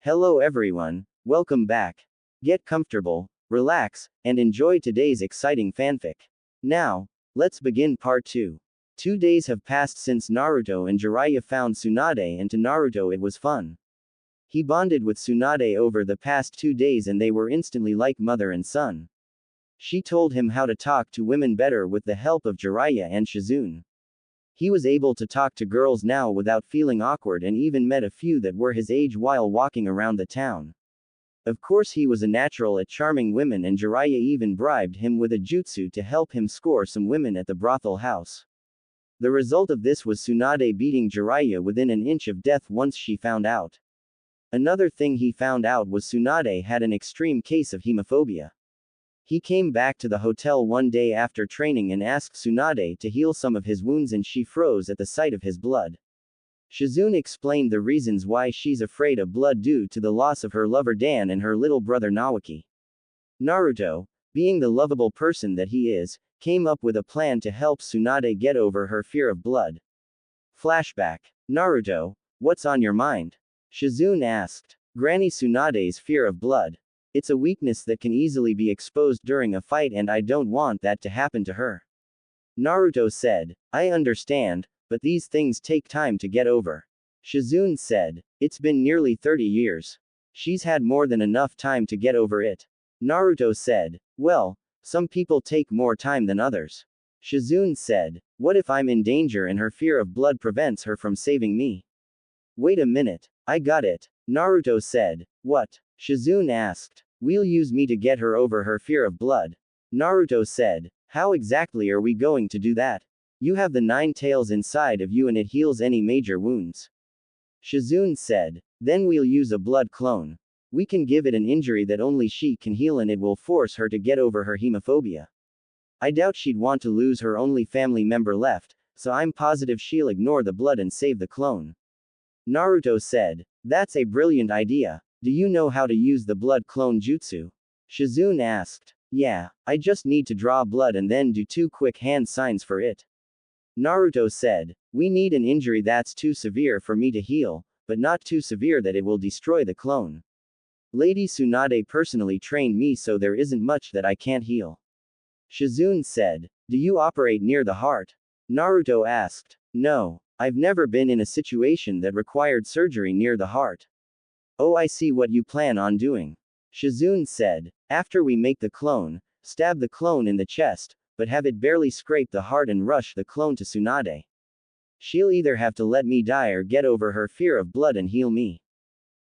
Hello everyone, welcome back. Get comfortable, relax, and enjoy today's exciting fanfic. Now, let's begin part 2. 2 days have passed since Naruto and Jiraiya found Tsunade, and to Naruto it was fun. He bonded with Tsunade over the past 2 days and they were instantly like mother and son. She told him how to talk to women better with the help of Jiraiya and Shizune. He was able to talk to girls now without feeling awkward and even met a few that were his age while walking around the town. Of course he was a natural at charming women and Jiraiya even bribed him with a jutsu to help him score some women at the brothel house. The result of this was Tsunade beating Jiraiya within an inch of death once she found out. Another thing he found out was Tsunade had an extreme case of hemophobia. He came back to the hotel one day after training and asked Tsunade to heal some of his wounds and she froze at the sight of his blood. Shizune explained the reasons why she's afraid of blood due to the loss of her lover Dan and her little brother Nawaki. Naruto, being the lovable person that he is, came up with a plan to help Tsunade get over her fear of blood. Flashback. Naruto, what's on your mind? Shizune asked. Granny Tsunade's fear of blood. It's a weakness that can easily be exposed during a fight and I don't want that to happen to her. Naruto said, I understand, but these things take time to get over. Shizune said, it's been nearly 30 years. She's had more than enough time to get over it. Naruto said, well, some people take more time than others. Shizune said, what if I'm in danger and her fear of blood prevents her from saving me? Wait a minute, I got it. Naruto said, what? Shizune asked, we'll use me to get her over her fear of blood. Naruto said, how exactly are we going to do that? You have the 9 tails inside of you and it heals any major wounds. Shizune said, then we'll use a blood clone. We can give it an injury that only she can heal and it will force her to get over her hemophobia. I doubt she'd want to lose her only family member left, so I'm positive she'll ignore the blood and save the clone. Naruto said, that's a brilliant idea. Do you know how to use the blood clone jutsu? Shizune asked. Yeah, I just need to draw blood and then do 2 quick hand signs for it. Naruto said, we need an injury that's too severe for me to heal, but not too severe that it will destroy the clone. Lady Tsunade personally trained me so there isn't much that I can't heal. Shizune said, do you operate near the heart? Naruto asked. No, I've never been in a situation that required surgery near the heart. Oh, I see what you plan on doing. Shizune said, after we make the clone, stab the clone in the chest, but have it barely scrape the heart and rush the clone to Tsunade. She'll either have to let me die or get over her fear of blood and heal me.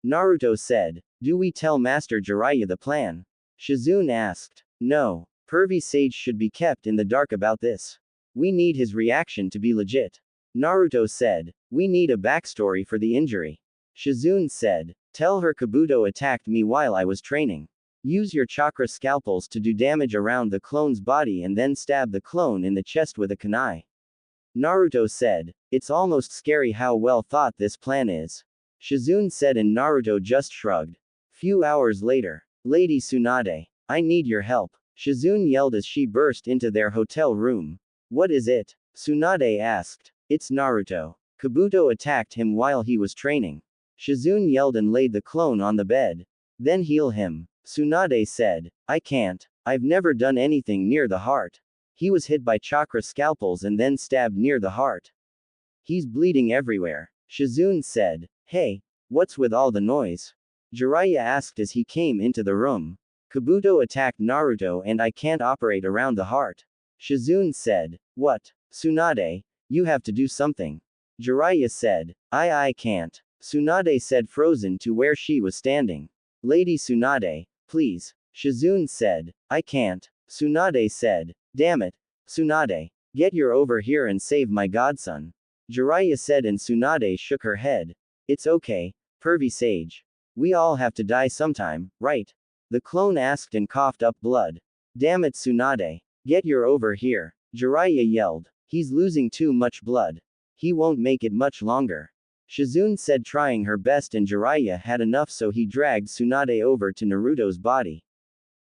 Naruto said, do we tell Master Jiraiya the plan? Shizune asked. No, pervy sage should be kept in the dark about this. We need his reaction to be legit. Naruto said, we need a backstory for the injury. Shizune said, tell her Kabuto attacked me while I was training. Use your chakra scalpels to do damage around the clone's body and then stab the clone in the chest with a kunai. Naruto said, it's almost scary how well thought this plan is. Shizune said and Naruto just shrugged. Few hours later. Lady Tsunade, I need your help. Shizune yelled as she burst into their hotel room. What is it? Tsunade asked. It's Naruto. Kabuto attacked him while he was training. Shizune yelled and laid the clone on the bed. Then heal him. Tsunade said, I can't. I've never done anything near the heart. He was hit by chakra scalpels and then stabbed near the heart. He's bleeding everywhere. Shizune said, hey, what's with all the noise? Jiraiya asked as he came into the room. Kabuto attacked Naruto and I can't operate around the heart. Shizune said, what? Tsunade, you have to do something. Jiraiya said, I can't. Tsunade said frozen to where she was standing. Lady Tsunade, please. Shizune said, I can't. Tsunade said, damn it. Tsunade, get your over here and save my godson. Jiraiya said and Tsunade shook her head. It's okay, pervy sage. We all have to die sometime, right? The clone asked and coughed up blood. Damn it Tsunade. Get your over here. Jiraiya yelled. He's losing too much blood. He won't make it much longer. Shizune said trying her best and Jiraiya had enough so he dragged Tsunade over to Naruto's body.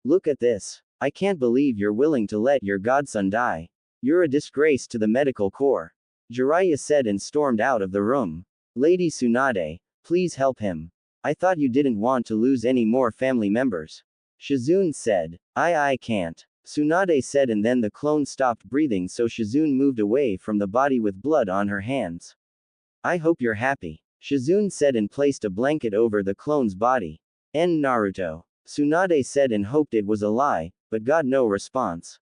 Look at this. I can't believe you're willing to let your godson die. You're a disgrace to the medical corps. Jiraiya said and stormed out of the room. Lady Tsunade, please help him. I thought you didn't want to lose any more family members. Shizune said. I can't. Tsunade said, and then the clone stopped breathing, so Shizune moved away from the body with blood on her hands. I hope you're happy. Shizune said and placed a blanket over the clone's body. End Naruto. Tsunade said and hoped it was a lie, but got no response.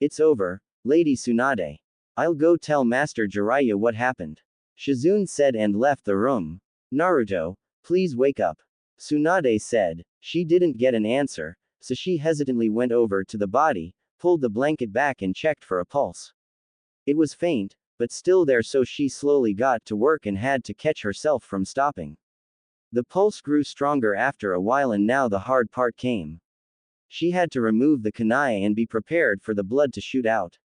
It's over, Lady Tsunade. I'll go tell Master Jiraiya what happened. Shizune said and left the room. Naruto, please wake up. Tsunade said. She didn't get an answer, so she hesitantly went over to the body, pulled the blanket back and checked for a pulse. It was faint, but still there, so she slowly got to work and had to catch herself from stopping. The pulse grew stronger after a while, and now the hard part came. She had to remove the kunai and be prepared for the blood to shoot out.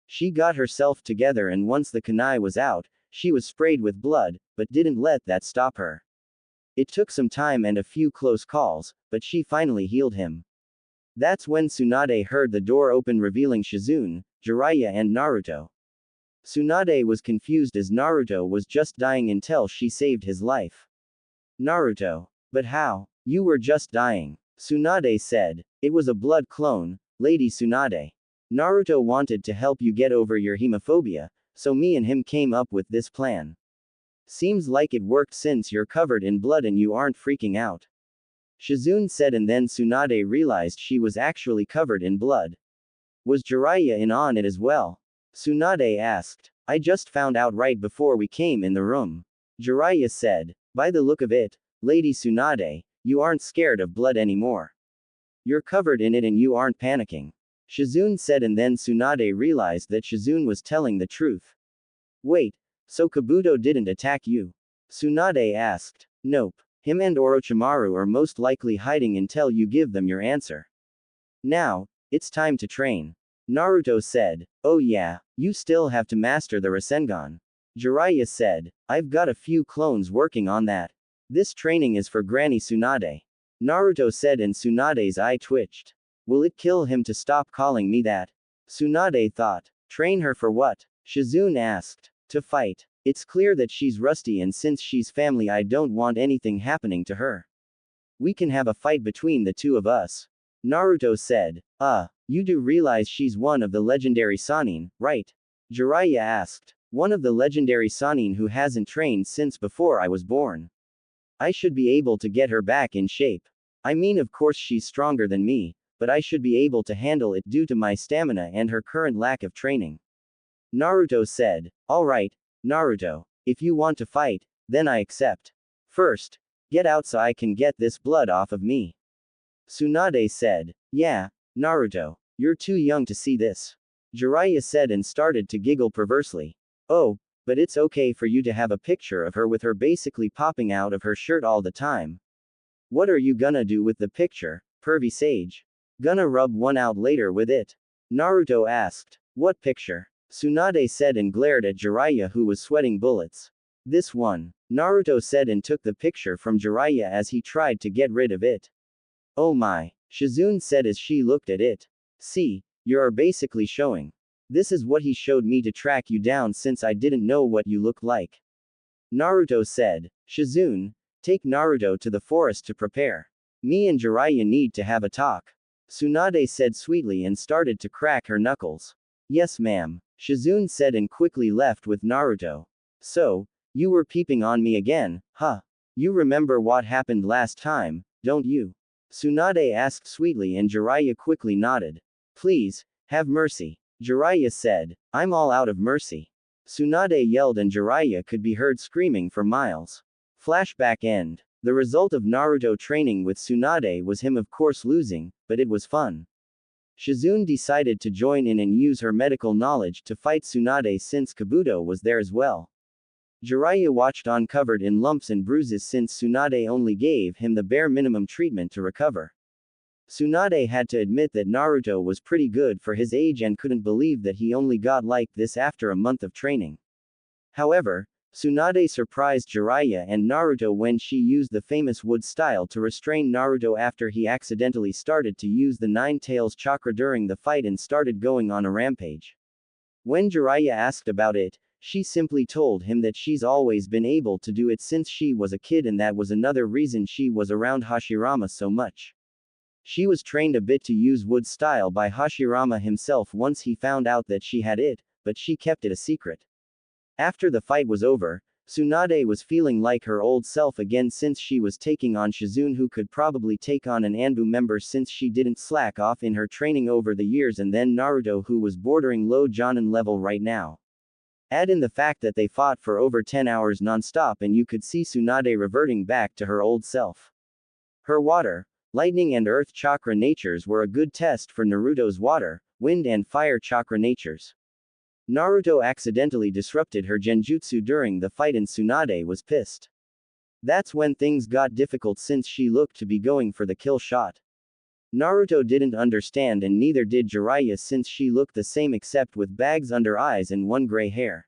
She got herself together, and once the kunai was out, she was sprayed with blood, but didn't let that stop her. It took some time and a few close calls, but she finally healed him. That's when Tsunade heard the door open, revealing Shizune, Jiraiya and Naruto. Tsunade was confused as Naruto was just dying until she saved his life. Naruto. But how? You were just dying. Tsunade said. It was a blood clone, Lady Tsunade. Naruto wanted to help you get over your hemophobia, so me and him came up with this plan. Seems like it worked since you're covered in blood and you aren't freaking out. Shizune said, and then Tsunade realized she was actually covered in blood. Was Jiraiya in on it as well? Tsunade asked. I just found out right before we came in the room. Jiraiya said. By the look of it, Lady Tsunade, you aren't scared of blood anymore. You're covered in it and you aren't panicking. Shizune said, and then Tsunade realized that Shizune was telling the truth. Wait, so Kabuto didn't attack you? Tsunade asked. Nope. Him and Orochimaru are most likely hiding until you give them your answer. Now, it's time to train. Naruto said. Oh yeah, you still have to master the Rasengan. Jiraiya said. I've got a few clones working on that. This training is for Granny Tsunade. Naruto said, and Tsunade's eye twitched. Will it kill him to stop calling me that? Tsunade thought. Train her for what? Shizune asked. To fight. It's clear that she's rusty, and since she's family, I don't want anything happening to her. We can have a fight between the two of us. Naruto said. You do realize she's one of the legendary Sannin, right? Jiraiya asked. One of the legendary Sannin who hasn't trained since before I was born. I should be able to get her back in shape. I mean, of course she's stronger than me, but I should be able to handle it due to my stamina and her current lack of training. Naruto said. Alright, Naruto. If you want to fight, then I accept. First, get out so I can get this blood off of me. Tsunade said. Yeah, Naruto. You're too young to see this. Jiraiya said and started to giggle perversely. Oh, but it's okay for you to have a picture of her with her basically popping out of her shirt all the time. What are you gonna do with the picture, pervy sage? Gonna rub one out later with it? Naruto asked. What picture? Tsunade said and glared at Jiraiya, who was sweating bullets. This one. Naruto said and took the picture from Jiraiya as he tried to get rid of it. Oh my. Shizune said as she looked at it. See, you're basically showing. This is what he showed me to track you down since I didn't know what you looked like. Naruto said. Shizune, take Naruto to the forest to prepare. Me and Jiraiya need to have a talk. Tsunade said sweetly and started to crack her knuckles. Yes ma'am. Shizune said and quickly left with Naruto. So, you were peeping on me again, huh? You remember what happened last time, don't you? Tsunade asked sweetly and Jiraiya quickly nodded. Please, have mercy. Jiraiya said. I'm all out of mercy. Tsunade yelled and Jiraiya could be heard screaming for miles. Flashback end. The result of Naruto training with Tsunade was him of course losing, but it was fun. Shizune decided to join in and use her medical knowledge to fight Tsunade since Kabuto was there as well. Jiraiya watched on, covered in lumps and bruises since Tsunade only gave him the bare minimum treatment to recover. Tsunade had to admit that Naruto was pretty good for his age and couldn't believe that he only got like this after a month of training. However, Tsunade surprised Jiraiya and Naruto when she used the famous wood style to restrain Naruto after he accidentally started to use the Nine Tails chakra during the fight and started going on a rampage. When Jiraiya asked about it, She simply told him that she's always been able to do it since she was a kid, and that was another reason she was around Hashirama so much. She was trained a bit to use wood style by Hashirama himself once he found out that she had it, but she kept it a secret. After the fight was over, Tsunade was feeling like her old self again since she was taking on Shizune, who could probably take on an Anbu member since she didn't slack off in her training over the years, and then Naruto, who was bordering low Jonin level right now. Add in the fact that they fought for over 10 hours non-stop and you could see Tsunade reverting back to her old self. Her water, lightning and earth chakra natures were a good test for Naruto's water, wind and fire chakra natures. Naruto accidentally disrupted her genjutsu during the fight and Tsunade was pissed. That's when things got difficult since she looked to be going for the kill shot. Naruto didn't understand, and neither did Jiraiya since she looked the same except with bags under eyes and one gray hair.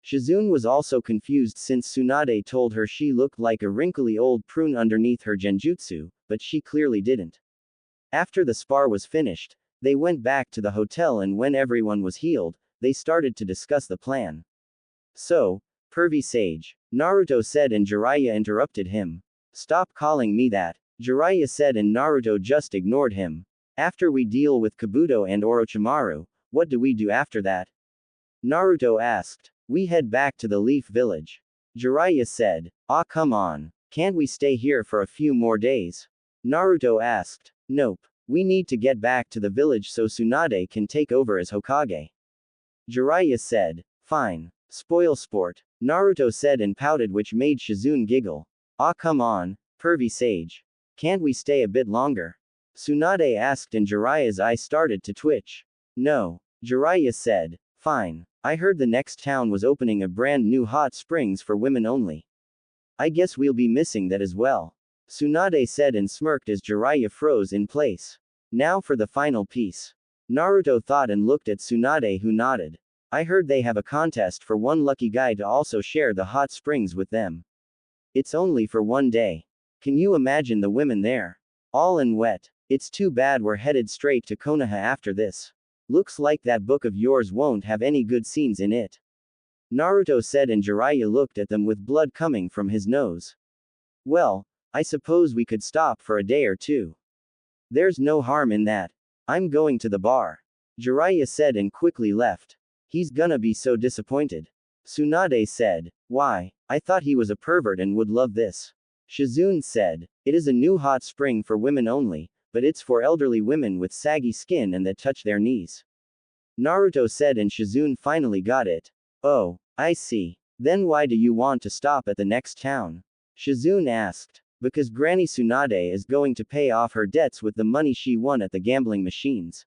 Shizune was also confused since Tsunade told her she looked like a wrinkly old prune underneath her genjutsu, but she clearly didn't. After the spar was finished, they went back to the hotel, and when everyone was healed, they started to discuss the plan. So, pervy sage, Naruto said, and Jiraiya interrupted him. Stop calling me that, Jiraiya said, and Naruto just ignored him. After we deal with Kabuto and Orochimaru, what do we do after that? Naruto asked. We head back to the Leaf Village. Jiraiya said. Ah, come on. Can't we stay here for a few more days? Naruto asked. Nope. We need to get back to the village so Tsunade can take over as Hokage. Jiraiya said. Fine. Spoil sport. Naruto said and pouted, which made Shizune giggle. Ah, come on, pervy sage. Can't we stay a bit longer? Tsunade asked, and Jiraiya's eye started to twitch. No. Jiraiya said. Fine. I heard the next town was opening a brand new hot springs for women only. I guess we'll be missing that as well. Tsunade said and smirked as Jiraiya froze in place. Now for the final piece. Naruto thought and looked at Tsunade, who nodded. I heard they have a contest for one lucky guy to also share the hot springs with them. It's only for one day. Can you imagine the women there? All in wet. It's too bad we're headed straight to Konoha after this. Looks like that book of yours won't have any good scenes in it. Naruto said, and Jiraiya looked at them with blood coming from his nose. Well, I suppose we could stop for a day or two. There's no harm in that. I'm going to the bar. Jiraiya said and quickly left. He's gonna be so disappointed. Tsunade said. Why? I thought he was a pervert and would love this. Shizune said. It is a new hot spring for women only, but it's for elderly women with saggy skin and that touch their knees. Naruto said, and Shizune finally got it. Oh, I see. Then why do you want to stop at the next town? Shizune asked. Because Granny Tsunade is going to pay off her debts with the money she won at the gambling machines.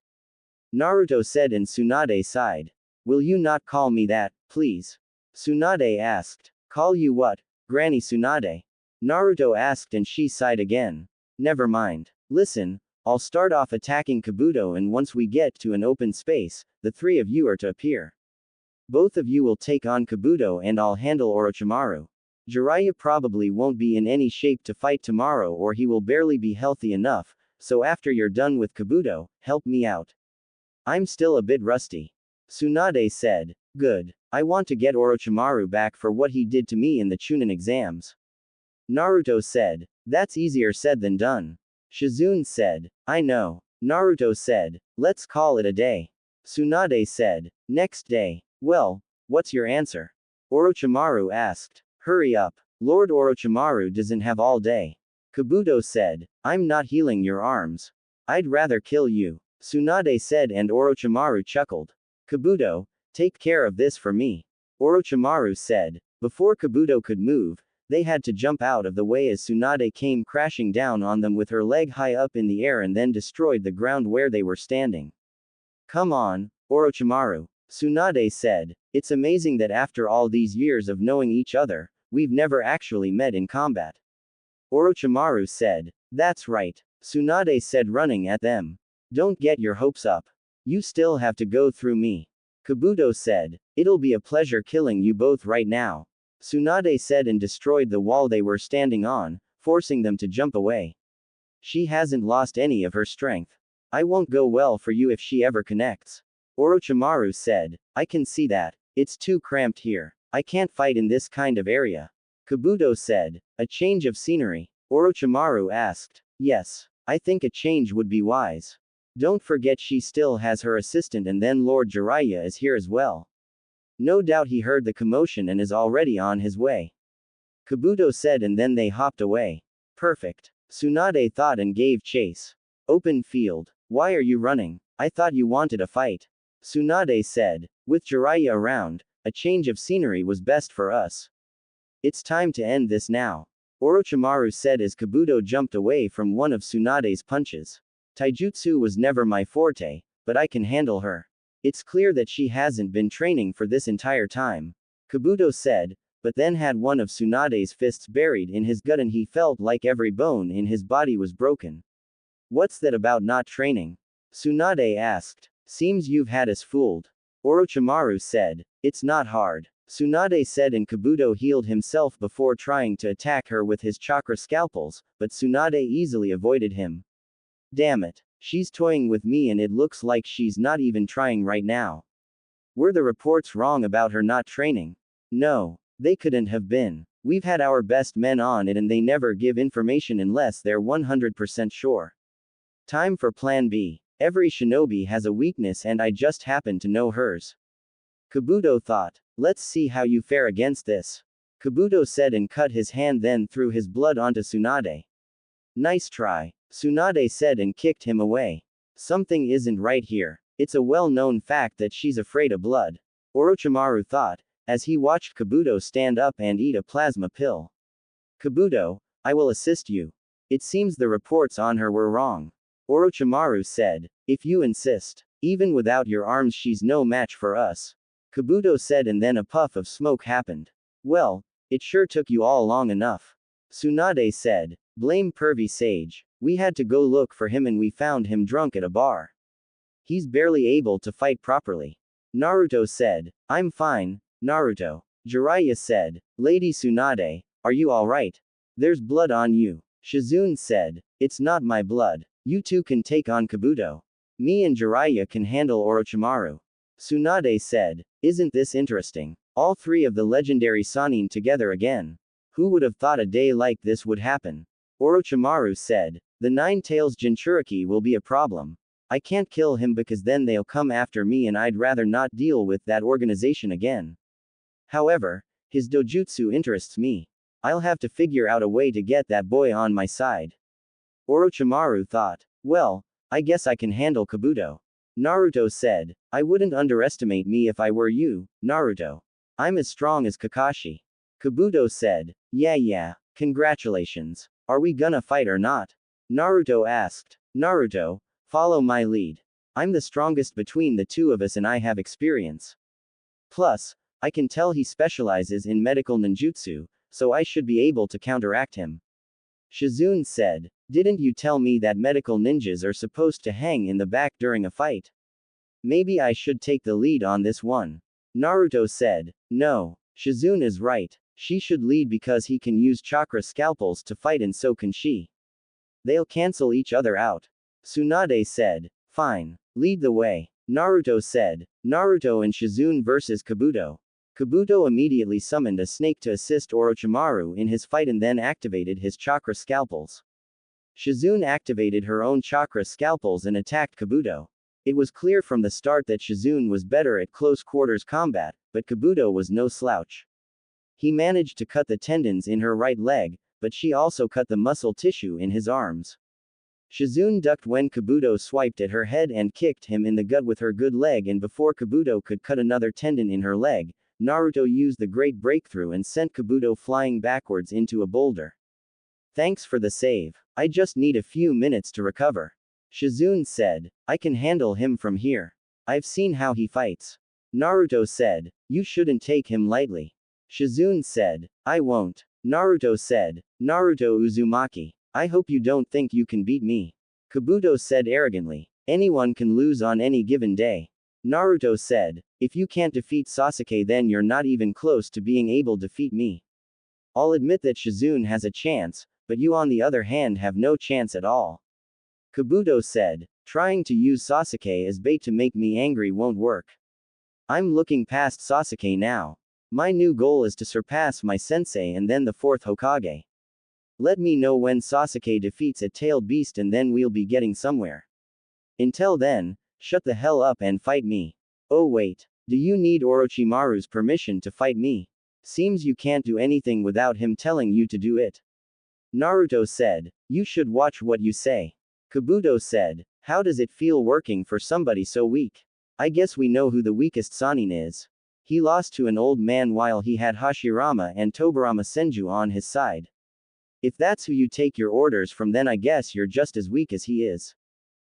Naruto said, and Tsunade sighed. Will you not call me that, please? Tsunade asked. Call you what, Granny Tsunade? Naruto asked, and she sighed again. Never mind. Listen, I'll start off attacking Kabuto, and once we get to an open space, the three of you are to appear. Both of you will take on Kabuto and I'll handle Orochimaru. Jiraiya probably won't be in any shape to fight tomorrow, or he will barely be healthy enough, so after you're done with Kabuto, help me out. I'm still a bit rusty. Tsunade said. Good. I want to get Orochimaru back for what he did to me in the Chunin exams. Naruto said. That's easier said than done. Shizune said. I know. Naruto said. Let's call it a day. Tsunade said. Next day. Well, what's your answer? Orochimaru asked. Hurry up. Lord Orochimaru doesn't have all day. Kabuto said. I'm not healing your arms. I'd rather kill you. Tsunade said, and Orochimaru chuckled. Kabuto, take care of this for me. Orochimaru said. Before Kabuto could move, they had to jump out of the way as Tsunade came crashing down on them with her leg high up in the air and then destroyed the ground where they were standing. Come on, Orochimaru. Tsunade said. It's amazing that after all these years of knowing each other, we've never actually met in combat. Orochimaru said. That's right. Tsunade said, running at them. Don't get your hopes up. You still have to go through me. Kabuto said. It'll be a pleasure killing you both right now. Tsunade said and destroyed the wall they were standing on, forcing them to jump away. She hasn't lost any of her strength. I won't go well for you if she ever connects. Orochimaru said. I can see that. It's too cramped here. I can't fight in this kind of area. Kabuto said. A change of scenery? Orochimaru asked. Yes. I think a change would be wise. Don't forget she still has her assistant and then Lord Jiraiya is here as well. No doubt he heard the commotion and is already on his way. Kabuto said and then they hopped away. Perfect. Tsunade thought and gave chase. Open field. Why are you running? I thought you wanted a fight. Tsunade said. With Jiraiya around, a change of scenery was best for us. It's time to end this now. Orochimaru said as Kabuto jumped away from one of Tsunade's punches. Taijutsu was never my forte, but I can handle her. It's clear that she hasn't been training for this entire time. Kabuto said, but then had one of Tsunade's fists buried in his gut and he felt like every bone in his body was broken. What's that about not training? Tsunade asked. Seems you've had us fooled. Orochimaru said. It's not hard. Tsunade said and Kabuto healed himself before trying to attack her with his chakra scalpels, but Tsunade easily avoided him. Damn it. She's toying with me and it looks like she's not even trying right now. Were the reports wrong about her not training? No. They couldn't have been. We've had our best men on it and they never give information unless they're 100% sure. Time for Plan B. Every shinobi has a weakness and I just happen to know hers. Kabuto thought. Let's see how you fare against this. Kabuto said and cut his hand then threw his blood onto Tsunade. Nice try. Tsunade said and kicked him away. Something isn't right here. It's a well-known fact that she's afraid of blood. Orochimaru thought, as he watched Kabuto stand up and eat a plasma pill. Kabuto, I will assist you. It seems the reports on her were wrong. Orochimaru said, if you insist. Even without your arms she's no match for us. Kabuto said and then a puff of smoke happened. Well, it sure took you all long enough. Tsunade said, blame pervy sage. We had to go look for him and we found him drunk at a bar. He's barely able to fight properly. Naruto said, I'm fine, Naruto. Jiraiya said, Lady Tsunade, are you alright? There's blood on you. Shizune said, it's not my blood. You two can take on Kabuto. Me and Jiraiya can handle Orochimaru. Tsunade said, isn't this interesting? All three of the legendary Sannin together again. Who would have thought a day like this would happen? Orochimaru said, the Nine-Tails Jinchuriki will be a problem. I can't kill him because then they'll come after me and I'd rather not deal with that organization again. However, his dojutsu interests me. I'll have to figure out a way to get that boy on my side. Orochimaru thought, well, I guess I can handle Kabuto. Naruto said, I wouldn't underestimate me if I were you, Naruto. I'm as strong as Kakashi. Kabuto said, yeah, congratulations. Are we gonna fight or not? Naruto asked. Naruto, follow my lead. I'm the strongest between the two of us and I have experience. Plus, I can tell he specializes in medical ninjutsu, so I should be able to counteract him. Shizune said, didn't you tell me that medical ninjas are supposed to hang in the back during a fight? Maybe I should take the lead on this one. Naruto said, no, Shizune is right. She should lead because he can use chakra scalpels to fight and so can she. They'll cancel each other out. Tsunade said, fine, lead the way. Naruto said, Naruto and Shizune versus Kabuto. Kabuto immediately summoned a snake to assist Orochimaru in his fight and then activated his chakra scalpels. Shizune activated her own chakra scalpels and attacked Kabuto. It was clear from the start that Shizune was better at close quarters combat, but Kabuto was no slouch. He managed to cut the tendons in her right leg, but she also cut the muscle tissue in his arms. Shizune ducked when Kabuto swiped at her head and kicked him in the gut with her good leg, and before Kabuto could cut another tendon in her leg, Naruto used the great breakthrough and sent Kabuto flying backwards into a boulder. Thanks for the save. I just need a few minutes to recover. Shizune said, I can handle him from here. I've seen how he fights. Naruto said, you shouldn't take him lightly. Shizune said, I won't. Naruto said, Naruto Uzumaki, I hope you don't think you can beat me. Kabuto said arrogantly, anyone can lose on any given day. Naruto said, if you can't defeat Sasuke then you're not even close to being able to defeat me. I'll admit that Shizune has a chance, but you on the other hand have no chance at all. Kabuto said, trying to use Sasuke as bait to make me angry won't work. I'm looking past Sasuke now. My new goal is to surpass my sensei and then the fourth Hokage. Let me know when Sasuke defeats a tailed beast and then we'll be getting somewhere. Until then, shut the hell up and fight me. Oh wait, do you need Orochimaru's permission to fight me? Seems you can't do anything without him telling you to do it. Naruto said, you should watch what you say. Kabuto said, how does it feel working for somebody so weak? I guess we know who the weakest Sannin is. He lost to an old man while he had Hashirama and Tobirama Senju on his side. If that's who you take your orders from, then I guess you're just as weak as he is.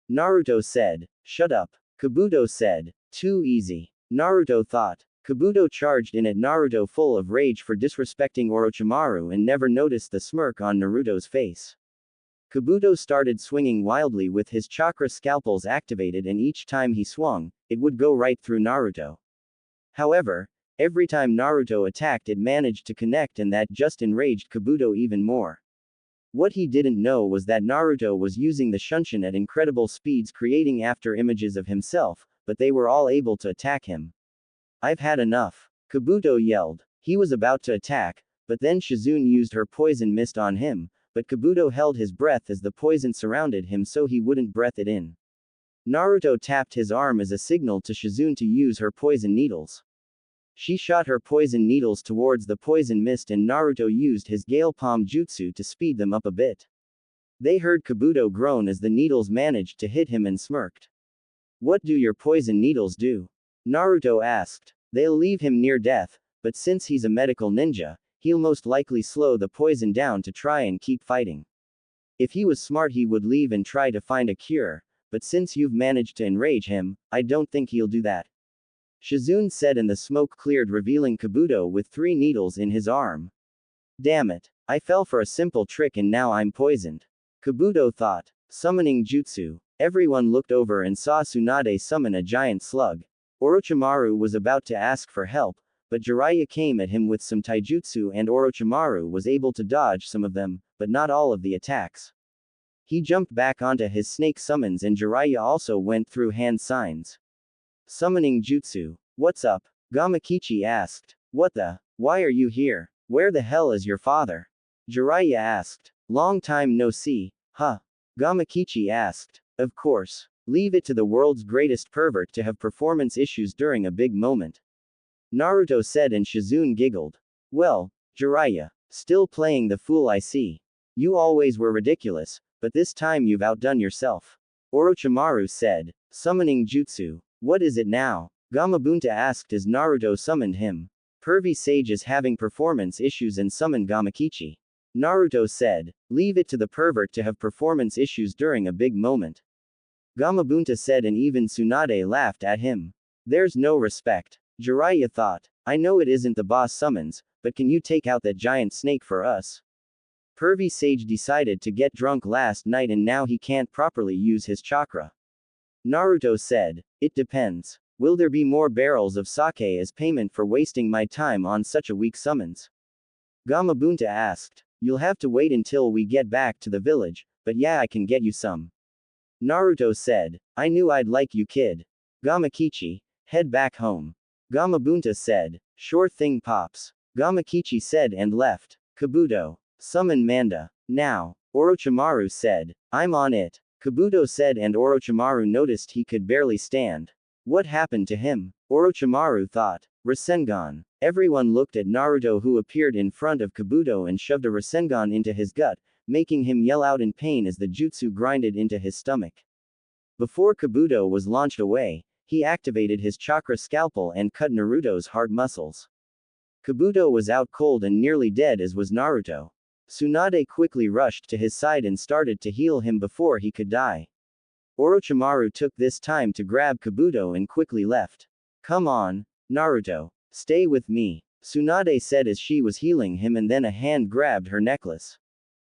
Naruto said, shut up. Kabuto said, too easy. Naruto thought. Kabuto charged in at Naruto full of rage for disrespecting Orochimaru and never noticed the smirk on Naruto's face. Kabuto started swinging wildly with his chakra scalpels activated, and each time he swung, it would go right through Naruto. However, every time Naruto attacked, it managed to connect, and that just enraged Kabuto even more. What he didn't know was that Naruto was using the Shunshin at incredible speeds, creating after images of himself, but they were all able to attack him. I've had enough. Kabuto yelled. He was about to attack, but then Shizune used her poison mist on him, but Kabuto held his breath as the poison surrounded him so he wouldn't breathe it in. Naruto tapped his arm as a signal to Shizune to use her poison needles. She shot her poison needles towards the poison mist, and Naruto used his Gale Palm Jutsu to speed them up a bit. They heard Kabuto groan as the needles managed to hit him and smirked. What do your poison needles do? Naruto asked. They'll leave him near death, but since he's a medical ninja, he'll most likely slow the poison down to try and keep fighting. If he was smart, he would leave and try to find a cure, but since you've managed to enrage him, I don't think he'll do that. Shizune said, and the smoke cleared, revealing Kabuto with 3 needles in his arm. Damn it. I fell for a simple trick and now I'm poisoned. Kabuto thought. Summoning jutsu. Everyone looked over and saw Tsunade summon a giant slug. Orochimaru was about to ask for help, but Jiraiya came at him with some taijutsu and Orochimaru was able to dodge some of them, but not all of the attacks. He jumped back onto his snake summons and Jiraiya also went through hand signs. Summoning jutsu. What's up? Gamakichi asked. What the? Why are you here? Where the hell is your father? Jiraiya asked. Long time no see, huh? Gamakichi asked. Of course. Leave it to the world's greatest pervert to have performance issues during a big moment. Naruto said, and Shizune giggled. Well, Jiraiya. Still playing the fool, I see. You always were ridiculous, but this time you've outdone yourself. Orochimaru said. Summoning jutsu. What is it now? Gamabunta asked as Naruto summoned him. Pervy Sage is having performance issues and summoned Gamakichi. Naruto said. Leave it to the pervert to have performance issues during a big moment. Gamabunta said, and even Tsunade laughed at him. There's no respect. Jiraiya thought. I know it isn't the boss summons, but can you take out that giant snake for us? Pervy Sage decided to get drunk last night and now he can't properly use his chakra. Naruto said. It depends. Will there be more barrels of sake as payment for wasting my time on such a weak summons? Gamabunta asked. You'll have to wait until we get back to the village, but yeah, I can get you some. Naruto said. I knew I'd like you, kid. Gamakichi, head back home. Gamabunta said. Sure thing, pops. Gamakichi said and left. Kabuto. Summon Manda. Now. Orochimaru said. I'm on it. Kabuto said, and Orochimaru noticed he could barely stand. What happened to him? Orochimaru thought. Rasengan. Everyone looked at Naruto, who appeared in front of Kabuto and shoved a Rasengan into his gut, making him yell out in pain as the jutsu grinded into his stomach. Before Kabuto was launched away, he activated his chakra scalpel and cut Naruto's heart muscles. Kabuto was out cold and nearly dead, as was Naruto. Tsunade quickly rushed to his side and started to heal him before he could die. Orochimaru took this time to grab Kabuto and quickly left. Come on, Naruto. Stay with me, Tsunade said as she was healing him, and then a hand grabbed her necklace.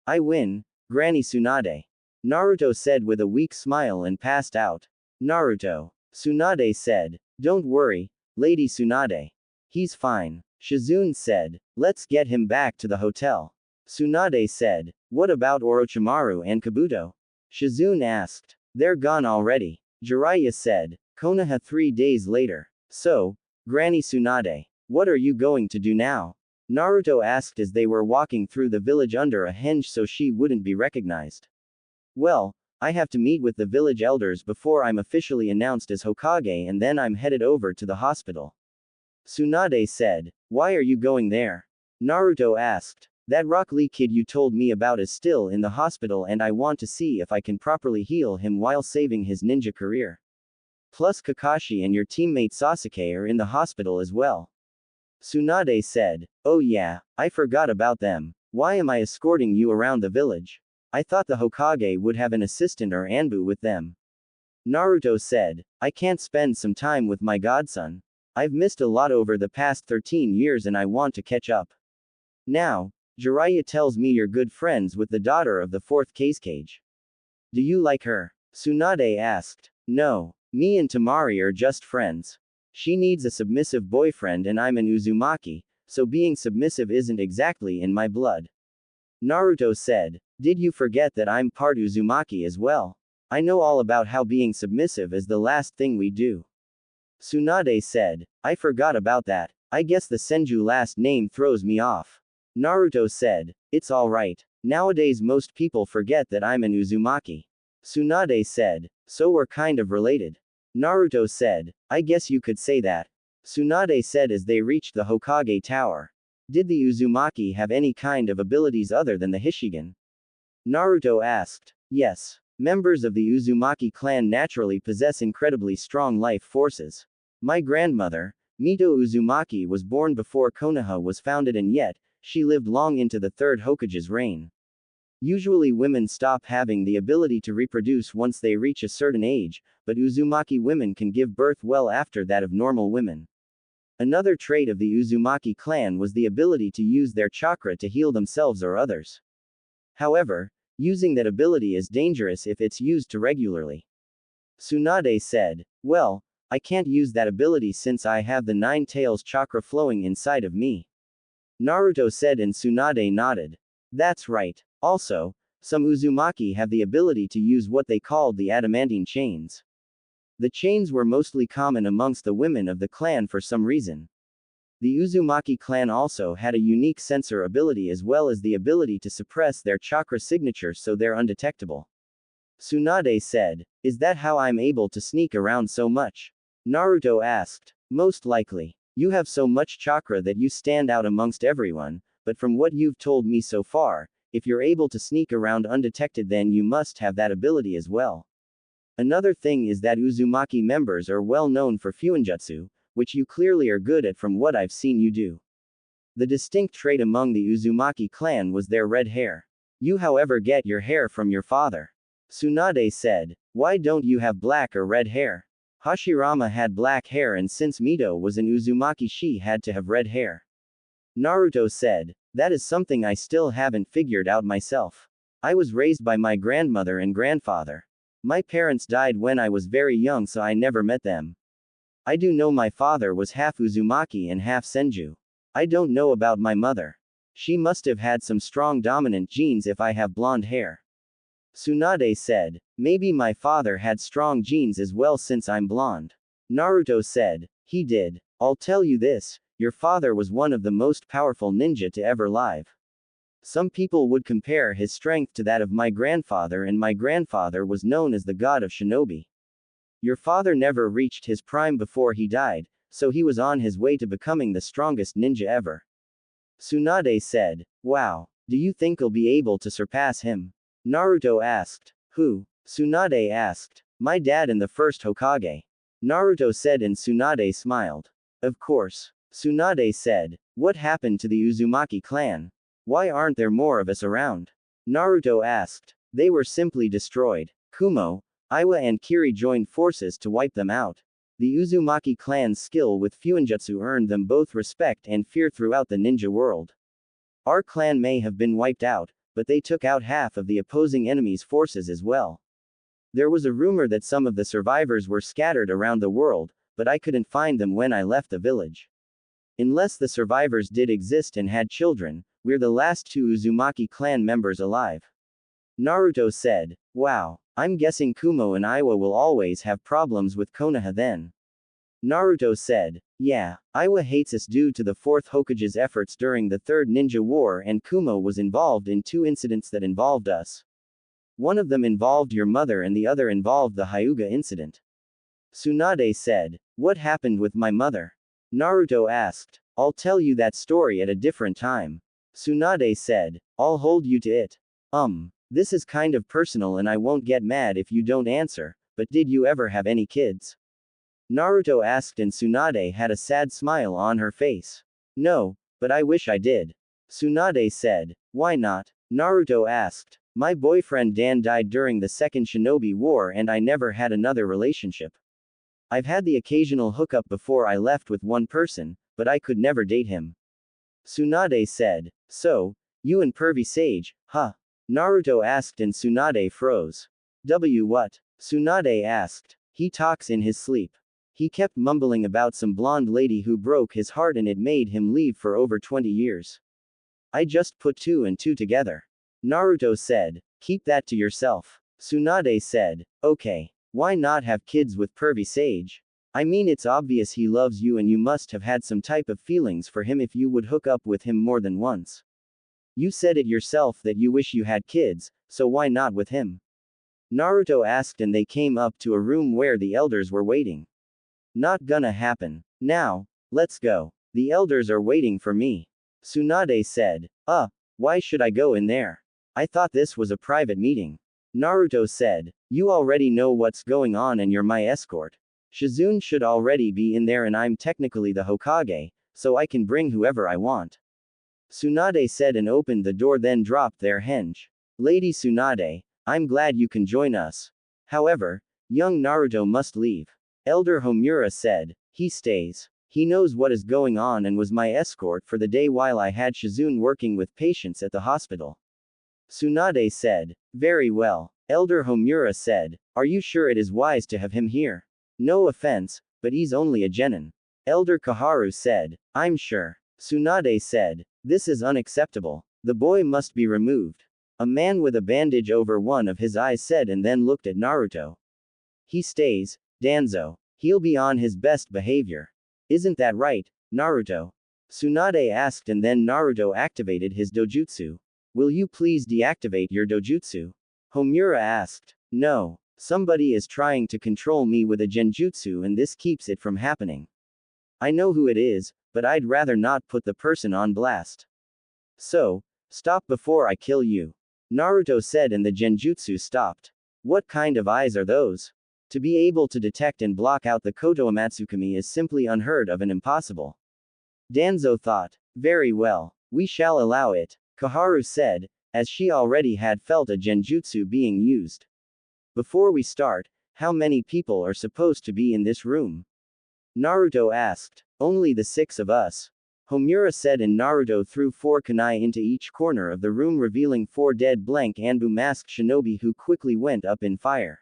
I win, Granny Tsunade. Naruto said with a weak smile and passed out. Naruto. Tsunade said. Don't worry, Lady Tsunade. He's fine. Shizune said. Let's get him back to the hotel. Tsunade said. What about Orochimaru and Kabuto? Shizune asked. They're gone already. Jiraiya said. Konoha 3 days later. So, Granny Tsunade. What are you going to do now? Naruto asked as they were walking through the village under a henge so she wouldn't be recognized. Well, I have to meet with the village elders before I'm officially announced as Hokage and then I'm headed over to the hospital. Tsunade said. Why are you going there? Naruto asked. That Rock Lee kid you told me about is still in the hospital and I want to see if I can properly heal him while saving his ninja career. Plus Kakashi and your teammate Sasuke are in the hospital as well. Tsunade said. Oh yeah, I forgot about them. Why am I escorting you around the village? I thought the Hokage would have an assistant or Anbu with them. Naruto said. I can't spend some time with my godson. I've missed a lot over the past 13 years and I want to catch up. Now, Jiraiya tells me you're good friends with the daughter of the fourth Kazekage. Do you like her? Tsunade asked. No, me and Tamari are just friends. She needs a submissive boyfriend and I'm an Uzumaki, so being submissive isn't exactly in my blood. Naruto said. Did you forget that I'm part Uzumaki as well? I know all about how being submissive is the last thing we do. Tsunade said. I forgot about that. I guess the Senju last name throws me off. Naruto said. It's alright. Nowadays most people forget that I'm an Uzumaki. Tsunade said. So we're kind of related. Naruto said. I guess you could say that. Tsunade said as they reached the Hokage Tower. Did the Uzumaki have any kind of abilities other than the Hishigan? Naruto asked. Yes. Members of the Uzumaki clan naturally possess incredibly strong life forces. My grandmother, Mito Uzumaki, was born before Konoha was founded and yet, she lived long into the third Hokage's reign. Usually women stop having the ability to reproduce once they reach a certain age, but Uzumaki women can give birth well after that of normal women. Another trait of the Uzumaki clan was the ability to use their chakra to heal themselves or others. However, using that ability is dangerous if it's used too regularly. Tsunade said. Well, I can't use that ability since I have the Nine Tails chakra flowing inside of me. Naruto said and Tsunade nodded. That's right. Also, some Uzumaki have the ability to use what they called the adamantine chains. The chains were mostly common amongst the women of the clan for some reason. The Uzumaki clan also had a unique sensor ability as well as the ability to suppress their chakra signature so they're undetectable. Tsunade said. Is that how I'm able to sneak around so much? Naruto asked. Most likely. You have so much chakra that you stand out amongst everyone, but from what you've told me so far, if you're able to sneak around undetected then you must have that ability as well. Another thing is that Uzumaki members are well known for Fuinjutsu, which you clearly are good at from what I've seen you do. The distinct trait among the Uzumaki clan was their red hair. You however get your hair from your father. Tsunade said. Why don't you have black or red hair? Hashirama had black hair and since Mito was an Uzumaki she had to have red hair. Naruto said. That is something I still haven't figured out myself. I was raised by my grandmother and grandfather. My parents died when I was very young so I never met them. I do know my father was half Uzumaki and half Senju. I don't know about my mother. She must have had some strong dominant genes if I have blonde hair. Tsunade said. Maybe my father had strong genes as well since I'm blonde. Naruto said. He did. I'll tell you this, your father was one of the most powerful ninja to ever live. Some people would compare his strength to that of my grandfather and my grandfather was known as the god of shinobi. Your father never reached his prime before he died, so he was on his way to becoming the strongest ninja ever. Tsunade said. Wow. Do you think I'll be able to surpass him? Naruto asked. Who? Tsunade asked. My dad and the first Hokage. Naruto said and Tsunade smiled. Of course. Tsunade said. What happened to the Uzumaki clan? Why aren't there more of us around? Naruto asked. They were simply destroyed. Kumo, Iwa and Kiri joined forces to wipe them out. The Uzumaki clan's skill with Fuinjutsu earned them both respect and fear throughout the ninja world. Our clan may have been wiped out, but they took out half of the opposing enemy's forces as well. There was a rumor that some of the survivors were scattered around the world, but I couldn't find them when I left the village. Unless the survivors did exist and had children, we're the last two Uzumaki clan members alive. Naruto said. Wow. I'm guessing Kumo and Iwa will always have problems with Konoha then. Naruto said. Yeah, Iwa hates us due to the 4th Hokage's efforts during the 3rd Ninja War, and Kumo was involved in 2 incidents that involved us. One of them involved your mother and the other involved the Hyuga incident. Tsunade said. What happened with my mother? Naruto asked. I'll tell you that story at a different time. Tsunade said. I'll hold you to it. This is kind of personal and I won't get mad if you don't answer, but did you ever have any kids? Naruto asked and Tsunade had a sad smile on her face. No, but I wish I did. Tsunade said. Why not? Naruto asked. My boyfriend Dan died during the Second Shinobi War and I never had another relationship. I've had the occasional hookup before I left with one person, but I could never date him. Tsunade said. So, you and Pervy Sage, huh? Naruto asked and Tsunade froze. What? Tsunade asked. He talks in his sleep. He kept mumbling about some blonde lady who broke his heart and it made him leave for over 20 years. I just put 2 and 2 together. Naruto said. Keep that to yourself. Tsunade said. Okay. Why not have kids with Pervy Sage? I mean, it's obvious he loves you and you must have had some type of feelings for him if you would hook up with him more than once. You said it yourself that you wish you had kids, so why not with him? Naruto asked and they came up to a room where the elders were waiting. Not gonna happen. Now, let's go. The elders are waiting for me. Tsunade said. Why should I go in there? I thought this was a private meeting. Naruto said. You already know what's going on and you're my escort. Shizune should already be in there and I'm technically the Hokage, so I can bring whoever I want. Tsunade said and opened the door then dropped their hinge. Lady Tsunade, I'm glad you can join us. However, young Naruto must leave. Elder Homura said. He stays. He knows what is going on and was my escort for the day while I had Shizune working with patients at the hospital. Tsunade said. Very well. Elder Homura said. Are you sure it is wise to have him here? No offense, but he's only a genin. Elder Kaharu said. I'm sure. Tsunade said. This is unacceptable. The boy must be removed. A man with a bandage over one of his eyes said and then looked at Naruto. He stays, Danzo. He'll be on his best behavior. Isn't that right, Naruto? Tsunade asked and then Naruto activated his dojutsu. Will you please deactivate your dojutsu? Homura asked. No. Somebody is trying to control me with a genjutsu and this keeps it from happening. I know who it is, but I'd rather not put the person on blast. So, stop before I kill you. Naruto said and the genjutsu stopped. What kind of eyes are those? To be able to detect and block out the Koto Amatsukami is simply unheard of and impossible. Danzo thought. Very well. We shall allow it. Kaharu said, as she already had felt a genjutsu being used. Before we start, how many people are supposed to be in this room? Naruto asked. Only the 6 of us. Homura said and Naruto threw 4 kunai into each corner of the room revealing 4 dead blank Anbu masked shinobi who quickly went up in fire.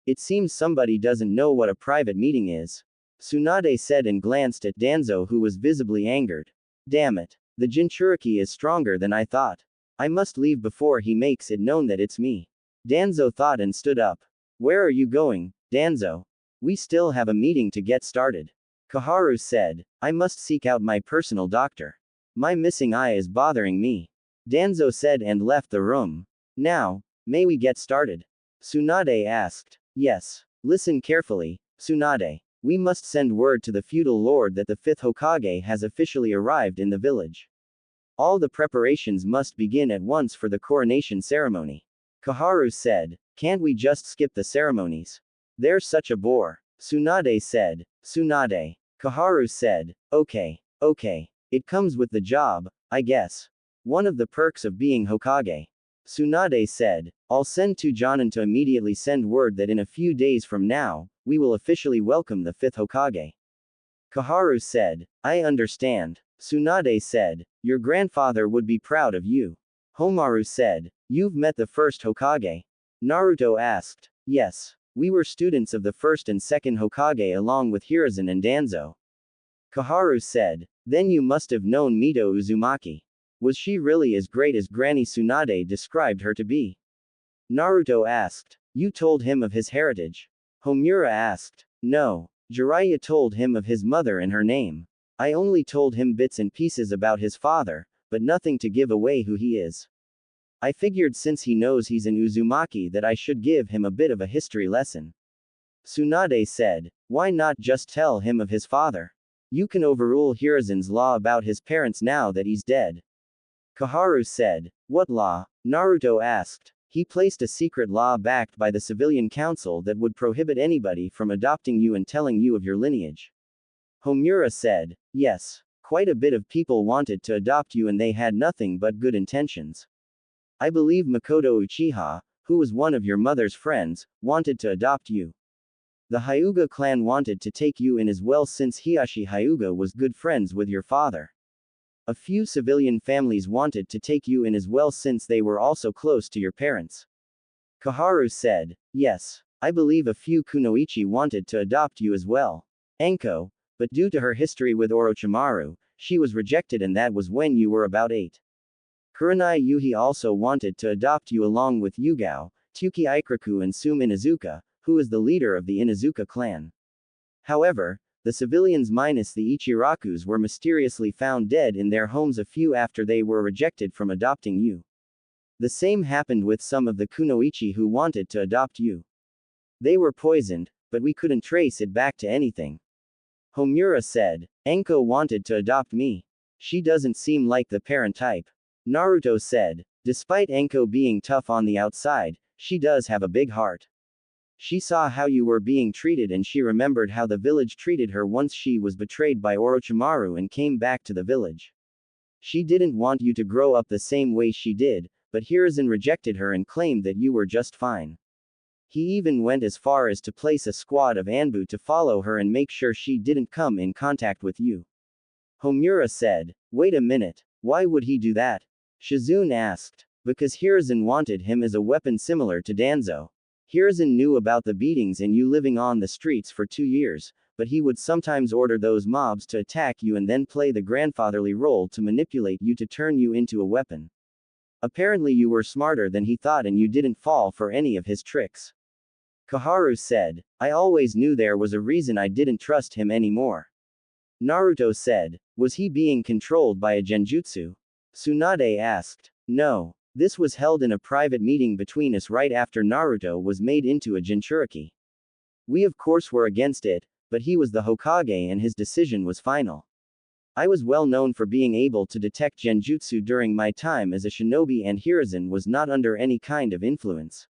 It seems somebody doesn't know what a private meeting is. Tsunade said and glanced at Danzo who was visibly angered. Damn it. The Jinchuriki is stronger than I thought. I must leave before he makes it known that it's me. Danzo thought and stood up. Where are you going, Danzo? We still have a meeting to get started. Kaharu said. I must seek out my personal doctor. My missing eye is bothering me. Danzo said and left the room. Now, may we get started? Tsunade asked. Yes. Listen carefully, Tsunade. We must send word to the feudal lord that the 5th Hokage has officially arrived in the village. All the preparations must begin at once for the coronation ceremony. Kaharu said. Can't we just skip the ceremonies? They're such a bore. Tsunade said. Tsunade. Kaharu said. Okay. It comes with the job, I guess. One of the perks of being Hokage. Tsunade said. I'll send to Jonin to immediately send word that in a few days from now, we will officially welcome the 5th Hokage. Kaharu said. I understand. Tsunade said. Your grandfather would be proud of you. Homaru said. You've met the 1st Hokage? Naruto asked. Yes. We were students of the 1st and 2nd Hokage along with Hiruzen and Danzo. Kaharu said. Then you must have known Mito Uzumaki. Was she really as great as Granny Tsunade described her to be? Naruto asked. You told him of his heritage? Homura asked. No. Jiraiya told him of his mother and her name. I only told him bits and pieces about his father, but nothing to give away who he is. I figured since he knows he's an Uzumaki that I should give him a bit of a history lesson. Tsunade said, why not just tell him of his father? You can overrule Hiruzen's law about his parents now that he's dead. Koharu said, what law? Naruto asked. He placed a secret law backed by the civilian council that would prohibit anybody from adopting you and telling you of your lineage. Homura said, yes. Quite a bit of people wanted to adopt you and they had nothing but good intentions. I believe Makoto Uchiha, who was one of your mother's friends, wanted to adopt you. The Hyuga clan wanted to take you in as well since Hiashi Hyuga was good friends with your father. A few civilian families wanted to take you in as well since they were also close to your parents. Koharu said, yes. I believe a few kunoichi wanted to adopt you as well. Enko, but due to her history with Orochimaru, she was rejected and that was when you were about 8. Kurenai Yuhi also wanted to adopt you along with Yugao, Tuki Ikiraku and Sum Inazuka, who is the leader of the Inazuka clan. However, the civilians minus the Ichirakus were mysteriously found dead in their homes a few after they were rejected from adopting you. The same happened with some of the kunoichi who wanted to adopt you. They were poisoned, but we couldn't trace it back to anything. Homura said, Enko wanted to adopt me. She doesn't seem like the parent type. Naruto said, despite Enko being tough on the outside, she does have a big heart. She saw how you were being treated and she remembered how the village treated her once she was betrayed by Orochimaru and came back to the village. She didn't want you to grow up the same way she did, but Hiruzen rejected her and claimed that you were just fine. He even went as far as to place a squad of Anbu to follow her and make sure she didn't come in contact with you. Homura said, wait a minute, why would he do that? Shizune asked. Because Hiruzen wanted him as a weapon similar to Danzo. Hiruzen knew about the beatings and you living on the streets for 2 years, but he would sometimes order those mobs to attack you and then play the grandfatherly role to manipulate you to turn you into a weapon. Apparently you were smarter than he thought and you didn't fall for any of his tricks. Koharu said, I always knew there was a reason I didn't trust him anymore. Naruto said, was he being controlled by a genjutsu? Tsunade asked. No. This was held in a private meeting between us right after Naruto was made into a Jinchuriki. We of course were against it, but he was the Hokage and his decision was final. I was well known for being able to detect genjutsu during my time as a shinobi and Hiruzen was not under any kind of influence.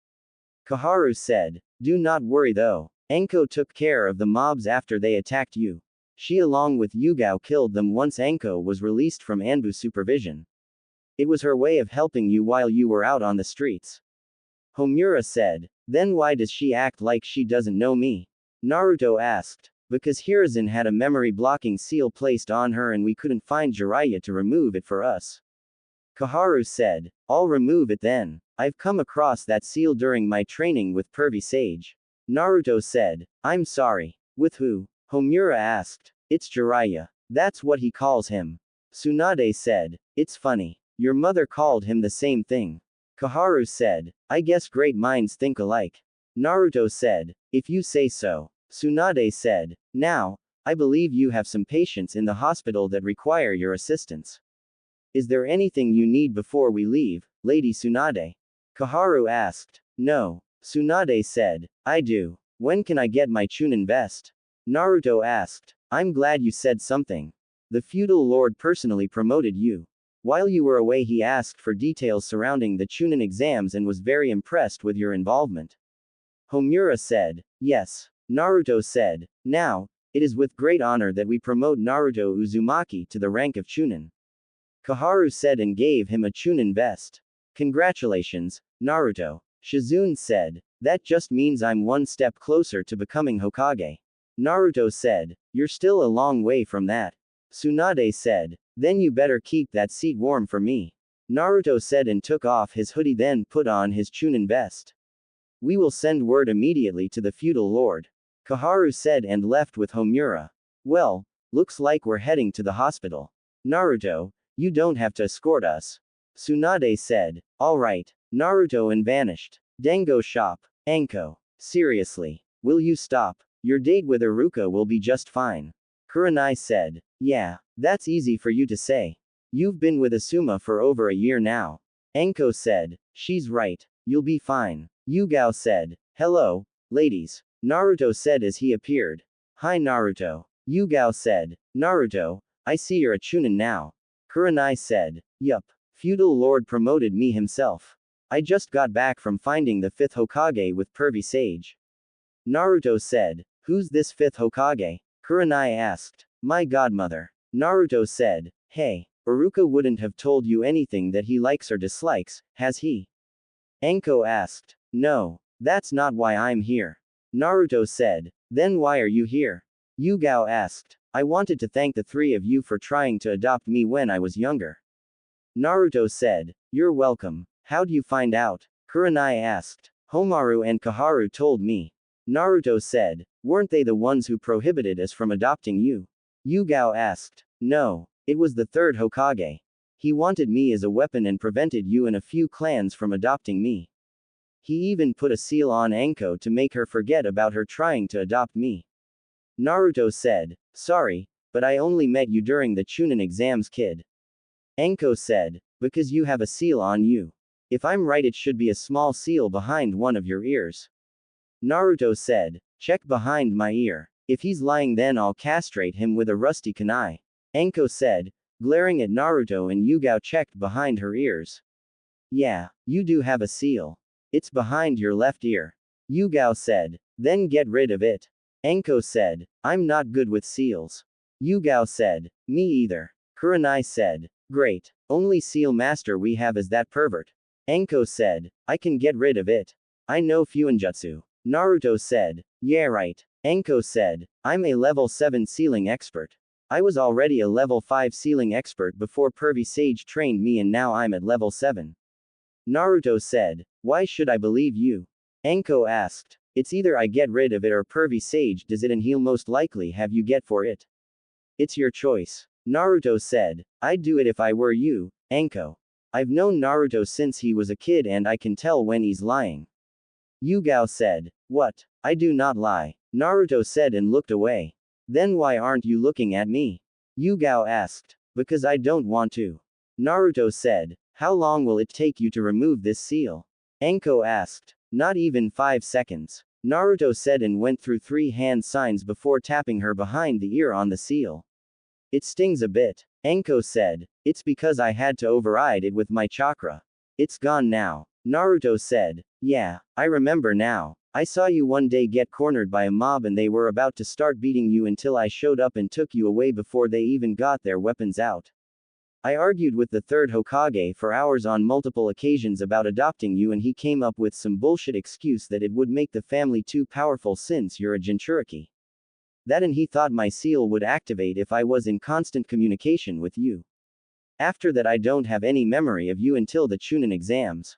Koharu said, do not worry though. Enko took care of the mobs after they attacked you. She along with Yugao killed them once Enko was released from Anbu supervision. It was her way of helping you while you were out on the streets. Homura said, then why does she act like she doesn't know me? Naruto asked. Because Hiruzen had a memory blocking seal placed on her and we couldn't find Jiraiya to remove it for us. Koharu said, I'll remove it then. I've come across that seal during my training with Pervy Sage. Naruto said, I'm sorry. With who? Homura asked. It's Jiraiya. That's what he calls him. Tsunade said, it's funny. Your mother called him the same thing. Koharu said, I guess great minds think alike. Naruto said, if you say so. Tsunade said, now, I believe you have some patients in the hospital that require your assistance. Is there anything you need before we leave, Lady Tsunade? Koharu asked. No. Tsunade said, I do. When can I get my Chunin vest? Naruto asked. I'm glad you said something. The feudal lord personally promoted you. While you were away he asked for details surrounding the Chunin exams and was very impressed with your involvement. Homura said, yes. Naruto said, now, it is with great honor that we promote Naruto Uzumaki to the rank of Chunin. Koharu said and gave him a Chunin vest. Congratulations, Naruto. Shizune said, that just means I'm one step closer to becoming Hokage. Naruto said, you're still a long way from that. Tsunade said, then you better keep that seat warm for me. Naruto said and took off his hoodie then put on his Chunin vest. We will send word immediately to the feudal lord. Koharu said and left with Homura. Well, looks like we're heading to the hospital. Naruto, you don't have to escort us. Tsunade said, alright. Naruto and vanished. Dengo shop. Anko. Seriously. Will you stop? Your date with Iruka will be just fine. Kurenai said. Yeah, that's easy for you to say. You've been with Asuma for over a year now. Enko said. She's right. You'll be fine. Yugao said. Hello, ladies. Naruto said as he appeared. Hi Naruto. Yugao said. Naruto, I see you're a chunin now. Kurenai said. Yup. Feudal Lord promoted me himself. I just got back from finding the 5th Hokage with Pervy Sage. Naruto said. Who's this 5th Hokage? Kurenai asked. My godmother. Naruto said. Hey, Iruka wouldn't have told you anything that he likes or dislikes, has he? Enko asked. No, that's not why I'm here. Naruto said. Then why are you here? Yugao asked. I wanted to thank the three of you for trying to adopt me when I was younger. Naruto said. You're welcome. How'd you find out? Kurenai asked. Homaru and Kaharu told me. Naruto said. Weren't they the ones who prohibited us from adopting you? Yugao asked. No, it was the 3rd Hokage. He wanted me as a weapon and prevented you and a few clans from adopting me. He even put a seal on Enko to make her forget about her trying to adopt me. Naruto said. Sorry, but I only met you during the Chunin exams, kid. Enko said. Because you have a seal on you. If I'm right, it should be a small seal behind one of your ears. Naruto said. Check behind my ear. If he's lying, then I'll castrate him with a rusty kunai. Enko said, glaring at Naruto, and Yugao checked behind her ears. Yeah, you do have a seal. It's behind your left ear. Yugao said. Then get rid of it. Enko said. I'm not good with seals. Yugao said. Me either. Kurenai said. Great. Only seal master we have is that pervert. Enko said. I can get rid of it. I know Fuinjutsu. Naruto said. Yeah, right. Enko said. I'm a level 7 sealing expert. I was already a level 5 sealing expert before Pervy Sage trained me, and now I'm at level 7. Naruto said. Why should I believe you? Enko asked. It's either I get rid of it or Pervy Sage does it, and he'll most likely have you get for it. It's your choice. Naruto said. I'd do it if I were you, Enko. I've known Naruto since he was a kid and I can tell when he's lying. Yugao said. What? I do not lie. Naruto said and looked away. Then why aren't you looking at me? Yugao asked. Because I don't want to. Naruto said. How long will it take you to remove this seal? Enko asked. Not even 5 seconds. Naruto said and went through 3 hand signs before tapping her behind the ear on the seal. It stings a bit. Enko said. It's because I had to override it with my chakra. It's gone now. Naruto said. Yeah, I remember now. I saw you one day get cornered by a mob and they were about to start beating you until I showed up and took you away before they even got their weapons out. I argued with the 3rd Hokage for hours on multiple occasions about adopting you, and he came up with some bullshit excuse that it would make the family too powerful since you're a Jinchuriki. That, and he thought my seal would activate if I was in constant communication with you. After that I don't have any memory of you until the Chunin exams.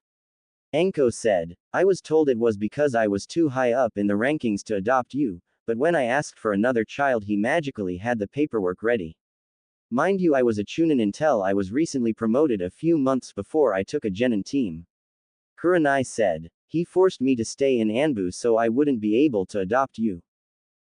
Enko said. I was told it was because I was too high up in the rankings to adopt you, but when I asked for another child he magically had the paperwork ready. Mind you, I was a Chunin until I was recently promoted a few months before I took a Genin team. Kurenai said. He forced me to stay in Anbu so I wouldn't be able to adopt you.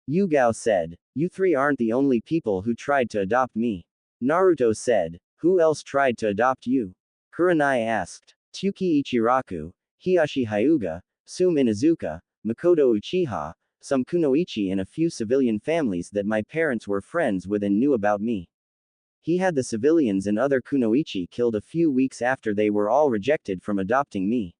Yugao said. You 3 aren't the only people who tried to adopt me. Naruto said. Who else tried to adopt you? Kurenai asked. Tsuki Ichiraku, Hiyashi Hyuga, Sume Inuzuka, Makoto Uchiha, some kunoichi, and a few civilian families that my parents were friends with and knew about me. He had the civilians and other kunoichi killed a few weeks after they were all rejected from adopting me.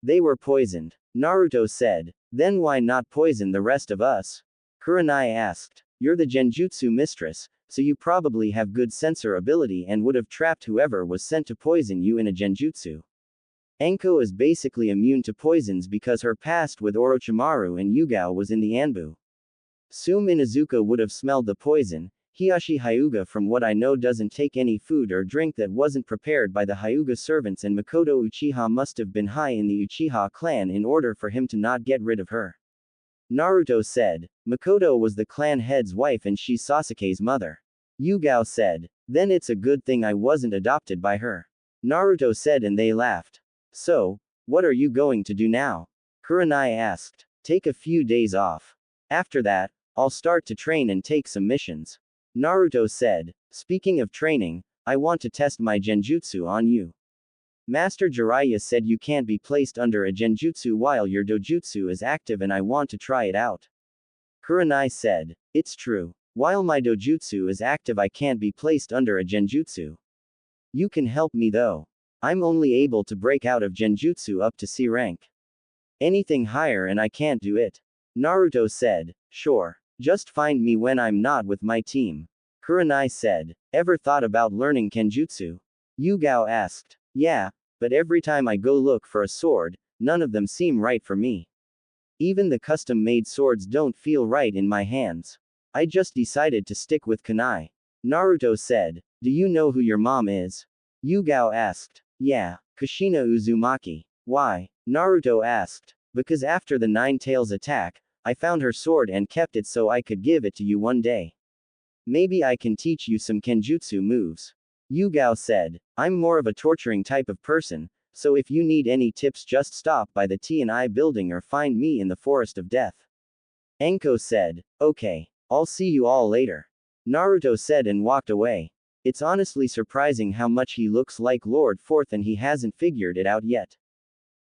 They were poisoned. Naruto said. Then why not poison the rest of us? Kurenai asked. You're the Genjutsu mistress, so you probably have good sensor ability and would have trapped whoever was sent to poison you in a Genjutsu. Enko is basically immune to poisons because her past with Orochimaru and Yugao was in the Anbu. Sume Inuzuka would have smelled the poison. Hiyashi Hyuga, from what I know, doesn't take any food or drink that wasn't prepared by the Hyuga servants, and Makoto Uchiha must have been high in the Uchiha clan in order for him to not get rid of her. Naruto said. Makoto was the clan head's wife and she's Sasuke's mother. Yugao said. Then it's a good thing I wasn't adopted by her. Naruto said, and they laughed. So, what are you going to do now? Kurenai asked. Take a few days off. After that, I'll start to train and take some missions. Naruto said. Speaking of training, I want to test my genjutsu on you. Master Jiraiya said you can't be placed under a genjutsu while your dojutsu is active and I want to try it out. Kurenai said. It's true. While my dojutsu is active I can't be placed under a genjutsu. You can help me though. I'm only able to break out of genjutsu up to C rank. Anything higher and I can't do it. Naruto said. Sure. Just find me when I'm not with my team. Kurenai said. Ever thought about learning kenjutsu? Yugao asked. Yeah, but every time I go look for a sword, none of them seem right for me. Even the custom-made swords don't feel right in my hands. I just decided to stick with kunai. Naruto said. Do you know who your mom is? Yugao asked. Yeah, Kushina Uzumaki. Why? Naruto asked. Because after the Nine Tails attack, I found her sword and kept it so I could give it to you one day. Maybe I can teach you some kenjutsu moves. Yugao said. I'm more of a torturing type of person, so if you need any tips just stop by the T&I building or find me in the Forest of Death. Enko said. Okay. I'll see you all later. Naruto said and walked away. It's honestly surprising how much he looks like Lord Fourth and he hasn't figured it out yet.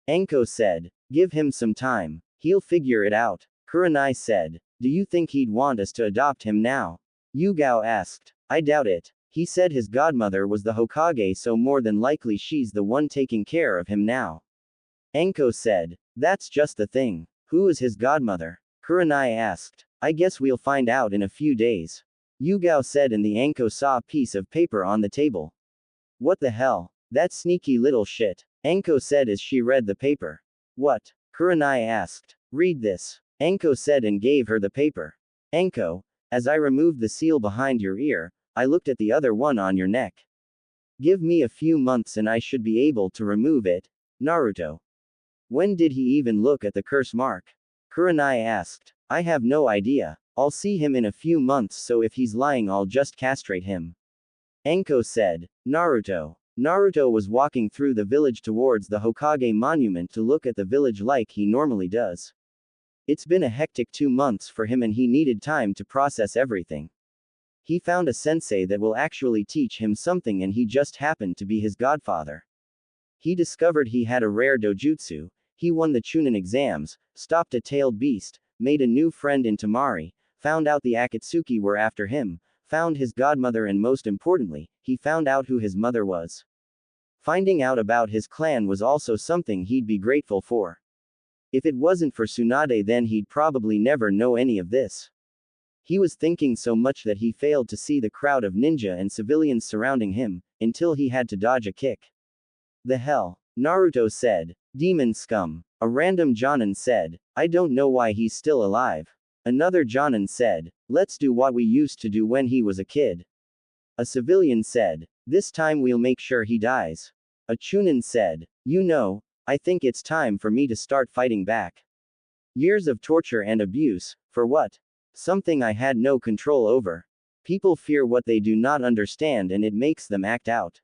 Enko said. Give him some time. He'll figure it out. Kurenai said. Do you think he'd want us to adopt him now? Yugao asked. I doubt it. He said his godmother was the Hokage, so more than likely she's the one taking care of him now. Enko said. That's just the thing. Who is his godmother? Kurenai asked. I guess we'll find out in a few days. Yugao said, and the Enko saw a piece of paper on the table. What the hell? That sneaky little shit. Enko said as she read the paper. What? Kurenai asked. Read this. Enko said and gave her the paper. Enko, as I removed the seal behind your ear, I looked at the other one on your neck. Give me a few months and I should be able to remove it. Naruto. When did he even look at the curse mark? Kurenai asked. I have no idea. I'll see him in a few months, so if he's lying I'll just castrate him. Enko said. Naruto. Naruto was walking through the village towards the Hokage monument to look at the village like he normally does. It's been a hectic 2 months for him and he needed time to process everything. He found a sensei that will actually teach him something and he just happened to be his godfather. He discovered he had a rare dojutsu, he won the Chunin exams, stopped a tailed beast, made a new friend in Tamari, found out the Akatsuki were after him, found his godmother, and most importantly, he found out who his mother was. Finding out about his clan was also something he'd be grateful for. If it wasn't for Tsunade then he'd probably never know any of this. He was thinking so much that he failed to see the crowd of ninja and civilians surrounding him, until he had to dodge a kick. The hell? Naruto said. Demon scum. A random Jonin said. I don't know why he's still alive. Another Jonin said. Let's do what we used to do when he was a kid. A civilian said. This time we'll make sure he dies. A Chunin said. You know, I think it's time for me to start fighting back. Years of torture and abuse, for what? Something I had no control over. People fear what they do not understand and it makes them act out.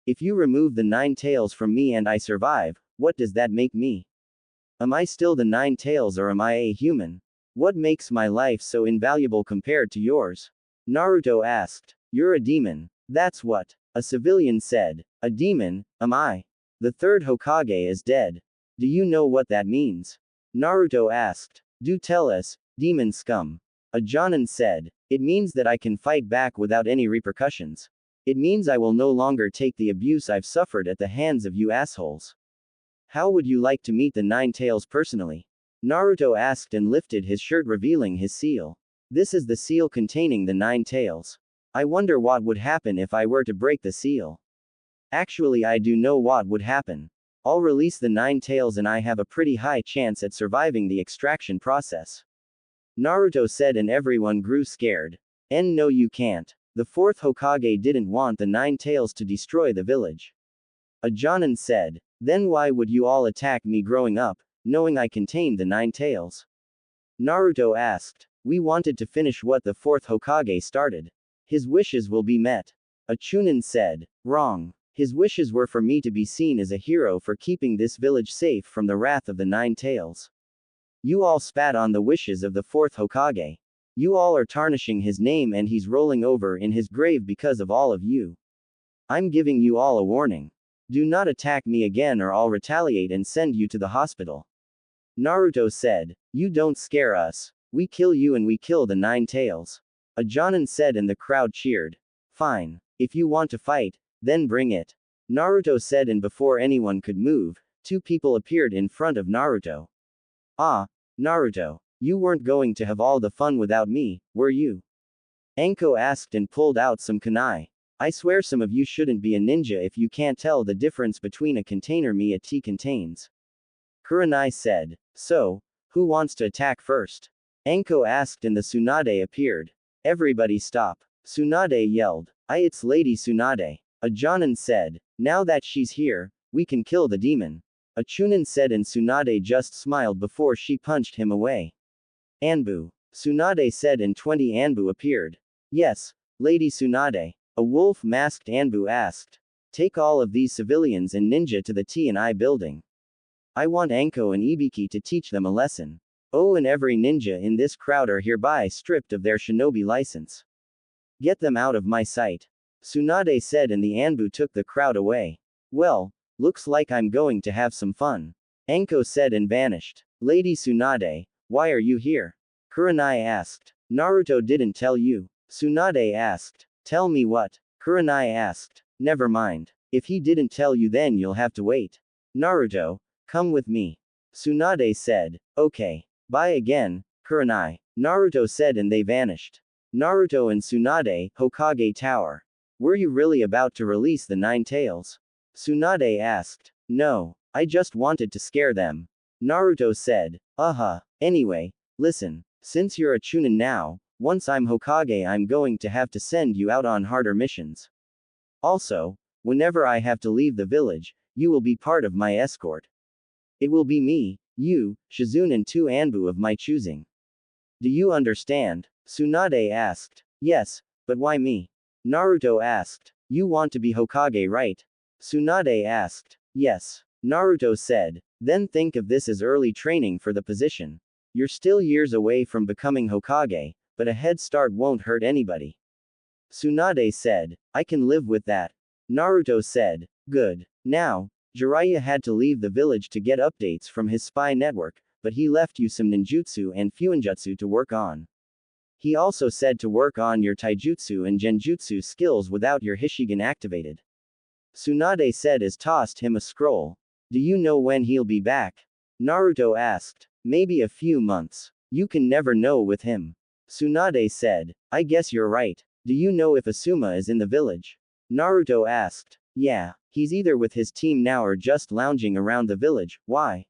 If you remove the 9 tails from me and I survive, what does that make me? Am I still the 9 tails or am I a human? What makes my life so invaluable compared to yours? Naruto asked. You're a demon. That's what. A civilian said. A demon, am I? The third Hokage is dead. Do you know what that means? Naruto asked. Do tell us, demon scum. A Jonin said. It means that I can fight back without any repercussions. It means I will no longer take the abuse I've suffered at the hands of you assholes. How would you like to meet the 9 tails personally? Naruto asked and lifted his shirt revealing his seal. This is the seal containing the 9 tails. I wonder what would happen if I were to break the seal. Actually I do know what would happen. I'll release the 9 tails and I have a pretty high chance at surviving the extraction process. Naruto said and everyone grew scared. No you can't. The 4th Hokage didn't want the 9 tails to destroy the village. A Jonin said. Then why would you all attack me growing up, knowing I contained the 9 tails? Naruto asked. We wanted to finish what the 4th Hokage started. His wishes will be met. A Chunin said. Wrong. His wishes were for me to be seen as a hero for keeping this village safe from the wrath of the 9 tails. You all spat on the wishes of the fourth Hokage. You all are tarnishing his name and he's rolling over in his grave because of all of you. I'm giving you all a warning. Do not attack me again or I'll retaliate and send you to the hospital. Naruto said, You don't scare us. We kill you and we kill the Nine Tails. A Jonin said and the crowd cheered. Fine. If you want to fight, then bring it. Naruto said, and before anyone could move, two people appeared in front of Naruto. Ah, Naruto. You weren't going to have all the fun without me, were you? Anko asked and pulled out some kunai. I swear some of you shouldn't be a ninja if you can't tell the difference between a container me a tea contains. Kurenai said. So, who wants to attack first? Anko asked and the Tsunade appeared. Everybody stop. Tsunade yelled. It's Lady Tsunade. A Jonin said. Now that she's here, we can kill the demon. A Chunin said and Tsunade just smiled before she punched him away. Anbu. Tsunade said and 20 Anbu appeared. Yes, Lady Tsunade. A wolf-masked Anbu asked. Take all of these civilians and ninja to the T&I building. I want Anko and Ibiki to teach them a lesson. Oh, and every ninja in this crowd are hereby stripped of their shinobi license. Get them out of my sight. Tsunade said and the Anbu took the crowd away. Well, looks like I'm going to have some fun. Anko said and vanished. Lady Tsunade, why are you here? Kurenai asked. Naruto didn't tell you. Tsunade asked. Tell me what? Kurenai asked. Never mind. If he didn't tell you then you'll have to wait. Naruto, come with me. Tsunade said. Okay. Bye again, Kurenai. Naruto said and they vanished. Naruto and Tsunade, Hokage Tower. Were you really about to release the Nine Tails? Tsunade asked. No, I just wanted to scare them. Naruto said. Anyway, listen, since you're a Chunin now, once I'm Hokage I'm going to have to send you out on harder missions. Also, whenever I have to leave the village, you will be part of my escort. It will be me, you, Shizune and 2 Anbu of my choosing. Do you understand? Tsunade asked. Yes, but why me? Naruto asked. You want to be Hokage, right? Tsunade asked. Yes. Naruto said. Then think of this as early training for the position. You're still years away from becoming Hokage, but a head start won't hurt anybody. Tsunade said. I can live with that. Naruto said. Good. Now, Jiraiya had to leave the village to get updates from his spy network, but he left you some ninjutsu and fuinjutsu to work on. He also said to work on your taijutsu and genjutsu skills without your Hishigan activated. Tsunade said as tossed him a scroll. Do you know when he'll be back? Naruto asked. Maybe a few months. You can never know with him. Tsunade said. I guess you're right. Do you know if Asuma is in the village? Naruto asked. Yeah, he's either with his team now or just lounging around the village. Why?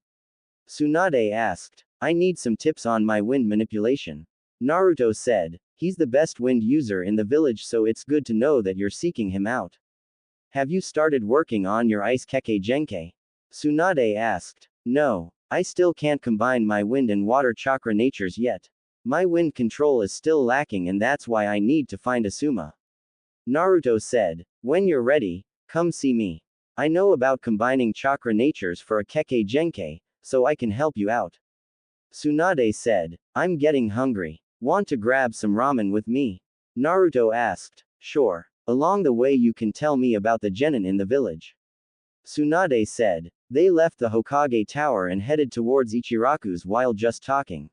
Tsunade asked. I need some tips on my wind manipulation. Naruto said. He's the best wind user in the village, so it's good to know that you're seeking him out. Have you started working on your ice keke genkai? Tsunade asked. No, I still can't combine my wind and water chakra natures yet. My wind control is still lacking and that's why I need to find Asuma. Naruto said. When you're ready, come see me. I know about combining chakra natures for a keke genkai, so I can help you out. Tsunade said. I'm getting hungry. Want to grab some ramen with me? Naruto asked. Sure. Along the way you can tell me about the genin in the village. Tsunade said. They left the Hokage Tower and headed towards Ichiraku's while just talking.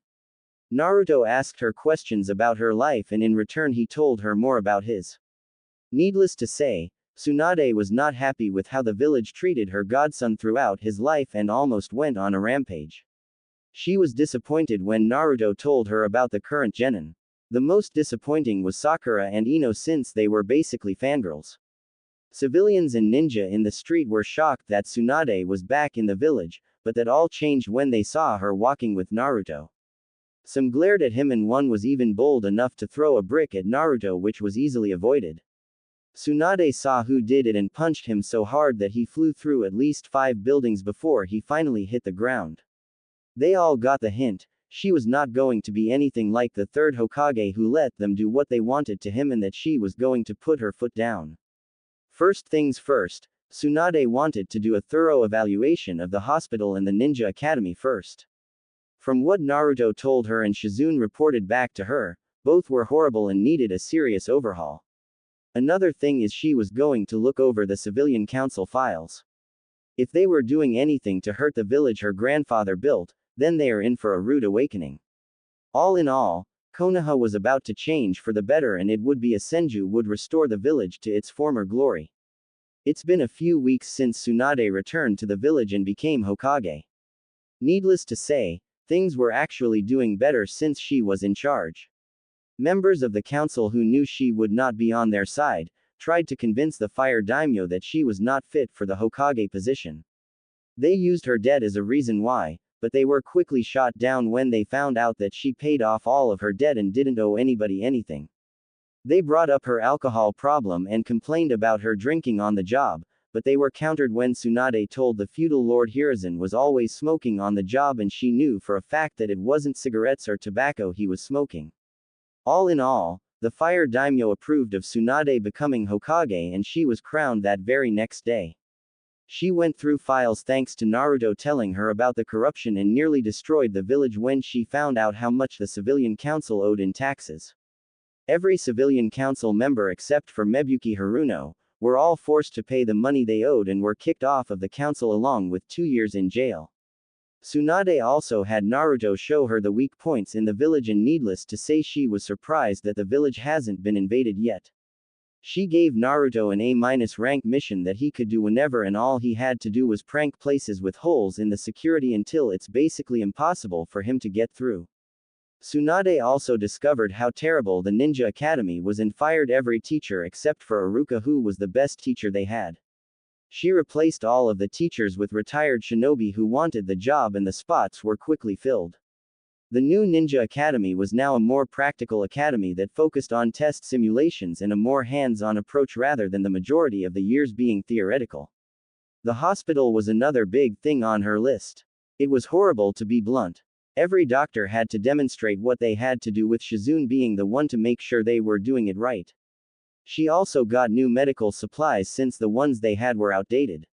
Naruto asked her questions about her life and in return he told her more about his. Needless to say, Tsunade was not happy with how the village treated her godson throughout his life and almost went on a rampage. She was disappointed when Naruto told her about the current genin. The most disappointing was Sakura and Ino since they were basically fangirls. Civilians and ninja in the street were shocked that Tsunade was back in the village, but that all changed when they saw her walking with Naruto. Some glared at him and one was even bold enough to throw a brick at Naruto, which was easily avoided. Tsunade saw who did it and punched him so hard that he flew through at least 5 buildings before he finally hit the ground. They all got the hint. She was not going to be anything like the third Hokage who let them do what they wanted to him and that she was going to put her foot down. First things first, Tsunade wanted to do a thorough evaluation of the hospital and the ninja academy first. From what Naruto told her and Shizune reported back to her, both were horrible and needed a serious overhaul. Another thing is she was going to look over the civilian council files. If they were doing anything to hurt the village her grandfather built, then they are in for a rude awakening. All in all, Konoha was about to change for the better, and it would be a Senju would restore the village to its former glory. It's been a few weeks since Tsunade returned to the village and became Hokage. Needless to say, things were actually doing better since she was in charge. Members of the council who knew she would not be on their side, tried to convince the fire daimyo that she was not fit for the Hokage position. They used her debt as a reason why, but they were quickly shot down when they found out that she paid off all of her debt and didn't owe anybody anything. They brought up her alcohol problem and complained about her drinking on the job, but they were countered when Tsunade told the feudal Lord Hiruzen was always smoking on the job, and she knew for a fact that it wasn't cigarettes or tobacco he was smoking. All in all, the fire daimyo approved of Tsunade becoming Hokage, and she was crowned that very next day. She went through files thanks to Naruto telling her about the corruption and nearly destroyed the village when she found out how much the civilian council owed in taxes. Every civilian council member except for Mebuki Haruno were all forced to pay the money they owed and were kicked off of the council along with 2 years in jail. Tsunade also had Naruto show her the weak points in the village, and needless to say she was surprised that the village hasn't been invaded yet. She gave Naruto an A- rank mission that he could do whenever, and all he had to do was prank places with holes in the security until it's basically impossible for him to get through. Tsunade also discovered how terrible the Ninja Academy was and fired every teacher except for Iruka, who was the best teacher they had. She replaced all of the teachers with retired shinobi who wanted the job, and the spots were quickly filled. The new Ninja Academy was now a more practical academy that focused on test simulations and a more hands-on approach rather than the majority of the years being theoretical. The hospital was another big thing on her list. It was horrible, to be blunt. Every doctor had to demonstrate what they had to do, with Shizune being the one to make sure they were doing it right. She also got new medical supplies since the ones they had were outdated.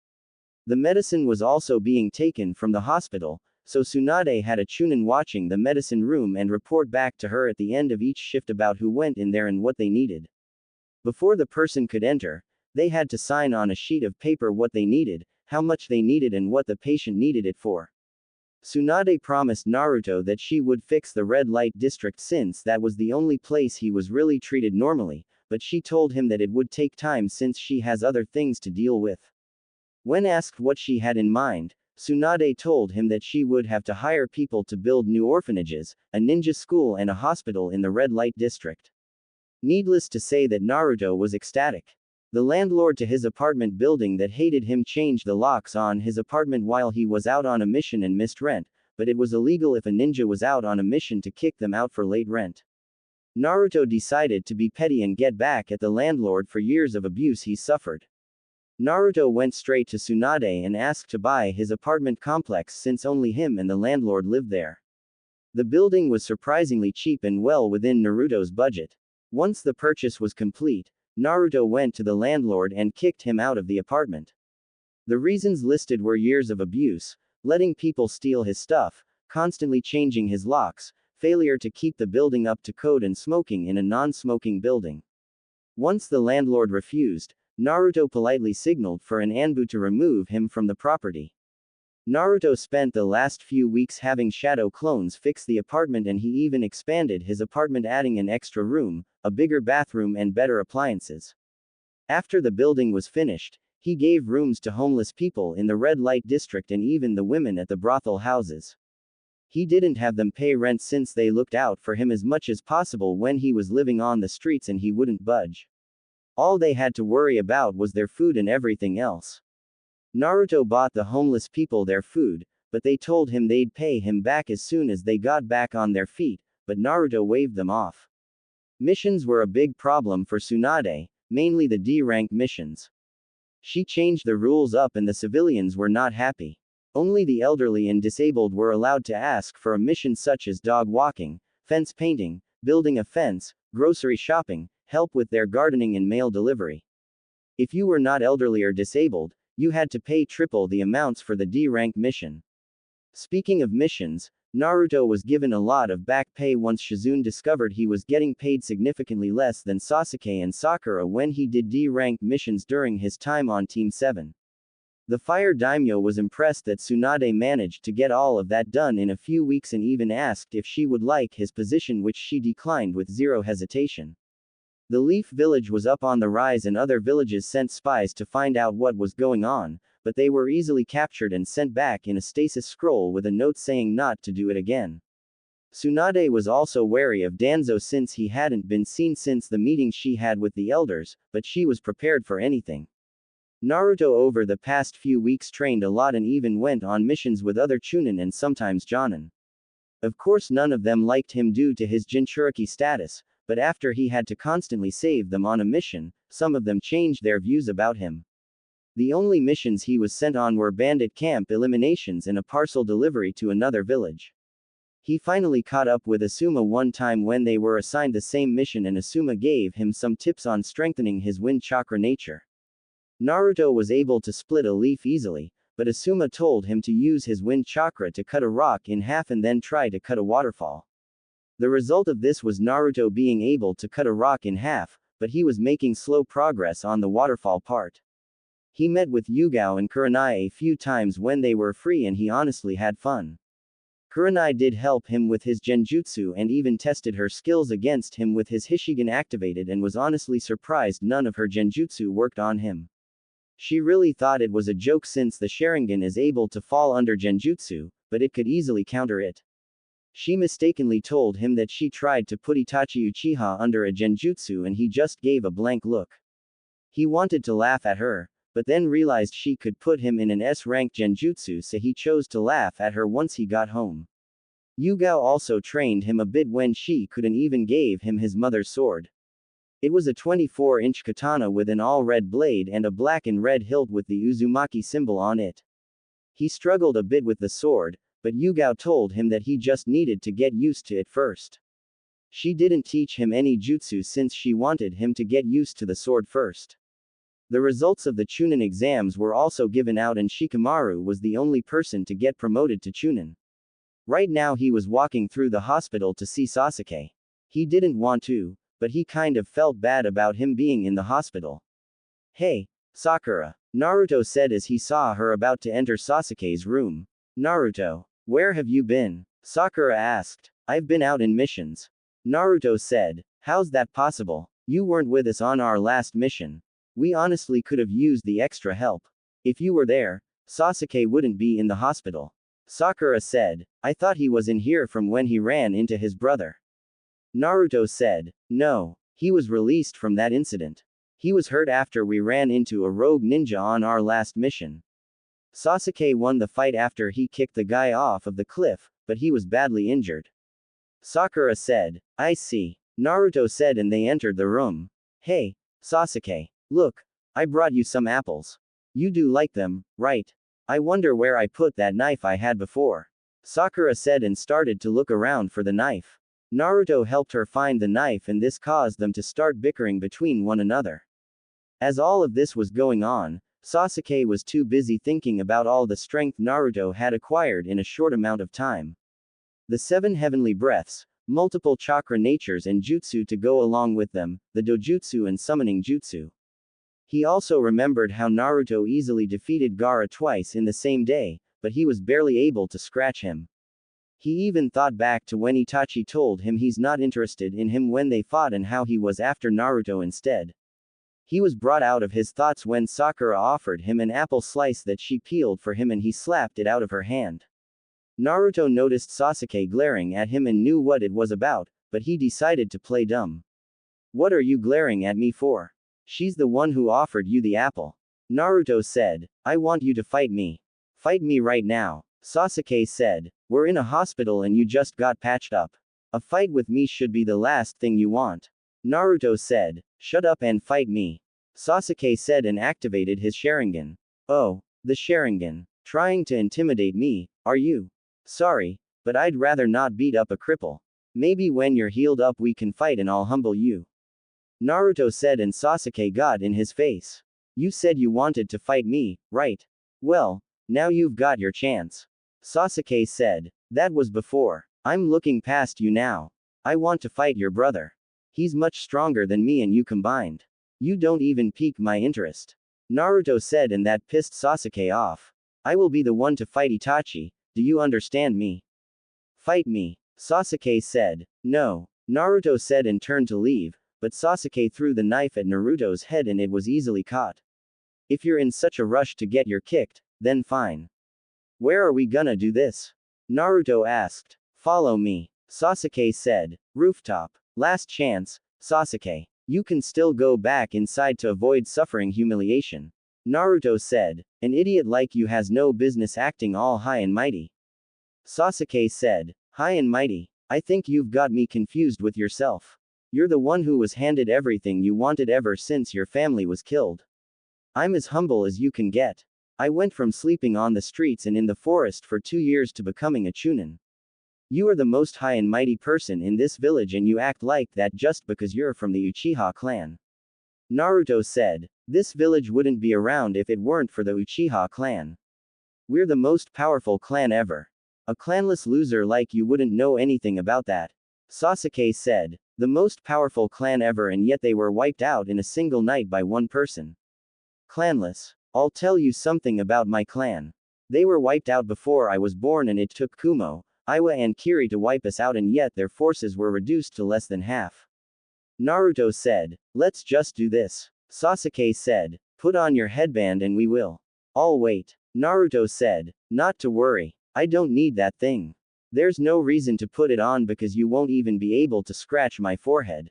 The medicine was also being taken from the hospital, so Tsunade had a chunin watching the medicine room and report back to her at the end of each shift about who went in there and what they needed. Before the person could enter, they had to sign on a sheet of paper what they needed, how much they needed, and what the patient needed it for. Tsunade promised Naruto that she would fix the red light district since that was the only place he was really treated normally, but she told him that it would take time since she has other things to deal with. When asked what she had in mind, Tsunade told him that she would have to hire people to build new orphanages, a ninja school, and a hospital in the red light district. Needless to say that Naruto was ecstatic. The landlord to his apartment building that hated him changed the locks on his apartment while he was out on a mission and missed rent, but it was illegal if a ninja was out on a mission to kick them out for late rent. Naruto decided to be petty and get back at the landlord for years of abuse he suffered. Naruto went straight to Tsunade and asked to buy his apartment complex since only him and the landlord lived there. The building was surprisingly cheap and well within Naruto's budget. Once the purchase was complete, Naruto went to the landlord and kicked him out of the apartment. The reasons listed were years of abuse, letting people steal his stuff, constantly changing his locks, failure to keep the building up to code, and smoking in a non-smoking building. Once the landlord refused, Naruto politely signaled for an Anbu to remove him from the property. Naruto spent the last few weeks having shadow clones fix the apartment, and he even expanded his apartment, adding an extra room, a bigger bathroom, and better appliances. After the building was finished, he gave rooms to homeless people in the red light district and even the women at the brothel houses. He didn't have them pay rent since they looked out for him as much as possible when he was living on the streets, and he wouldn't budge. All they had to worry about was their food and everything else. Naruto bought the homeless people their food, but they told him they'd pay him back as soon as they got back on their feet, but Naruto waved them off. Missions were a big problem for Tsunade, mainly the D-rank missions. She changed the rules up and the civilians were not happy. Only the elderly and disabled were allowed to ask for a mission such as dog walking, fence painting, building a fence, grocery shopping, help with their gardening, and mail delivery. If you were not elderly or disabled, you had to pay triple the amounts for the D-rank mission. Speaking of missions, Naruto was given a lot of back pay once Shizune discovered he was getting paid significantly less than Sasuke and Sakura when he did D-rank missions during his time on Team 7. The Fire Daimyo was impressed that Tsunade managed to get all of that done in a few weeks and even asked if she would like his position, which she declined with zero hesitation. The Leaf Village was up on the rise and other villages sent spies to find out what was going on, but they were easily captured and sent back in a stasis scroll with a note saying not to do it again. Tsunade was also wary of Danzo since he hadn't been seen since the meeting she had with the elders, but she was prepared for anything. Naruto over the past few weeks trained a lot and even went on missions with other Chunin and sometimes Jonin. Of course none of them liked him due to his Jinchuriki status, but after he had to constantly save them on a mission, some of them changed their views about him. The only missions he was sent on were bandit camp eliminations and a parcel delivery to another village. He finally caught up with Asuma one time when they were assigned the same mission and Asuma gave him some tips on strengthening his wind chakra nature. Naruto was able to split a leaf easily, but Asuma told him to use his wind chakra to cut a rock in half and then try to cut a waterfall. The result of this was Naruto being able to cut a rock in half, but he was making slow progress on the waterfall part. He met with Yugao and Kurenai a few times when they were free and he honestly had fun. Kurenai did help him with his genjutsu and even tested her skills against him with his Hishigan activated and was honestly surprised none of her genjutsu worked on him. She really thought it was a joke since the Sharingan is able to fall under genjutsu, but it could easily counter it. She mistakenly told him that she tried to put Itachi Uchiha under a genjutsu and he just gave a blank look. He wanted to laugh at her, but then realized she could put him in an S-rank genjutsu, so he chose to laugh at her once he got home. Yugao also trained him a bit when she couldn't even gave him his mother's sword. It was a 24-inch katana with an all-red blade and a black and red hilt with the Uzumaki symbol on it. He struggled a bit with the sword, but Yugao told him that he just needed to get used to it first. She didn't teach him any jutsu since she wanted him to get used to the sword first. The results of the Chunin exams were also given out and Shikamaru was the only person to get promoted to Chunin. Right now he was walking through the hospital to see Sasuke. He didn't want to, but he kind of felt bad about him being in the hospital. "Hey, Sakura," Naruto said as he saw her about to enter Sasuke's room. "Naruto, where have you been?" Sakura asked. "I've been out in missions." Naruto said. "How's that possible? You weren't with us on our last mission. We honestly could have used the extra help. If you were there, Sasuke wouldn't be in the hospital." Sakura said. "I thought he was in here from when he ran into his brother." Naruto said. "No, he was released from that incident. He was hurt after we ran into a rogue ninja on our last mission. Sasuke won the fight after he kicked the guy off of the cliff, but he was badly injured." Sakura said. "I see," Naruto said, and they entered the room. "Hey, Sasuke. Look, I brought you some apples. You do like them, right? I wonder where I put that knife I had before." Sakura said and started to look around for the knife. Naruto helped her find the knife and this caused them to start bickering between one another. As all of this was going on, Sasuke was too busy thinking about all the strength Naruto had acquired in a short amount of time. The 7 heavenly breaths, multiple chakra natures and jutsu to go along with them, the dojutsu and summoning jutsu. He also remembered how Naruto easily defeated Gaara twice in the same day, but he was barely able to scratch him. He even thought back to when Itachi told him he's not interested in him when they fought and how he was after Naruto instead. He was brought out of his thoughts when Sakura offered him an apple slice that she peeled for him and he slapped it out of her hand. Naruto noticed Sasuke glaring at him and knew what it was about, but he decided to play dumb. "What are you glaring at me for? She's the one who offered you the apple." Naruto said. "I want you to fight me. Fight me right now." Sasuke said. "We're in a hospital and you just got patched up. A fight with me should be the last thing you want." Naruto said. "Shut up and fight me." Sasuke said and activated his Sharingan. "Oh, the Sharingan. Trying to intimidate me, are you? Sorry, but I'd rather not beat up a cripple. Maybe when you're healed up we can fight and I'll humble you." Naruto said and Sasuke got in his face. "You said you wanted to fight me, right? Well, now you've got your chance." Sasuke said. That was before. I'm looking past you now. I want to fight your brother. He's much stronger than me and you combined. You don't even pique my interest. Naruto said, and that pissed Sasuke off. I will be the one to fight Itachi, do you understand me? Fight me, Sasuke said. No, Naruto said and turned to leave, but Sasuke threw the knife at Naruto's head and it was easily caught. If you're in such a rush to get your kicked, then fine. Where are we gonna do this? Naruto asked. Follow me, Sasuke said. Rooftop. Last chance, Sasuke. You can still go back inside to avoid suffering humiliation. Naruto said. An idiot like you has no business acting all high and mighty. Sasuke said. High and mighty? I think you've got me confused with yourself. You're the one who was handed everything you wanted ever since your family was killed. I'm as humble as you can get. I went from sleeping on the streets and in the forest for 2 years to becoming a chunin. You are the most high and mighty person in this village and you act like that just because you're from the Uchiha clan. Naruto said. This village wouldn't be around if it weren't for the Uchiha clan. We're the most powerful clan ever. A clanless loser like you wouldn't know anything about that. Sasuke said. The most powerful clan ever and yet they were wiped out in a single night by one person. Clanless. I'll tell you something about my clan. They were wiped out before I was born and it took Kumo, Iwa and Kiri to wipe us out and yet their forces were reduced to less than half. Naruto said. Let's just do this. Sasuke said. Put on your headband and we will. I'll wait. Naruto said. Not to worry. I don't need that thing. There's no reason to put it on because you won't even be able to scratch my forehead.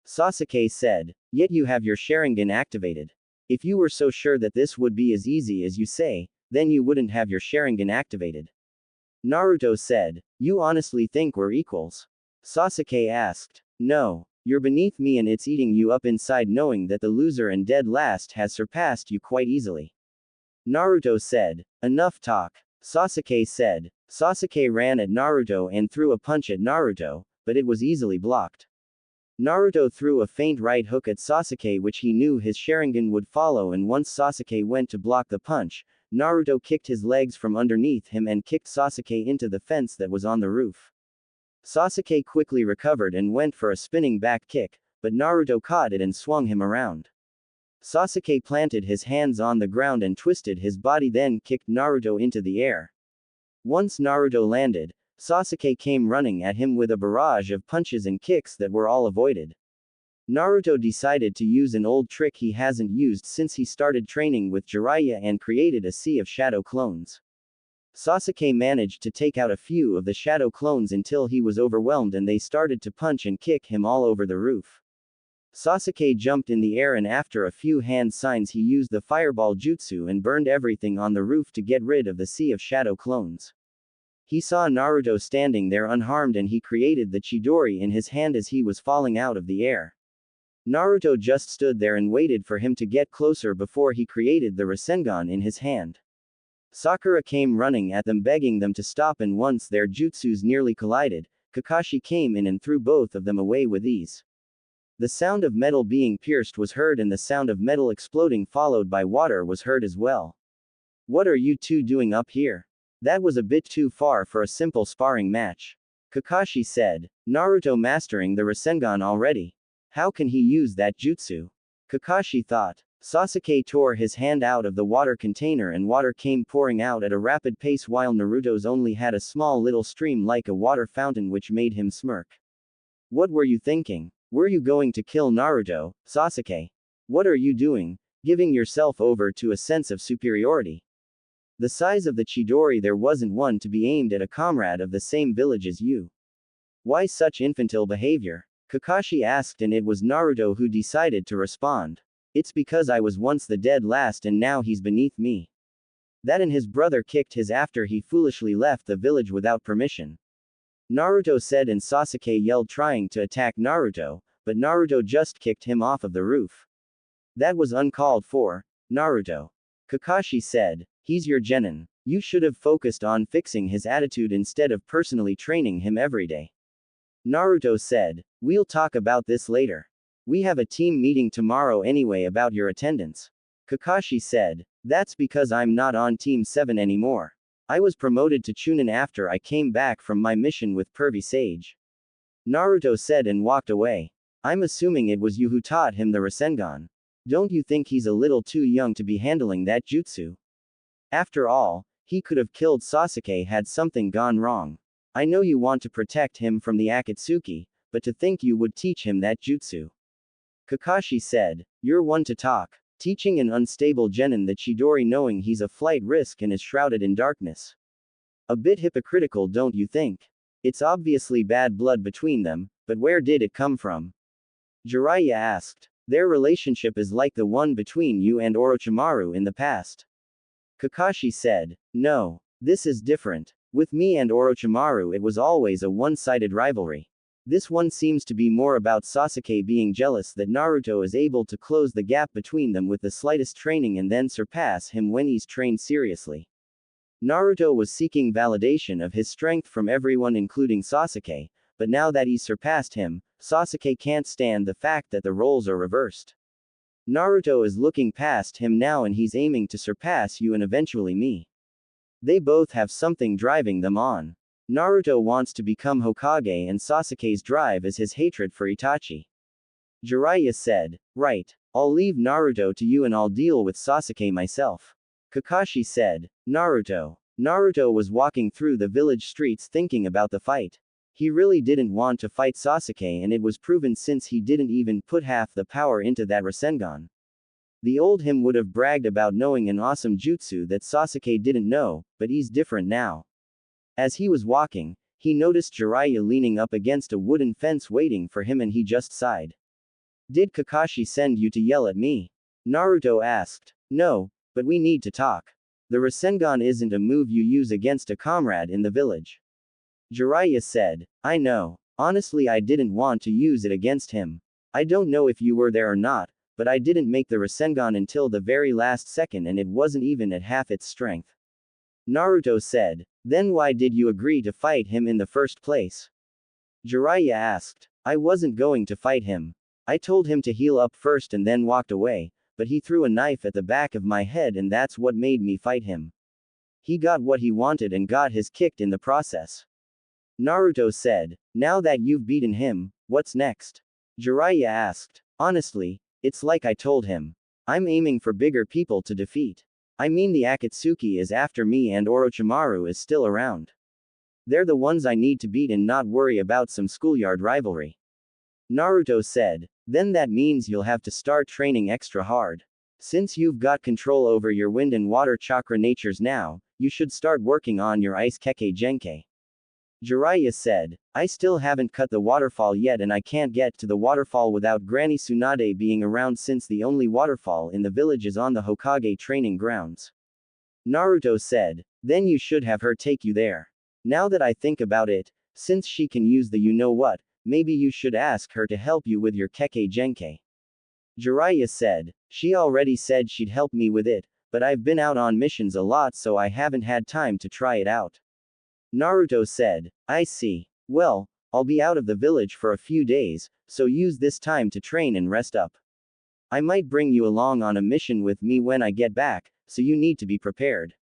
Sasuke said. Yet you have your Sharingan activated. If you were so sure that this would be as easy as you say, then you wouldn't have your Sharingan activated. Naruto said. You honestly think we're equals? Sasuke asked. No. You're beneath me and it's eating you up inside knowing that the loser and dead last has surpassed you quite easily. Naruto said. Enough talk. Sasuke said. Sasuke ran at Naruto and threw a punch at Naruto, but it was easily blocked. Naruto threw a feint right hook at Sasuke which he knew his Sharingan would follow and once Sasuke went to block the punch, Naruto kicked his legs from underneath him and kicked Sasuke into the fence that was on the roof. Sasuke quickly recovered and went for a spinning back kick, but Naruto caught it and swung him around. Sasuke planted his hands on the ground and twisted his body then kicked Naruto into the air. Once Naruto landed, Sasuke came running at him with a barrage of punches and kicks that were all avoided. Naruto decided to use an old trick he hasn't used since he started training with Jiraiya and created a sea of shadow clones. Sasuke managed to take out a few of the shadow clones until he was overwhelmed and they started to punch and kick him all over the roof. Sasuke jumped in the air and after a few hand signs he used the fireball jutsu and burned everything on the roof to get rid of the sea of shadow clones. He saw Naruto standing there unharmed and he created the Chidori in his hand as he was falling out of the air. Naruto just stood there and waited for him to get closer before he created the Rasengan in his hand. Sakura came running at them begging them to stop and once their jutsus nearly collided, Kakashi came in and threw both of them away with ease. The sound of metal being pierced was heard and the sound of metal exploding followed by water was heard as well. What are you two doing up here? That was a bit too far for a simple sparring match. Kakashi said. Naruto mastering the Rasengan already. How can he use that jutsu? Kakashi thought. Sasuke tore his hand out of the water container and water came pouring out at a rapid pace while Naruto's only had a small little stream like a water fountain which made him smirk. What were you thinking? Were you going to kill Naruto, Sasuke? What are you doing, giving yourself over to a sense of superiority? The size of the Chidori there wasn't one to be aimed at a comrade of the same village as you. Why such infantile behavior? Kakashi asked and it was Naruto who decided to respond. It's because I was once the dead last and now he's beneath me. That and his brother kicked his after he foolishly left the village without permission. Naruto said and Sasuke yelled trying to attack Naruto, but Naruto just kicked him off of the roof. That was uncalled for, Naruto. Kakashi said. He's your genin. You should have focused on fixing his attitude instead of personally training him every day. Naruto said. We'll talk about this later. We have a team meeting tomorrow anyway about your attendance. Kakashi said. That's because I'm not on Team 7 anymore. I was promoted to Chunin after I came back from my mission with Pervy Sage. Naruto said and walked away. I'm assuming it was you who taught him the Rasengan. Don't you think he's a little too young to be handling that jutsu? After all, he could have killed Sasuke had something gone wrong. I know you want to protect him from the Akatsuki, but to think you would teach him that jutsu. Kakashi said, you're one to talk. Teaching an unstable genin the Chidori knowing he's a flight risk and is shrouded in darkness. A bit hypocritical, don't you think? It's obviously bad blood between them, but where did it come from? Jiraiya asked. Their relationship is like the one between you and Orochimaru in the past. Kakashi said, no, this is different. With me and Orochimaru it was always a one-sided rivalry. This one seems to be more about Sasuke being jealous that Naruto is able to close the gap between them with the slightest training and then surpass him when he's trained seriously. Naruto was seeking validation of his strength from everyone including Sasuke, but now that he's surpassed him, Sasuke can't stand the fact that the roles are reversed. Naruto is looking past him now and he's aiming to surpass you and eventually me. They both have something driving them on. Naruto wants to become Hokage and Sasuke's drive is his hatred for Itachi. Jiraiya said, right, I'll leave Naruto to you and I'll deal with Sasuke myself. Kakashi said, Naruto. Naruto was walking through the village streets thinking about the fight. He really didn't want to fight Sasuke and it was proven since he didn't even put half the power into that Rasengan. The old him would have bragged about knowing an awesome jutsu that Sasuke didn't know, but he's different now. As he was walking, he noticed Jiraiya leaning up against a wooden fence waiting for him and he just sighed. Did Kakashi send you to yell at me? Naruto asked. No, but we need to talk. The Rasengan isn't a move you use against a comrade in the village. Jiraiya said, I know. Honestly, I didn't want to use it against him. I don't know if you were there or not, but I didn't make the Rasengan until the very last second and it wasn't even at half its strength. Naruto said, then why did you agree to fight him in the first place? Jiraiya asked. I wasn't going to fight him. I told him to heal up first and then walked away, but he threw a knife at the back of my head and that's what made me fight him. He got what he wanted and got his kicked in the process. Naruto said, now that you've beaten him, what's next? Jiraiya asked. Honestly, it's like I told him. I'm aiming for bigger people to defeat. I mean the Akatsuki is after me and Orochimaru is still around. They're the ones I need to beat and not worry about some schoolyard rivalry. Naruto said, then that means you'll have to start training extra hard. Since you've got control over your wind and water chakra natures now, you should start working on your ice Kekkei Genkai. Jiraiya said, I still haven't cut the waterfall yet and I can't get to the waterfall without Granny Tsunade being around since the only waterfall in the village is on the Hokage training grounds. Naruto said, then you should have her take you there. Now that I think about it, since she can use the you-know-what, maybe you should ask her to help you with your Kekkei Genkai. Jiraiya said, she already said she'd help me with it, but I've been out on missions a lot so I haven't had time to try it out. Naruto said, I see. Well, I'll be out of the village for a few days, so use this time to train and rest up. I might bring you along on a mission with me when I get back, so you need to be prepared.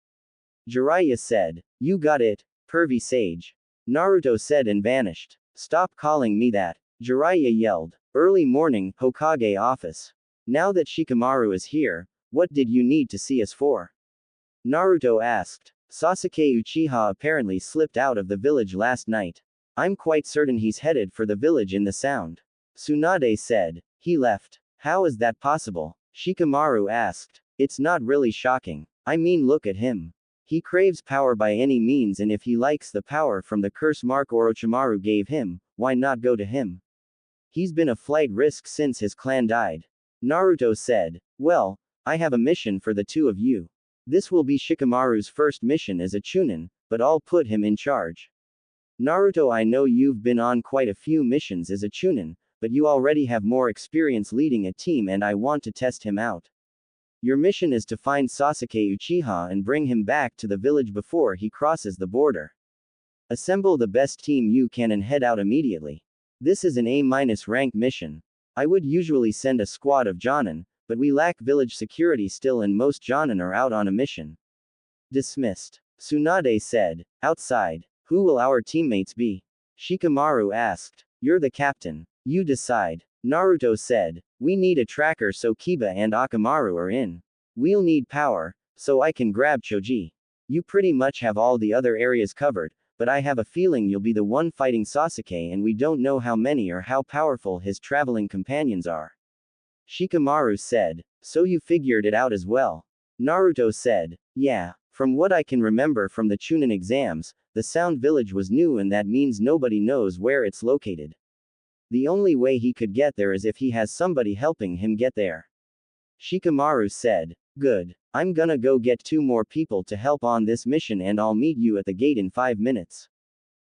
Jiraiya said, you got it, pervy sage. Naruto said and vanished. Stop calling me that. Jiraiya yelled. Early morning, Hokage office. Now that Shikamaru is here, what did you need to see us for? Naruto asked. Sasuke Uchiha apparently slipped out of the village last night. I'm quite certain he's headed for the village in the sound. Tsunade said. He left. How is that possible? Shikamaru asked. It's not really shocking. I mean, look at him. He craves power by any means and if he likes the power from the curse mark Orochimaru gave him, why not go to him? He's been a flight risk since his clan died. Naruto said. Well, I have a mission for the two of you. This will be Shikamaru's first mission as a Chunin, but I'll put him in charge. Naruto, I know you've been on quite a few missions as a Chunin, but you already have more experience leading a team and I want to test him out. Your mission is to find Sasuke Uchiha and bring him back to the village before he crosses the border. Assemble the best team you can and head out immediately. This is an A-rank mission. I would usually send a squad of Jonin, but we lack village security still and most Jonin are out on a mission. Dismissed. Tsunade said. Outside. Who will our teammates be? Shikamaru asked. You're the captain. You decide. Naruto said. We need a tracker so Kiba and Akamaru are in. We'll need power, so I can grab Choji. You pretty much have all the other areas covered, but I have a feeling you'll be the one fighting Sasuke and we don't know how many or how powerful his traveling companions are. Shikamaru said. So you figured it out as well. Naruto said. Yeah. From what I can remember from the Chunin exams, the Sound Village was new and that means nobody knows where it's located. The only way he could get there is if he has somebody helping him get there. Shikamaru said. Good. I'm gonna go get 2 more people to help on this mission and I'll meet you at the gate in 5 minutes.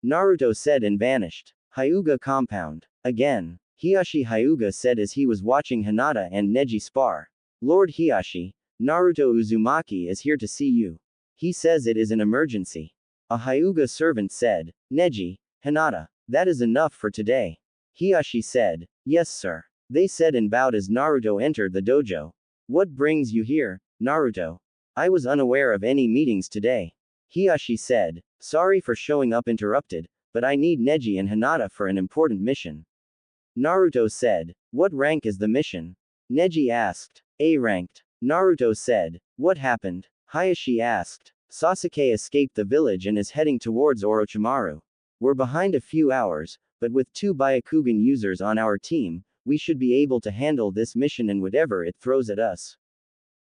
Naruto said and vanished. Hyuga compound. Again. Hiyashi Hyuga said as he was watching Hinata and Neji spar. Lord Hiyashi, Naruto Uzumaki is here to see you. He says it is an emergency. A Hyuga servant said. Neji, Hinata, that is enough for today. Hiyashi said. Yes sir. They said and bowed as Naruto entered the dojo. What brings you here, Naruto? I was unaware of any meetings today. Hiyashi said. Sorry for showing up interrupted, but I need Neji and Hinata for an important mission. Naruto said. What rank is the mission? Neji asked. A ranked. Naruto said. What happened? Hiyashi asked. Sasuke escaped the village and is heading towards Orochimaru. We're behind a few hours, but with 2 Byakugan users on our team, we should be able to handle this mission and whatever it throws at us.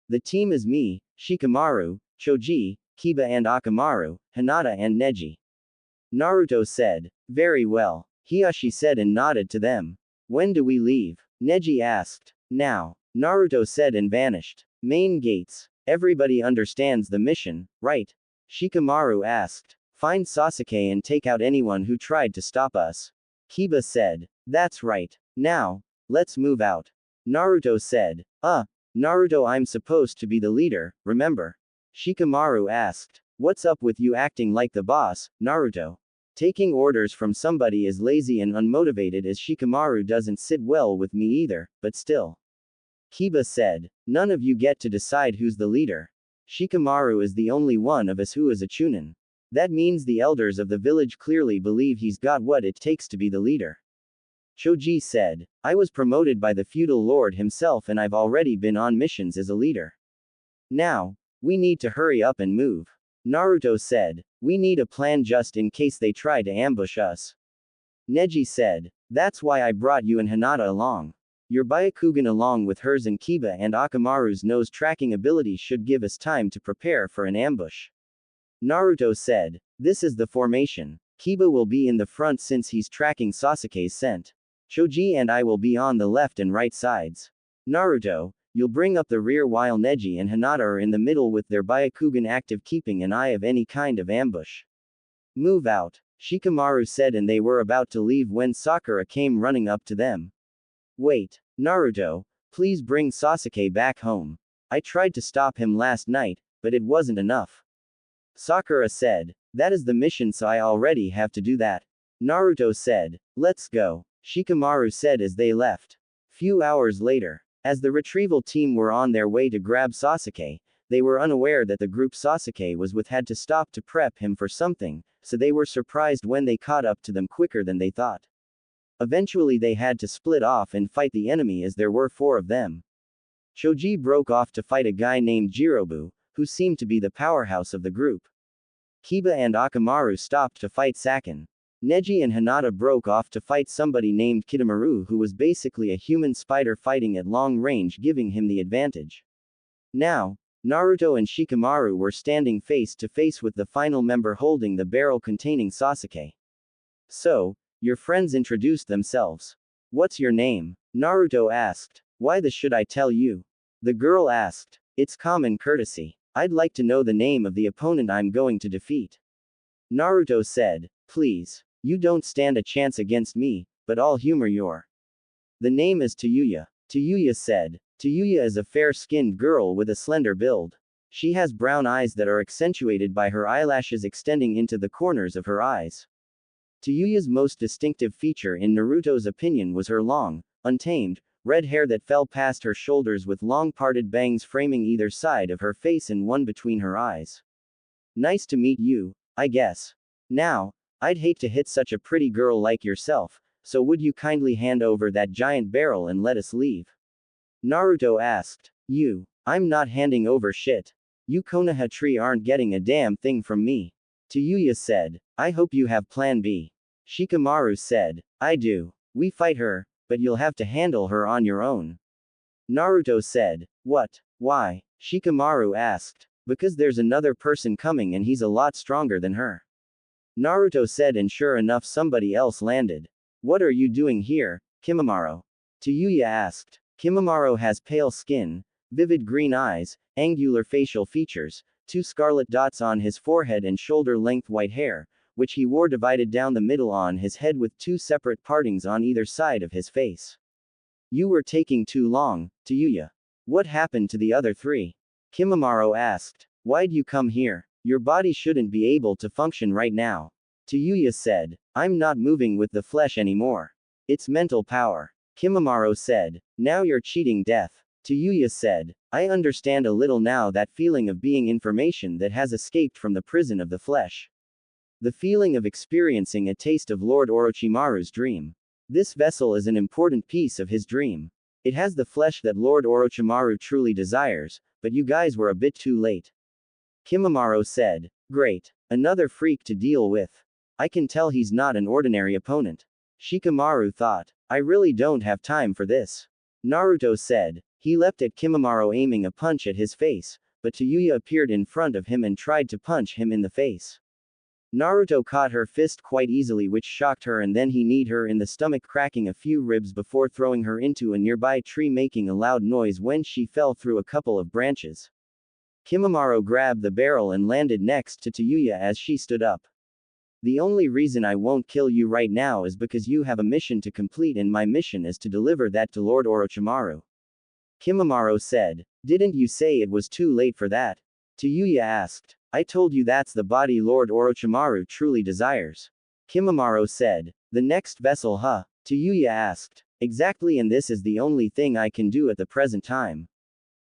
The team is me, Shikamaru, Choji, Kiba and Akamaru, Hinata and Neji. Naruto said. Very well. Hiyashi said and nodded to them. When do we leave? Neji asked. Now. Naruto said and vanished. Main gates. Everybody understands the mission, right? Shikamaru asked. Find Sasuke and take out anyone who tried to stop us. Kiba said. That's right. Now, let's move out. Naruto said. Naruto, I'm supposed to be the leader, remember? Shikamaru asked. What's up with you acting like the boss, Naruto? Taking orders from somebody as lazy and unmotivated as Shikamaru doesn't sit well with me either, but still. Kiba said. None of you get to decide who's the leader. Shikamaru is the only one of us who is a Chunin. That means the elders of the village clearly believe he's got what it takes to be the leader. Choji said. I was promoted by the feudal lord himself and I've already been on missions as a leader. Now, we need to hurry up and move. Naruto said. We need a plan just in case they try to ambush us. Neji said. That's why I brought you and Hinata along. Your Byakugan along with hers and Kiba and Akamaru's nose tracking ability should give us time to prepare for an ambush. Naruto said. This is the formation. Kiba will be in the front since he's tracking Sasuke's scent. Choji and I will be on the left and right sides. Naruto, you'll bring up the rear while Neji and Hinata are in the middle with their Byakugan active keeping an eye of any kind of ambush. Move out, Shikamaru said and they were about to leave when Sakura came running up to them. Wait, Naruto, please bring Sasuke back home. I tried to stop him last night, but it wasn't enough. Sakura said. That is the mission so I already have to do that. Naruto said. Let's go. Shikamaru said as they left. Few hours later, as the retrieval team were on their way to grab Sasuke, they were unaware that the group Sasuke was with had to stop to prep him for something, so they were surprised when they caught up to them quicker than they thought. Eventually they had to split off and fight the enemy as there were 4 of them. Choji broke off to fight a guy named Jirobu, who seemed to be the powerhouse of the group. Kiba and Akamaru stopped to fight Sakin. Neji and Hinata broke off to fight somebody named Kidomaru who was basically a human spider fighting at long range giving him the advantage. Now, Naruto and Shikamaru were standing face to face with the final member holding the barrel containing Sasuke. So, your friends introduced themselves. What's your name? Naruto asked. Why should I tell you? The girl asked. It's common courtesy. I'd like to know the name of the opponent I'm going to defeat. Naruto said. Please. You don't stand a chance against me, but I'll humor your. The name is Tayuya. Tayuya said. Tayuya is a fair-skinned girl with a slender build. She has brown eyes that are accentuated by her eyelashes extending into the corners of her eyes. Tayuya's most distinctive feature in Naruto's opinion was her long, untamed, red hair that fell past her shoulders with long parted bangs framing either side of her face and one between her eyes. Nice to meet you, I guess. Now, I'd hate to hit such a pretty girl like yourself, so would you kindly hand over that giant barrel and let us leave? Naruto asked. I'm not handing over shit. You Konoha tree aren't getting a damn thing from me. Tayuya said. I hope you have plan B. Shikamaru said. I do. We fight her, but you'll have to handle her on your own. Naruto said. What? Why? Shikamaru asked. Because there's another person coming and he's a lot stronger than her. Naruto said, and sure enough somebody else landed. What are you doing here, Kimimaro? Tayuya asked. Kimimaro has pale skin, vivid green eyes, angular facial features, 2 scarlet dots on his forehead and shoulder-length white hair, which he wore divided down the middle on his head with 2 separate partings on either side of his face. You were taking too long, Tayuya. What happened to the other 3? Kimimaro asked. Why'd you come here? Your body shouldn't be able to function right now. Tayuya said. I'm not moving with the flesh anymore. It's mental power. Kimimaro said. Now you're cheating death. Tayuya said. I understand a little now, that feeling of being information that has escaped from the prison of the flesh. The feeling of experiencing a taste of Lord Orochimaru's dream. This vessel is an important piece of his dream. It has the flesh that Lord Orochimaru truly desires, but you guys were a bit too late. Kimimaro said. Great. Another freak to deal with. I can tell he's not an ordinary opponent. Shikamaru thought. I really don't have time for this. Naruto said. He leapt at Kimimaro, aiming a punch at his face, but Tayuya appeared in front of him and tried to punch him in the face. Naruto caught her fist quite easily, which shocked her, and then he kneed her in the stomach, cracking a few ribs before throwing her into a nearby tree, making a loud noise when she fell through a couple of branches. Kimimaro grabbed the barrel and landed next to Tayuya as she stood up. The only reason I won't kill you right now is because you have a mission to complete, and my mission is to deliver that to Lord Orochimaru. Kimimaro said. Didn't you say it was too late for that? Tayuya asked. I told you that's the body Lord Orochimaru truly desires. Kimimaro said. The next vessel, huh? Tayuya asked. Exactly, and this is the only thing I can do at the present time.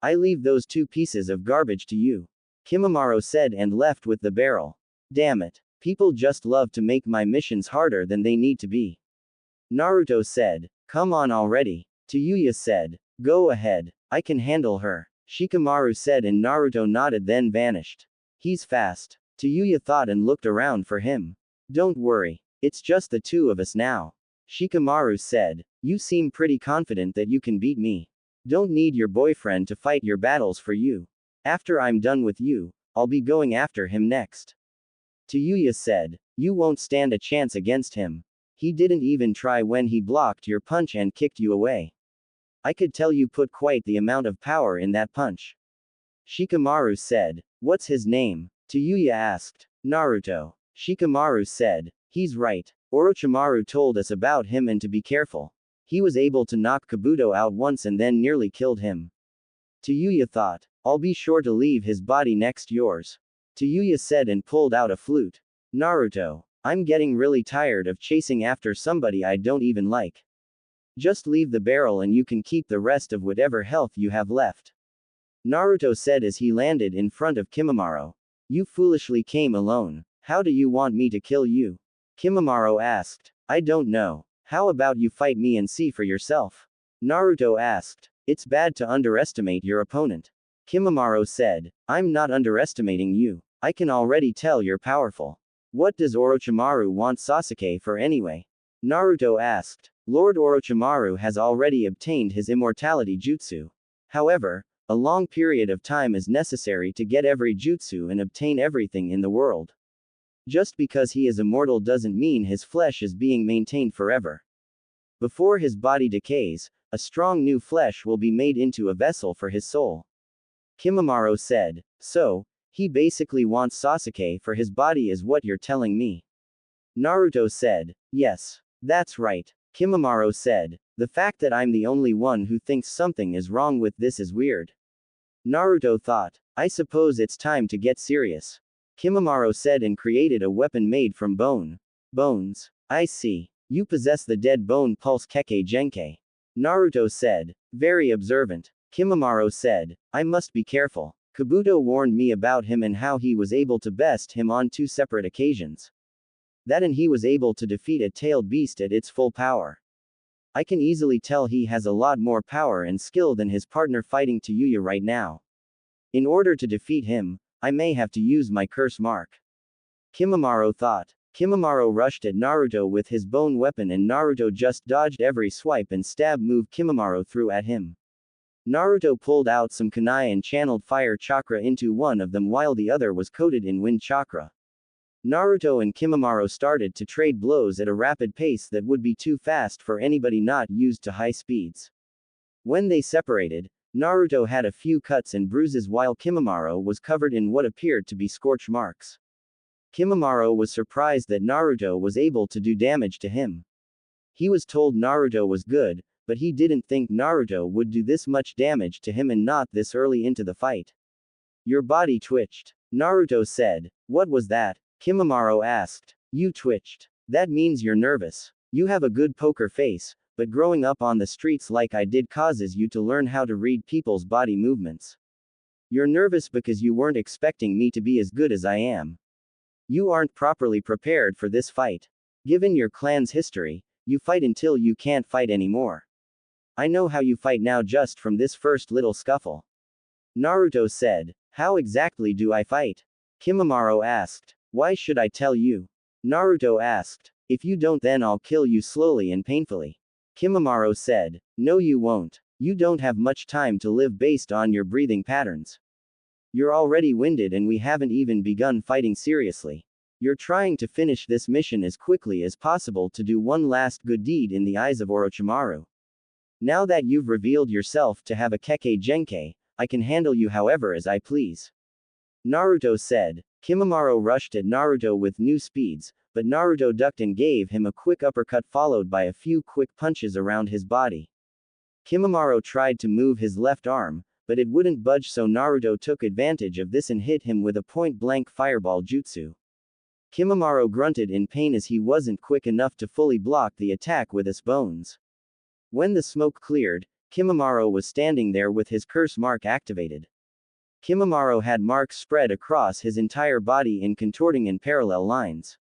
I leave those 2 pieces of garbage to you. Kimimaro said and left with the barrel. Damn it. People just love to make my missions harder than they need to be. Naruto said. Come on already. Tayuya said. Go ahead. I can handle her. Shikamaru said, and Naruto nodded, then vanished. He's fast. Tayuya thought and looked around for him. Don't worry. It's just the 2 of us now. Shikamaru said. You seem pretty confident that you can beat me. Don't need your boyfriend to fight your battles for you. After I'm done with you, I'll be going after him next. Tayuya said. You won't stand a chance against him. He didn't even try when he blocked your punch and kicked you away. I could tell you put quite the amount of power in that punch. Shikamaru said. What's his name? Tayuya asked. Naruto. Shikamaru said. He's right. Orochimaru told us about him, and to be careful. He was able to knock Kabuto out once and then nearly killed him. Tayuya thought. I'll be sure to leave his body next yours. Tayuya said and pulled out a flute. Naruto. I'm getting really tired of chasing after somebody I don't even like. Just leave the barrel and you can keep the rest of whatever health you have left. Naruto said as he landed in front of Kimimaro. You foolishly came alone. How do you want me to kill you? Kimimaro asked. I don't know. How about you fight me and see for yourself? Naruto asked. It's bad to underestimate your opponent. Kimimaro said. I'm not underestimating you. I can already tell you're powerful. What does Orochimaru want Sasuke for anyway? Naruto asked. Lord Orochimaru has already obtained his immortality jutsu. However, a long period of time is necessary to get every jutsu and obtain everything in the world. Just because he is immortal doesn't mean his flesh is being maintained forever. Before his body decays, a strong new flesh will be made into a vessel for his soul. Kimimaro said. So, he basically wants Sasuke for his body, is what you're telling me? Naruto said. Yes. That's right. Kimimaro said. The fact that I'm the only one who thinks something is wrong with this is weird. Naruto thought. I suppose it's time to get serious. Kimimaro said and created a weapon made from bones. I see. You possess the dead bone pulse Kekkei Genkai. Naruto said. Very observant. Kimimaro said. I must be careful. Kabuto warned me about him and how he was able to best him on 2 separate occasions. That and he was able to defeat a tailed beast at its full power. I can easily tell he has a lot more power and skill than his partner fighting Tayuya right now. In order to defeat him, I may have to use my curse mark. Kimimaro thought. Kimimaro rushed at Naruto with his bone weapon and Naruto just dodged every swipe and stab move Kimimaro threw at him. Naruto pulled out some kunai and channeled fire chakra into one of them while the other was coated in wind chakra. Naruto and Kimimaro started to trade blows at a rapid pace that would be too fast for anybody not used to high speeds. When they separated, Naruto had a few cuts and bruises while Kimimaro was covered in what appeared to be scorch marks. Kimimaro was surprised that Naruto was able to do damage to him. He was told Naruto was good, but he didn't think Naruto would do this much damage to him and not this early into the fight. Your body twitched. Naruto said. What was that? Kimimaro asked. You twitched. That means you're nervous. You have a good poker face, but growing up on the streets like I did causes you to learn how to read people's body movements. You're nervous because you weren't expecting me to be as good as I am. You aren't properly prepared for this fight. Given your clan's history, you fight until you can't fight anymore. I know how you fight now just from this first little scuffle. Naruto said. How exactly do I fight? Kimimaro asked. Why should I tell you? Naruto asked. If you don't then I'll kill you slowly and painfully. Kimimaro said. No you won't. You don't have much time to live based on your breathing patterns. You're already winded and we haven't even begun fighting seriously. You're trying to finish this mission as quickly as possible to do one last good deed in the eyes of Orochimaru. Now that you've revealed yourself to have a Kekkei Genkai, I can handle you however as I please. Naruto said. Kimimaro rushed at Naruto with new speeds, but Naruto ducked and gave him a quick uppercut followed by a few quick punches around his body. Kimimaro tried to move his left arm, but it wouldn't budge so Naruto took advantage of this and hit him with a point-blank fireball jutsu. Kimimaro grunted in pain as he wasn't quick enough to fully block the attack with his bones. When the smoke cleared, Kimimaro was standing there with his curse mark activated. Kimimaro had marks spread across his entire body in contorting in parallel lines.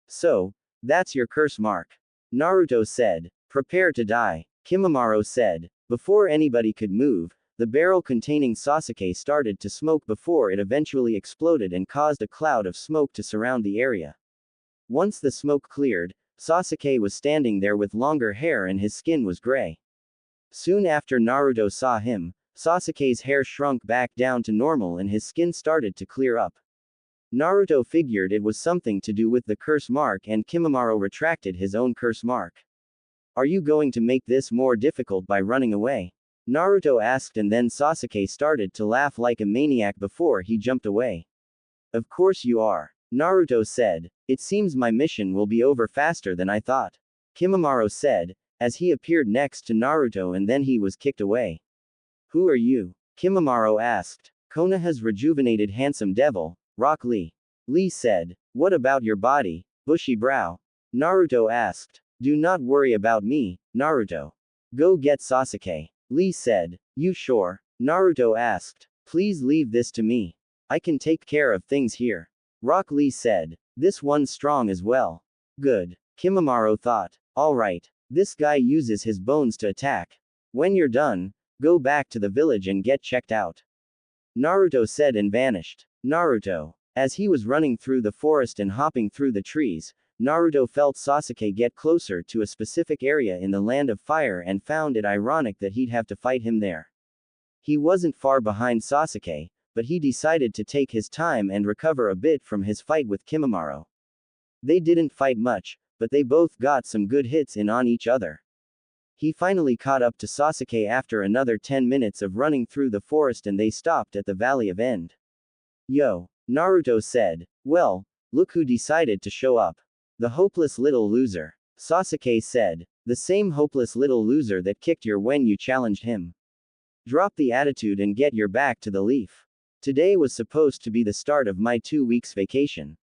So, that's your curse mark. Naruto said. Prepare to die. Kimimaro said. Before anybody could move, the barrel containing Sasuke started to smoke before it eventually exploded and caused a cloud of smoke to surround the area. Once the smoke cleared, Sasuke was standing there with longer hair and his skin was gray. Soon after Naruto saw him, Sasuke's hair shrunk back down to normal and his skin started to clear up. Naruto figured it was something to do with the curse mark and Kimimaro retracted his own curse mark. Are you going to make this more difficult by running away? Naruto asked and then Sasuke started to laugh like a maniac before he jumped away. Of course you are. Naruto said. It seems my mission will be over faster than I thought. Kimimaro said, as he appeared next to Naruto and then he was kicked away. Who are you? Kimimaro asked. Konoha's rejuvenated handsome devil, Rock Lee. Lee said. What about your body, bushy brow? Naruto asked. Do not worry about me, Naruto. Go get Sasuke. Lee said. You sure? Naruto asked. Please leave this to me. I can take care of things here. Rock Lee said. This one's strong as well. Good. Kimimaro thought. Alright. This guy uses his bones to attack. When you're done, go back to the village and get checked out. Naruto said and vanished. Naruto. As he was running through the forest and hopping through the trees, Naruto felt Sasuke get closer to a specific area in the Land of Fire and found it ironic that he'd have to fight him there. He wasn't far behind Sasuke, but he decided to take his time and recover a bit from his fight with Kimimaro. They didn't fight much, but they both got some good hits in on each other. He finally caught up to Sasuke after another 10 minutes of running through the forest and they stopped at the Valley of End. Yo, Naruto said. Well, look who decided to show up. The hopeless little loser. Sasuke said. The same hopeless little loser that kicked your when you challenged him. Drop the attitude and get your back to the leaf. Today was supposed to be the start of my 2 weeks vacation.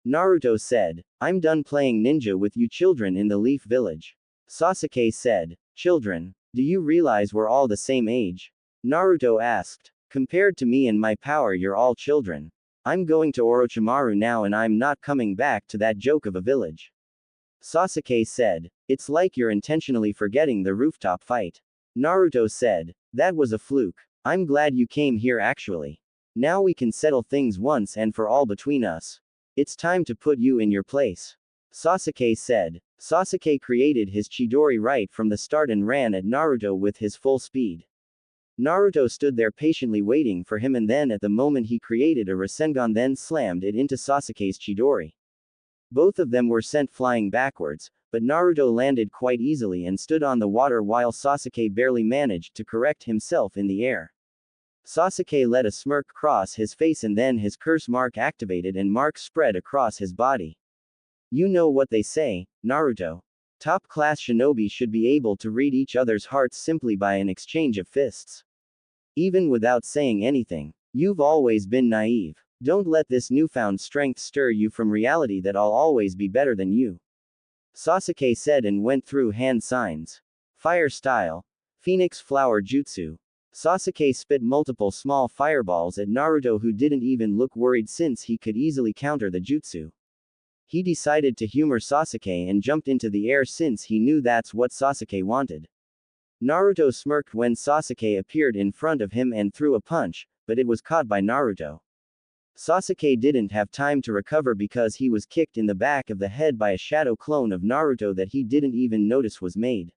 Naruto said. I'm done playing ninja with you children in the Leaf Village. Sasuke said. Children, do you realize we're all the same age? Naruto asked. Compared to me and my power, you're all children. I'm going to Orochimaru now and I'm not coming back to that joke of a village. Sasuke said. It's like you're intentionally forgetting the rooftop fight. Naruto said. That was a fluke. I'm glad you came here actually. Now we can settle things once and for all between us. It's time to put you in your place. Sasuke said. Sasuke created his Chidori right from the start and ran at Naruto with his full speed. Naruto stood there patiently waiting for him, and then at the moment he created a Rasengan, then slammed it into Sasuke's Chidori. Both of them were sent flying backwards, but Naruto landed quite easily and stood on the water while Sasuke barely managed to correct himself in the air. Sasuke let a smirk cross his face and then his curse mark activated and marks spread across his body. You know what they say, Naruto. Top-class shinobi should be able to read each other's hearts simply by an exchange of fists. Even without saying anything. You've always been naive. Don't let this newfound strength stir you from reality that I'll always be better than you. Sasuke said and went through hand signs. Fire style. Phoenix flower jutsu. Sasuke spit multiple small fireballs at Naruto, who didn't even look worried since he could easily counter the jutsu. He decided to humor Sasuke and jumped into the air since he knew that's what Sasuke wanted. Naruto smirked when Sasuke appeared in front of him and threw a punch, but it was caught by Naruto. Sasuke didn't have time to recover because he was kicked in the back of the head by a shadow clone of Naruto that he didn't even notice was made.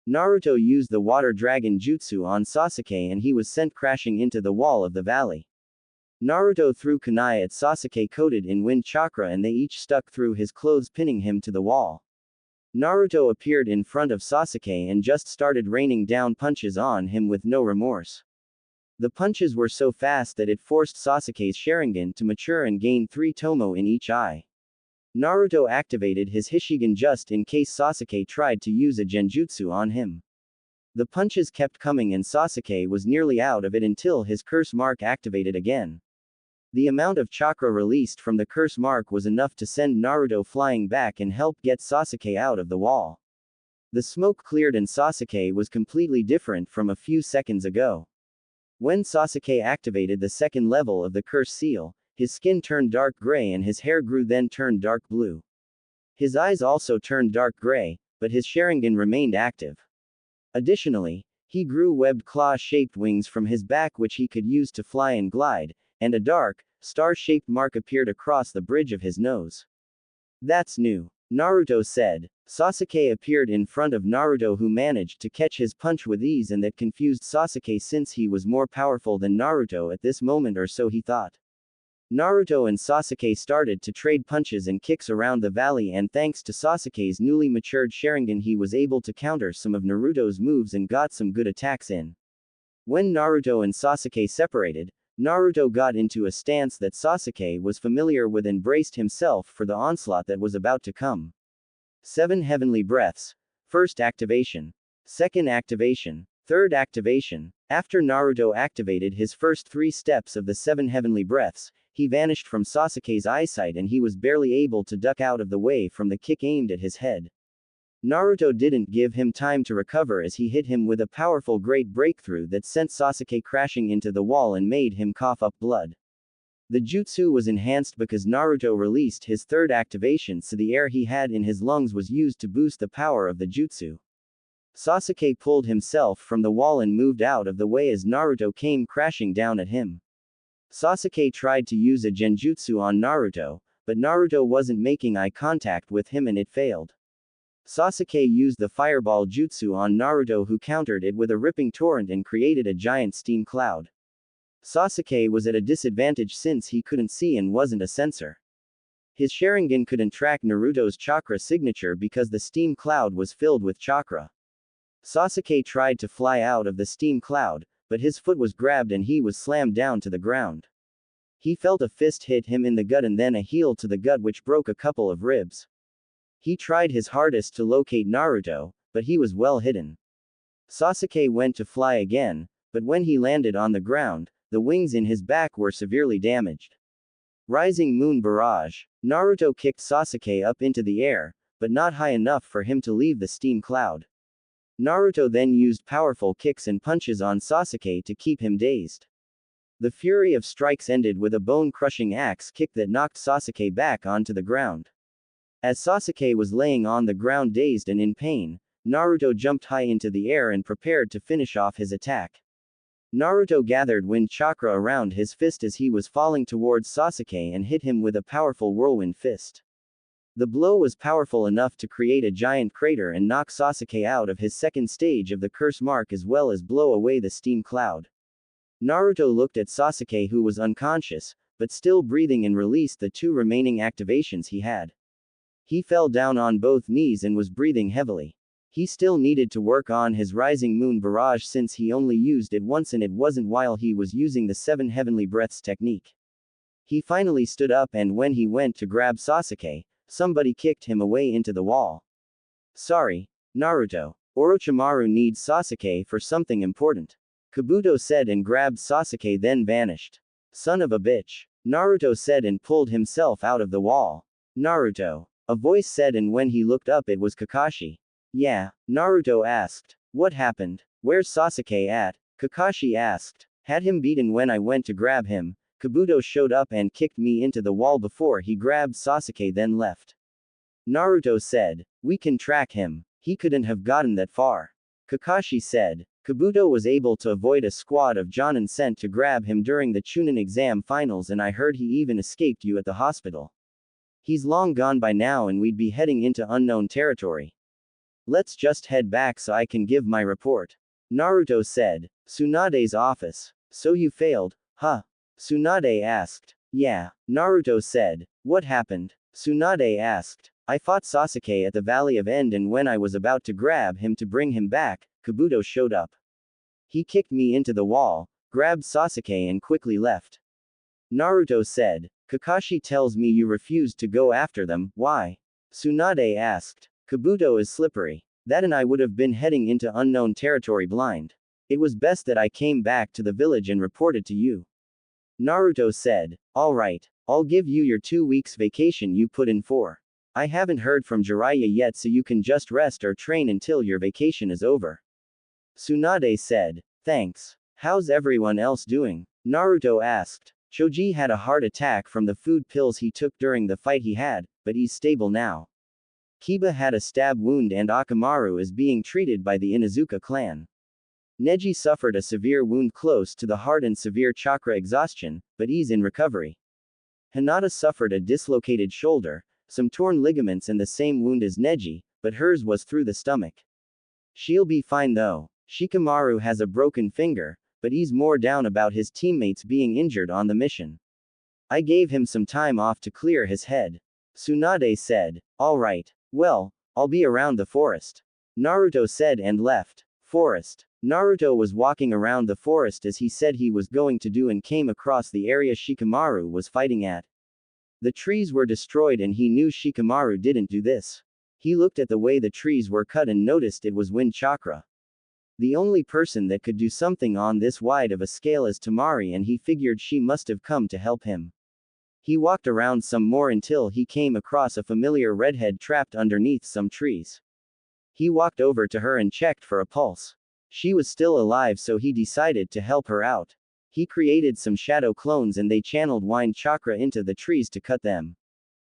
Naruto used the water dragon jutsu on Sasuke and he was sent crashing into the wall of the valley. Naruto threw kunai at Sasuke coated in wind chakra and they each stuck through his clothes, pinning him to the wall. Naruto appeared in front of Sasuke and just started raining down punches on him with no remorse. The punches were so fast that it forced Sasuke's Sharingan to mature and gain 3 tomo in each eye. Naruto activated his Hishigan just in case Sasuke tried to use a genjutsu on him. The punches kept coming and Sasuke was nearly out of it until his curse mark activated again. The amount of chakra released from the curse mark was enough to send Naruto flying back and help get Sasuke out of the wall. The smoke cleared and Sasuke was completely different from a few seconds ago. When Sasuke activated the second level of the curse seal, his skin turned dark gray and his hair grew then turned dark blue. His eyes also turned dark gray, but his Sharingan remained active. Additionally, he grew webbed claw-shaped wings from his back which he could use to fly and glide, and a dark, star-shaped mark appeared across the bridge of his nose. That's new. Naruto said. Sasuke appeared in front of Naruto, who managed to catch his punch with ease, and that confused Sasuke since he was more powerful than Naruto at this moment, or so he thought. Naruto and Sasuke started to trade punches and kicks around the valley, and thanks to Sasuke's newly matured Sharingan he was able to counter some of Naruto's moves and got some good attacks in. When Naruto and Sasuke separated, Naruto got into a stance that Sasuke was familiar with and braced himself for the onslaught that was about to come. 7 heavenly breaths. First activation. Second activation. Third activation. After Naruto activated his first 3 steps of the 7 heavenly breaths, he vanished from Sasuke's eyesight and he was barely able to duck out of the way from the kick aimed at his head. Naruto didn't give him time to recover as he hit him with a powerful great breakthrough that sent Sasuke crashing into the wall and made him cough up blood. The jutsu was enhanced because Naruto released his third activation, so the air he had in his lungs was used to boost the power of the jutsu. Sasuke pulled himself from the wall and moved out of the way as Naruto came crashing down at him. Sasuke tried to use a genjutsu on Naruto, but Naruto wasn't making eye contact with him and it failed. Sasuke used the fireball jutsu on Naruto, who countered it with a ripping torrent and created a giant steam cloud. Sasuke was at a disadvantage since he couldn't see and wasn't a sensor. His Sharingan couldn't track Naruto's chakra signature because the steam cloud was filled with chakra. Sasuke tried to fly out of the steam cloud, but his foot was grabbed and he was slammed down to the ground. He felt a fist hit him in the gut and then a heel to the gut which broke a couple of ribs. He tried his hardest to locate Naruto, but he was well hidden. Sasuke went to fly again, but when he landed on the ground, the wings in his back were severely damaged. Rising Moon Barrage. Naruto kicked Sasuke up into the air, but not high enough for him to leave the steam cloud. Naruto then used powerful kicks and punches on Sasuke to keep him dazed. The fury of strikes ended with a bone-crushing axe kick that knocked Sasuke back onto the ground. As Sasuke was laying on the ground dazed and in pain, Naruto jumped high into the air and prepared to finish off his attack. Naruto gathered wind chakra around his fist as he was falling towards Sasuke and hit him with a powerful whirlwind fist. The blow was powerful enough to create a giant crater and knock Sasuke out of his second stage of the curse mark as well as blow away the steam cloud. Naruto looked at Sasuke, who was unconscious, but still breathing, and released the 2 remaining activations he had. He fell down on both knees and was breathing heavily. He still needed to work on his Rising Moon Barrage since he only used it once, and it wasn't while he was using the 7 Heavenly Breaths technique. He finally stood up, and when he went to grab Sasuke, somebody kicked him away into the wall. Sorry, Naruto. Orochimaru needs Sasuke for something important, Kabuto said and grabbed Sasuke, then vanished. Son of a bitch, Naruto said and pulled himself out of the wall. Naruto, a voice said, and when he looked up it was Kakashi. Yeah, Naruto asked. What happened? Where's Sasuke at? Kakashi asked. Had him beaten when I went to grab him. Kabuto showed up and kicked me into the wall before he grabbed Sasuke then left. Naruto said. We can track him. He couldn't have gotten that far. Kakashi said. Kabuto was able to avoid a squad of Jonin sent to grab him during the Chunin exam finals, and I heard he even escaped you at the hospital. He's long gone by now and we'd be heading into unknown territory. Let's just head back so I can give my report. Naruto said. Tsunade's office. So you failed, huh? Tsunade asked. Yeah, Naruto said. What happened? Tsunade asked. I fought Sasuke at the Valley of End, and when I was about to grab him to bring him back, Kabuto showed up. He kicked me into the wall, grabbed Sasuke and quickly left. Naruto said. Kakashi tells me you refused to go after them, why? Tsunade asked. Kabuto is slippery. That and I would have been heading into unknown territory blind. It was best that I came back to the village and reported to you. Naruto said. Alright, I'll give you your 2 weeks vacation you put in for. I haven't heard from Jiraiya yet, so you can just rest or train until your vacation is over. Tsunade said. Thanks. How's everyone else doing? Naruto asked. Choji had a heart attack from the food pills he took during the fight he had, but he's stable now. Kiba had a stab wound and Akamaru is being treated by the Inuzuka clan. Neji suffered a severe wound close to the heart and severe chakra exhaustion, but he's in recovery. Hinata suffered a dislocated shoulder, some torn ligaments and the same wound as Neji, but hers was through the stomach. She'll be fine though. Shikamaru has a broken finger, but he's more down about his teammates being injured on the mission. I gave him some time off to clear his head. Tsunade said. Alright. Well, I'll be around the forest. Naruto said and left. Forest. Naruto was walking around the forest as he said he was going to do and came across the area Shikamaru was fighting at. The trees were destroyed and he knew Shikamaru didn't do this. He looked at the way the trees were cut and noticed it was wind chakra. The only person that could do something on this wide of a scale is Tamari, and he figured she must have come to help him. He walked around some more until he came across a familiar redhead trapped underneath some trees. He walked over to her and checked for a pulse. She was still alive, so he decided to help her out. He created some shadow clones and they channeled wind chakra into the trees to cut them.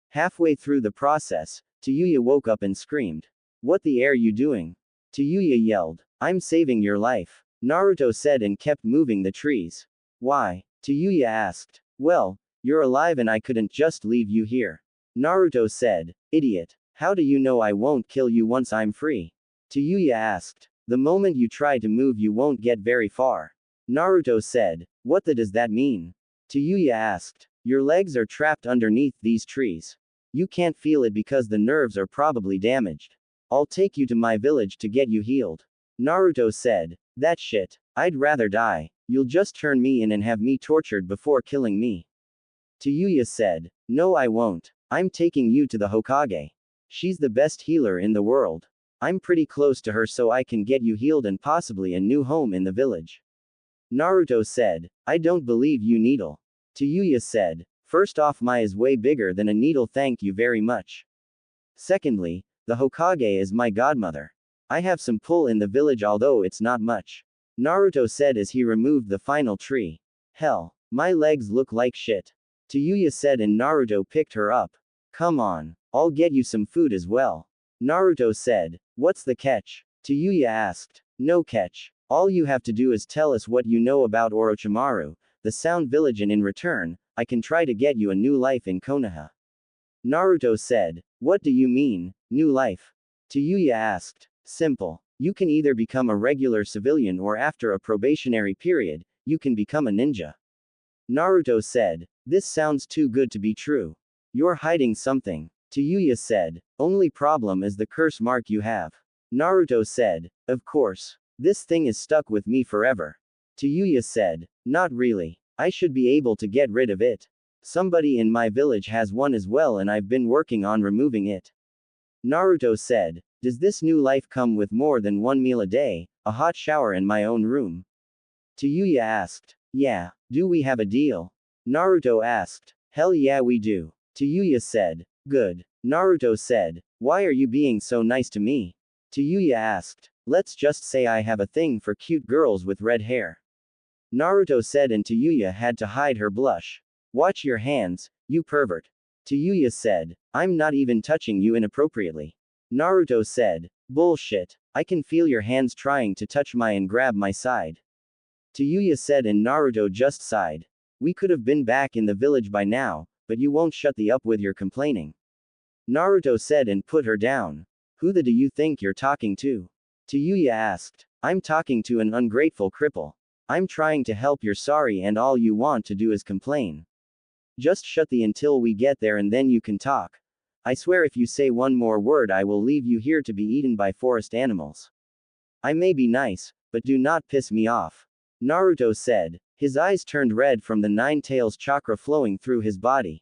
Halfway through the process, Tayuya woke up and screamed. What the are you doing? Tayuya yelled. I'm saving your life. Naruto said and kept moving the trees. Why? Tayuya asked. Well, you're alive and I couldn't just leave you here. Naruto said. Idiot. How do you know I won't kill you once I'm free? Tayuya asked. The moment you try to move you won't get very far. Naruto said. What the does that mean? Tayuya asked. Your legs are trapped underneath these trees. You can't feel it because the nerves are probably damaged. I'll take you to my village to get you healed. Naruto said. That shit. I'd rather die. You'll just turn me in and have me tortured before killing me. Tayuya said. No, I won't. I'm taking you to the Hokage. She's the best healer in the world. I'm pretty close to her, so I can get you healed and possibly a new home in the village. Naruto said. I don't believe you, Needle. Tayuya said. First off, my is way bigger than a needle, thank you very much. Secondly, the Hokage is my godmother. I have some pull in the village, although it's not much. Naruto said as he removed the final tree. Hell, my legs look like shit. Tayuya said and Naruto picked her up. Come on, I'll get you some food as well. Naruto said. What's the catch? Tayuya asked. No catch. All you have to do is tell us what you know about Orochimaru, the Sound Village, and in return, I can try to get you a new life in Konoha. Naruto said. What do you mean, new life? Tayuya asked. Simple. You can either become a regular civilian or after a probationary period, you can become a ninja. Naruto said. This sounds too good to be true. You're hiding something. Tayuya said. Only problem is the curse mark you have. Naruto said. Of course. This thing is stuck with me forever. Tayuya said. Not really. I should be able to get rid of it. Somebody in my village has one as well and I've been working on removing it. Naruto said. Does this new life come with more than one meal a day, a hot shower and my own room? Tayuya asked. Yeah. Do we have a deal? Naruto asked. Hell yeah we do. Tayuya said. Good. Naruto said. Why are you being so nice to me? Tayuya asked. Let's just say I have a thing for cute girls with red hair. Naruto said and Tayuya had to hide her blush. Watch your hands, you pervert. Tayuya said. I'm not even touching you inappropriately. Naruto said. Bullshit. I can feel your hands trying to touch my and grab my side. Tayuya said and Naruto just sighed. We could have been back in the village by now, but you won't shut the up with your complaining. Naruto said and put her down. Who the do you think you're talking to? Tayuya asked. I'm talking to an ungrateful cripple. I'm trying to help, you're sorry and all you want to do is complain. Just shut the until we get there and then you can talk. I swear if you say one more word I will leave you here to be eaten by forest animals. I may be nice, but do not piss me off. Naruto said. His eyes turned red from the nine tails chakra flowing through his body.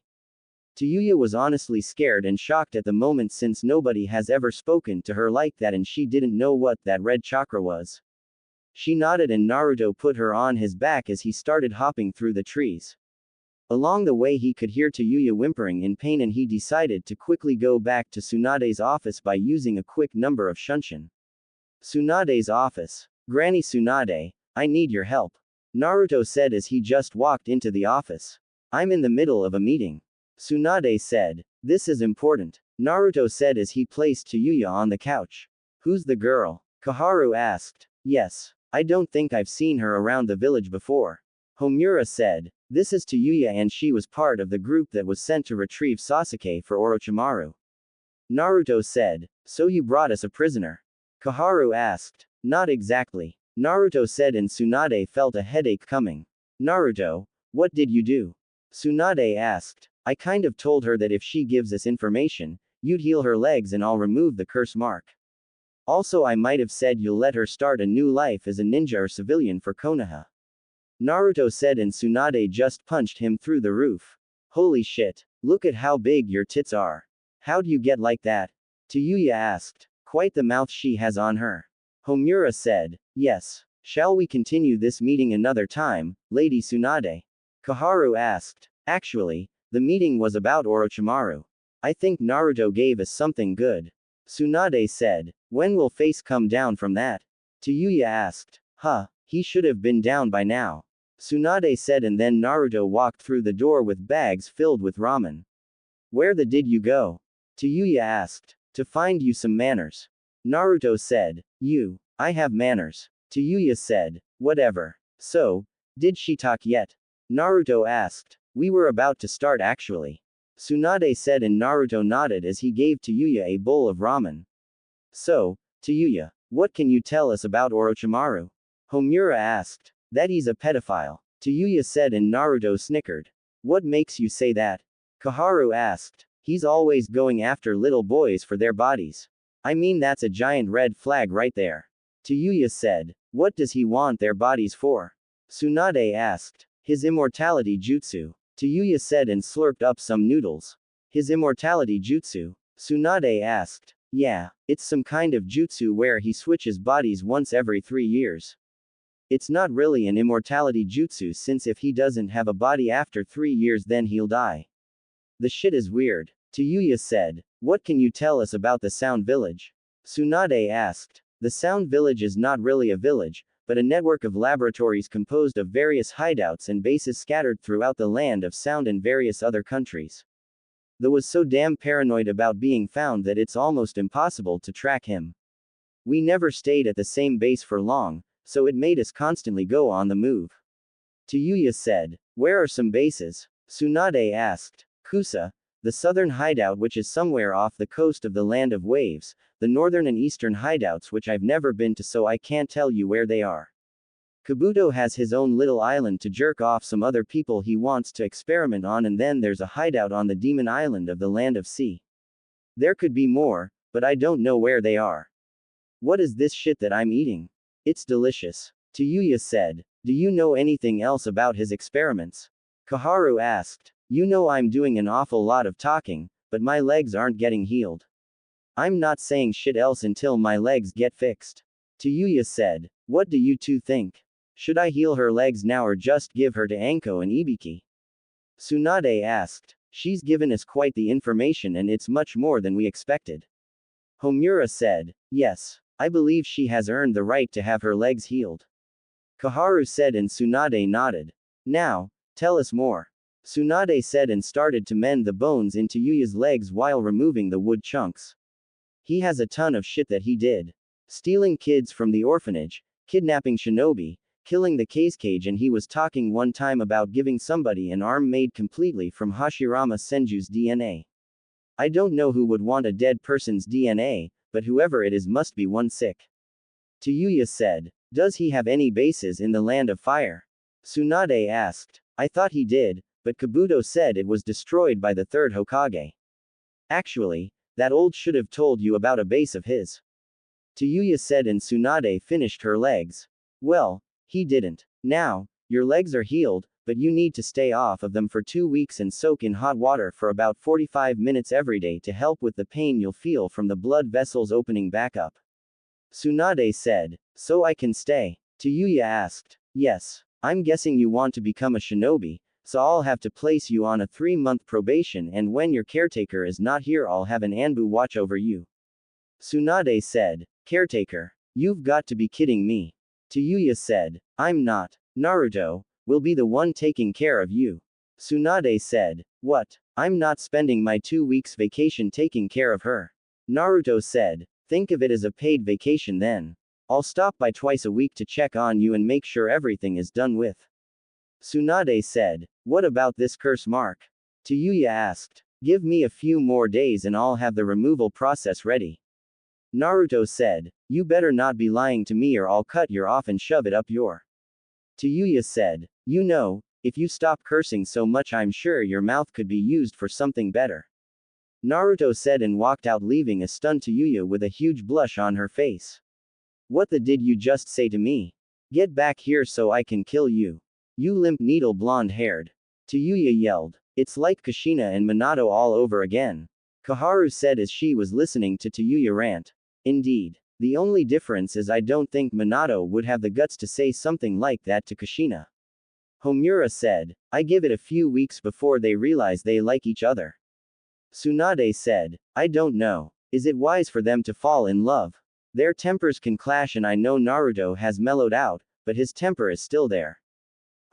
Tayuya was honestly scared and shocked at the moment since nobody has ever spoken to her like that and she didn't know what that red chakra was. She nodded and Naruto put her on his back as he started hopping through the trees. Along the way he could hear Tayuya whimpering in pain and he decided to quickly go back to Tsunade's office by using a quick number of Shunshin. Tsunade's office. Granny Tsunade, I need your help. Naruto said as he just walked into the office. I'm in the middle of a meeting. Tsunade said. This is important. Naruto said as he placed Tayuya on the couch. Who's the girl? Koharu asked. Yes. I don't think I've seen her around the village before. Homura said. This is Tayuya and she was part of the group that was sent to retrieve Sasuke for Orochimaru. Naruto said. So you brought us a prisoner? Koharu asked. Not exactly. Naruto said and Tsunade felt a headache coming. Naruto, what did you do? Tsunade asked. I kind of told her that if she gives us information, you'd heal her legs and I'll remove the curse mark. Also I might have said you'll let her start a new life as a ninja or civilian for Konoha. Naruto said and Tsunade just punched him through the roof. Holy shit. Look at how big your tits are. How'd you get like that? Tayuya asked. Quite the mouth she has on her. Homura said. Yes. Shall we continue this meeting another time, Lady Tsunade? Koharu asked. Actually, the meeting was about Orochimaru. I think Naruto gave us something good. Tsunade said. When will face come down from that? Tayuya asked. He should have been down by now. Tsunade said and then Naruto walked through the door with bags filled with ramen. Where the did you go? Tayuya asked. To find you some manners. Naruto said. I have manners. Tayuya said. Whatever. So, did she talk yet? Naruto asked. We were about to start actually. Tsunade said and Naruto nodded as he gave Tayuya a bowl of ramen. So, Tayuya, what can you tell us about Orochimaru? Homura asked. That he's a pedophile. Tayuya said and Naruto snickered. What makes you say that? Koharu asked. He's always going after little boys for their bodies. I mean that's a giant red flag right there. Tayuya said. What does he want their bodies for? Tsunade asked. His immortality jutsu. Tayuya said and slurped up some noodles. His immortality jutsu? Tsunade asked. Yeah, it's some kind of jutsu where he switches bodies once every 3 years. It's not really an immortality jutsu since if he doesn't have a body after 3 years then he'll die. The shit is weird. Tayuya said. What can you tell us about the Sound Village? Tsunade asked. The Sound Village is not really a village, but a network of laboratories composed of various hideouts and bases scattered throughout the land of Sound and various other countries. Though was so damn paranoid about being found that it's almost impossible to track him. We never stayed at the same base for long, so it made us constantly go on the move. Tayuya said. Where are some bases? Tsunade asked. Kusa, the southern hideout which is somewhere off the coast of the Land of Waves, the northern and eastern hideouts which I've never been to, so I can't tell you where they are. Kabuto has his own little island to jerk off some other people he wants to experiment on, and then there's a hideout on the Demon Island of the Land of Sea. There could be more, but I don't know where they are. What is this shit that I'm eating? It's delicious. Tayuya said. Do you know anything else about his experiments? Kaharu asked. You know I'm doing an awful lot of talking, but my legs aren't getting healed. I'm not saying shit else until my legs get fixed. Tayuya said. What do you two think? Should I heal her legs now or just give her to Anko and Ibiki? Tsunade asked. She's given us quite the information and it's much more than we expected. Homura said. Yes. I believe she has earned the right to have her legs healed. Kaharu said and Tsunade nodded. Now, tell us more. Tsunade said and started to mend the bones in Tayuya's legs while removing the wood chunks. He has a ton of shit that he did. Stealing kids from the orphanage, kidnapping shinobi, killing the cage, and he was talking one time about giving somebody an arm made completely from Hashirama Senju's DNA. I don't know who would want a dead person's DNA, but whoever it is must be one sick. Tayuya said. Does he have any bases in the Land of Fire? Tsunade asked. I thought he did, but Kabuto said it was destroyed by the third Hokage. Actually, that old should have told you about a base of his. Tayuya said and Tsunade finished her legs. Well, he didn't. Now, your legs are healed, but you need to stay off of them for 2 weeks and soak in hot water for about 45 minutes every day to help with the pain you'll feel from the blood vessels opening back up. Tsunade said. So I can stay? Tayuya asked. Yes. I'm guessing you want to become a shinobi, so I'll have to place you on a 3-month probation, and when your caretaker is not here I'll have an Anbu watch over you. Tsunade said. Caretaker? You've got to be kidding me. Tayuya said. I'm not. Naruto will be the one taking care of you. Tsunade said. What? I'm not spending my 2 weeks vacation taking care of her. Naruto said. Think of it as a paid vacation then. I'll stop by twice a week to check on you and make sure everything is done with. Tsunade said. What about this curse mark? Tayuya asked. Give me a few more days and I'll have the removal process ready. Naruto said. You better not be lying to me or I'll cut your off and shove it up your. Tayuya said. You know, if you stop cursing so much I'm sure your mouth could be used for something better. Naruto said and walked out, leaving a stunned Tayuya with a huge blush on her face. What the did you just say to me? Get back here so I can kill you. You limp needle blonde-haired. Tayuya yelled. It's like Kushina and Minato all over again. Kaharu said as she was listening to Tayuya rant. Indeed. The only difference is I don't think Minato would have the guts to say something like that to Kushina. Homura said. I give it a few weeks before they realize they like each other. Tsunade said. I don't know. Is it wise for them to fall in love? Their tempers can clash and I know Naruto has mellowed out, but his temper is still there.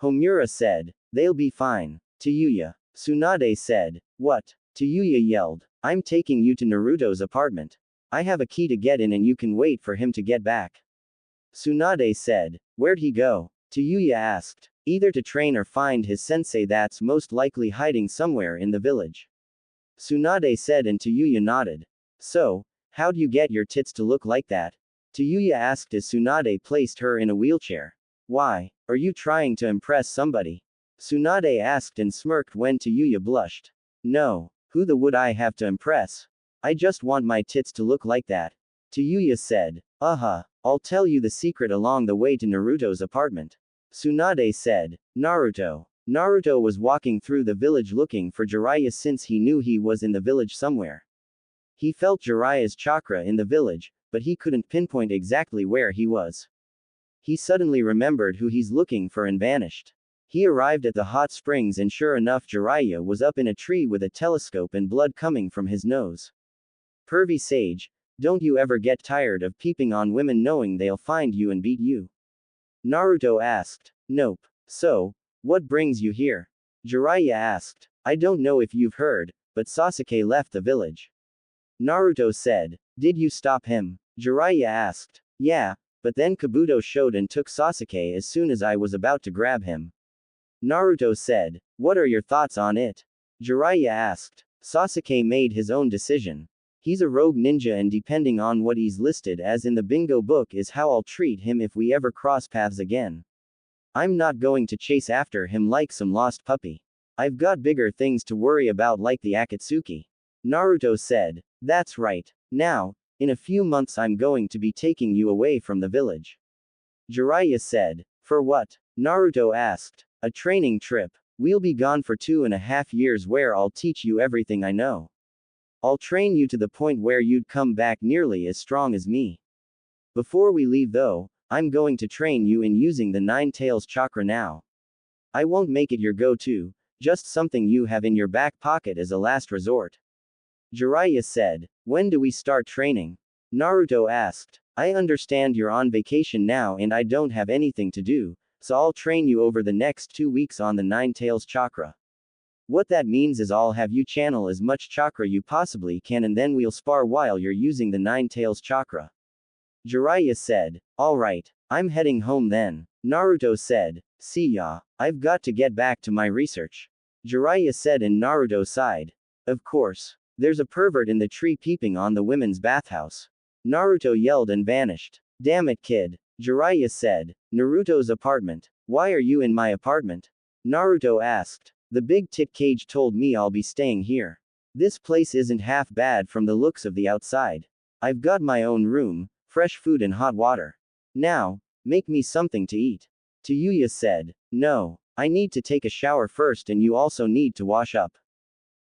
Homura said. They'll be fine. Tayuya. Tsunade said. What? Tayuya yelled. I'm taking you to Naruto's apartment. I have a key to get in and you can wait for him to get back. Tsunade said. Where'd he go? Tayuya asked. Either to train or find his sensei that's most likely hiding somewhere in the village. Tsunade said and Tayuya nodded. So, how'd you get your tits to look like that? Tayuya asked as Tsunade placed her in a wheelchair. Why? Are you trying to impress somebody? Tsunade asked and smirked when Tayuya blushed. No. Who the would I have to impress? I just want my tits to look like that. Tayuya said. I'll tell you the secret along the way to Naruto's apartment. Tsunade said. Naruto. Naruto was walking through the village looking for Jiraiya since he knew he was in the village somewhere. He felt Jiraiya's chakra in the village, but he couldn't pinpoint exactly where he was. He suddenly remembered who he's looking for and vanished. He arrived at the hot springs and sure enough Jiraiya was up in a tree with a telescope and blood coming from his nose. Pervy sage, don't you ever get tired of peeping on women knowing they'll find you and beat you? Naruto asked. Nope. So, what brings you here? Jiraiya asked. I don't know if you've heard, but Sasuke left the village. Naruto said. Did you stop him? Jiraiya asked. Yeah, but then Kabuto showed and took Sasuke as soon as I was about to grab him. Naruto said. What are your thoughts on it? Jiraiya asked. Sasuke made his own decision. He's a rogue ninja and depending on what he's listed as in the bingo book is how I'll treat him if we ever cross paths again. I'm not going to chase after him like some lost puppy. I've got bigger things to worry about like the Akatsuki. Naruto said. That's right. Now, in a few months I'm going to be taking you away from the village. Jiraiya said. For what? Naruto asked. A training trip. We'll be gone for 2.5 years where I'll teach you everything I know. I'll train you to the point where you'd come back nearly as strong as me. Before we leave though, I'm going to train you in using the Nine Tails chakra now. I won't make it your go-to, just something you have in your back pocket as a last resort. Jiraiya said. When do we start training? Naruto asked. I understand you're on vacation now and I don't have anything to do, so I'll train you over the next 2 weeks on the Nine Tails chakra. What that means is I'll have you channel as much chakra you possibly can and then we'll spar while you're using the Nine Tails chakra. Jiraiya said. Alright, I'm heading home then. Naruto said. See ya, I've got to get back to my research. Jiraiya said and Naruto sighed. Of course. There's a pervert in the tree peeping on the women's bathhouse. Naruto yelled and vanished. Damn it kid. Jiraiya said. Naruto's apartment. Why are you in my apartment? Naruto asked. The big tit cage told me I'll be staying here. This place isn't half bad from the looks of the outside. I've got my own room, fresh food and hot water. Now, make me something to eat. Tayuya said. No, I need to take a shower first and you also need to wash up.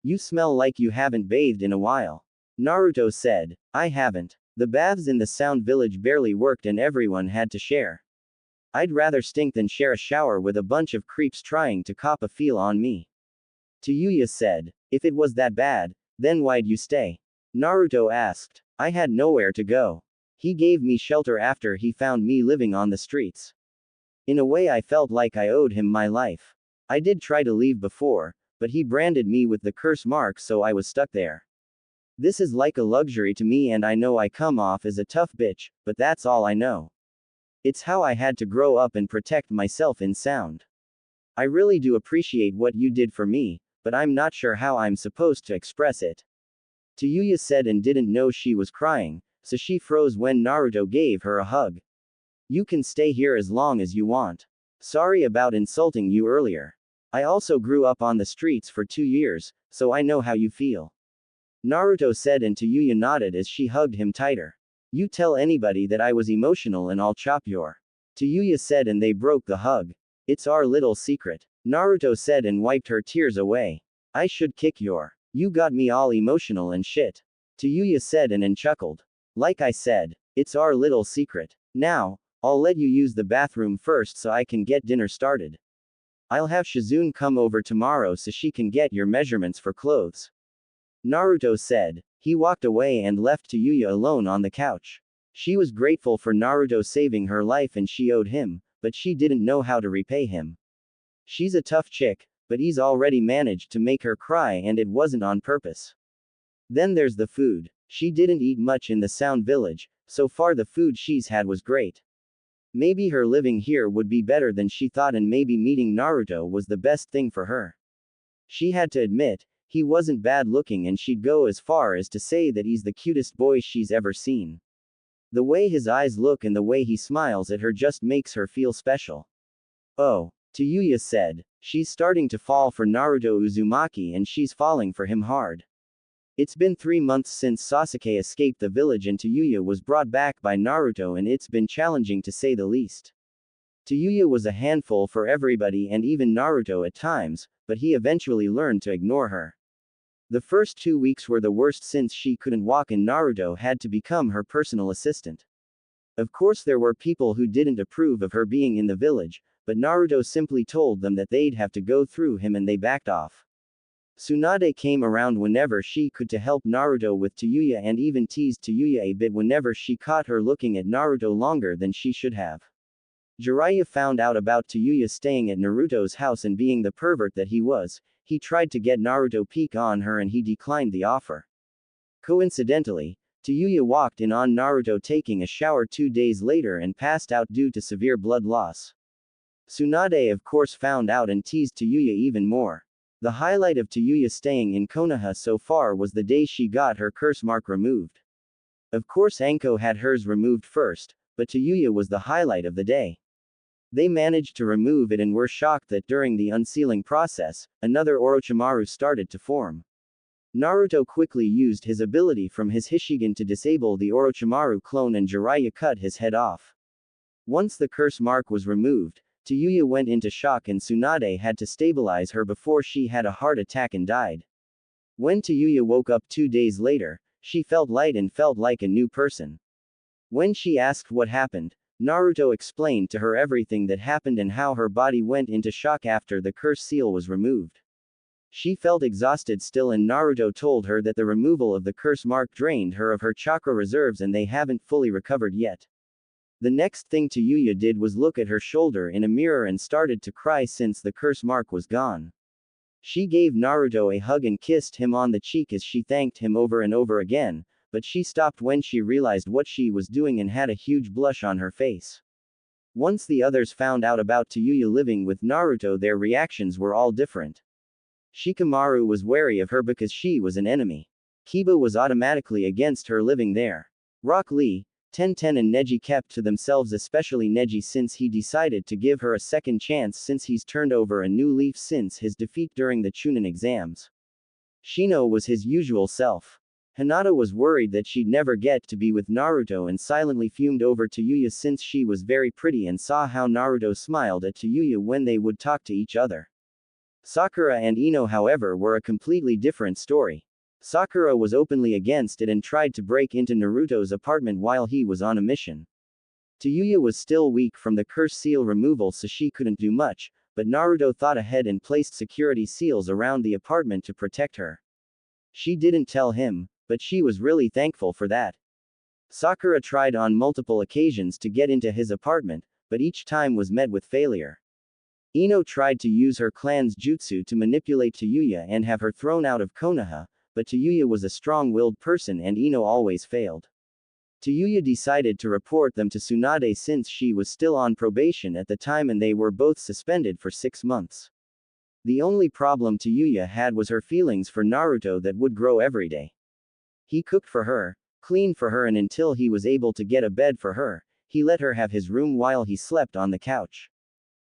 You smell like you haven't bathed in a while. Naruto said. I haven't. The baths in the Sound Village barely worked and everyone had to share. I'd rather stink than share a shower with a bunch of creeps trying to cop a feel on me. Tayuya said. If it was that bad, then why'd you stay? Naruto asked. I had nowhere to go. He gave me shelter after he found me living on the streets. In a way I felt like I owed him my life. I did try to leave before, but he branded me with the curse mark so I was stuck there. This is like a luxury to me and I know I come off as a tough bitch, but that's all I know. It's how I had to grow up and protect myself in Sound. I really do appreciate what you did for me, but I'm not sure how I'm supposed to express it. Tayuya said and didn't know she was crying, so she froze when Naruto gave her a hug. You can stay here as long as you want. Sorry about insulting you earlier. I also grew up on the streets for 2 years, so I know how you feel. Naruto said and Tayuya nodded as she hugged him tighter. You tell anybody that I was emotional and I'll chop your. Tayuya said and they broke the hug. It's our little secret. Naruto said and wiped her tears away. I should kick your. You got me all emotional and shit. Tayuya said and chuckled. Like I said, it's our little secret. Now, I'll let you use the bathroom first so I can get dinner started. I'll have Shizune come over tomorrow so she can get your measurements for clothes. Naruto said. He walked away and left Tayuya alone on the couch. She was grateful for Naruto saving her life and she owed him, but she didn't know how to repay him. She's a tough chick, but he's already managed to make her cry and it wasn't on purpose. Then there's the food. She didn't eat much in the Sound Village, so far the food she's had was great. Maybe her living here would be better than she thought and maybe meeting Naruto was the best thing for her. She had to admit, he wasn't bad looking and she'd go as far as to say that he's the cutest boy she's ever seen. The way his eyes look and the way he smiles at her just makes her feel special. Oh, Tayuya said. She's starting to fall for Naruto Uzumaki and she's falling for him hard. It's been 3 months since Sasuke escaped the village and Tayuya was brought back by Naruto and it's been challenging to say the least. Tayuya was a handful for everybody and even Naruto at times, but he eventually learned to ignore her. The first 2 weeks were the worst since she couldn't walk and Naruto had to become her personal assistant. Of course there were people who didn't approve of her being in the village, but Naruto simply told them that they'd have to go through him and they backed off. Tsunade came around whenever she could to help Naruto with Tayuya and even teased Tayuya a bit whenever she caught her looking at Naruto longer than she should have. Jiraiya found out about Tayuya staying at Naruto's house and being the pervert that he was. He tried to get Naruto peek on her and he declined the offer. Coincidentally, Tayuya walked in on Naruto taking a shower 2 days later and passed out due to severe blood loss. Tsunade of course found out and teased Tayuya even more. The highlight of Tayuya staying in Konoha so far was the day she got her curse mark removed. Of course Anko had hers removed first, but Tayuya was the highlight of the day. They managed to remove it and were shocked that during the unsealing process, another Orochimaru started to form. Naruto quickly used his ability from his Hishigan to disable the Orochimaru clone and Jiraiya cut his head off. Once the curse mark was removed, Tayuya went into shock and Tsunade had to stabilize her before she had a heart attack and died. When Tayuya woke up 2 days later, she felt light and felt like a new person. When she asked what happened, Naruto explained to her everything that happened and how her body went into shock after the curse seal was removed. She felt exhausted still and Naruto told her that the removal of the curse mark drained her of her chakra reserves and they haven't fully recovered yet. The next thing Tayuya did was look at her shoulder in a mirror and started to cry since the curse mark was gone. She gave Naruto a hug and kissed him on the cheek as she thanked him over and over again, but she stopped when she realized what she was doing and had a huge blush on her face. Once the others found out about Tayuya living with Naruto, their reactions were all different. Shikamaru was wary of her because she was an enemy. Kiba was automatically against her living there. Rock Lee, Tenten and Neji kept to themselves, especially Neji since he decided to give her a second chance since he's turned over a new leaf since his defeat during the Chunin exams. Shino was his usual self. Hinata was worried that she'd never get to be with Naruto and silently fumed over Tayuya since she was very pretty and saw how Naruto smiled at Tayuya when they would talk to each other. Sakura and Ino, however, were a completely different story. Sakura was openly against it and tried to break into Naruto's apartment while he was on a mission. Tayuya was still weak from the curse seal removal, so she couldn't do much, but Naruto thought ahead and placed security seals around the apartment to protect her. She didn't tell him, but she was really thankful for that. Sakura tried on multiple occasions to get into his apartment, but each time was met with failure. Ino tried to use her clan's jutsu to manipulate Tayuya and have her thrown out of Konoha, but Tayuya was a strong-willed person and Ino always failed. Tayuya decided to report them to Tsunade since she was still on probation at the time and they were both suspended for 6 months. The only problem Tayuya had was her feelings for Naruto that would grow every day. He cooked for her, cleaned for her, and until he was able to get a bed for her, he let her have his room while he slept on the couch.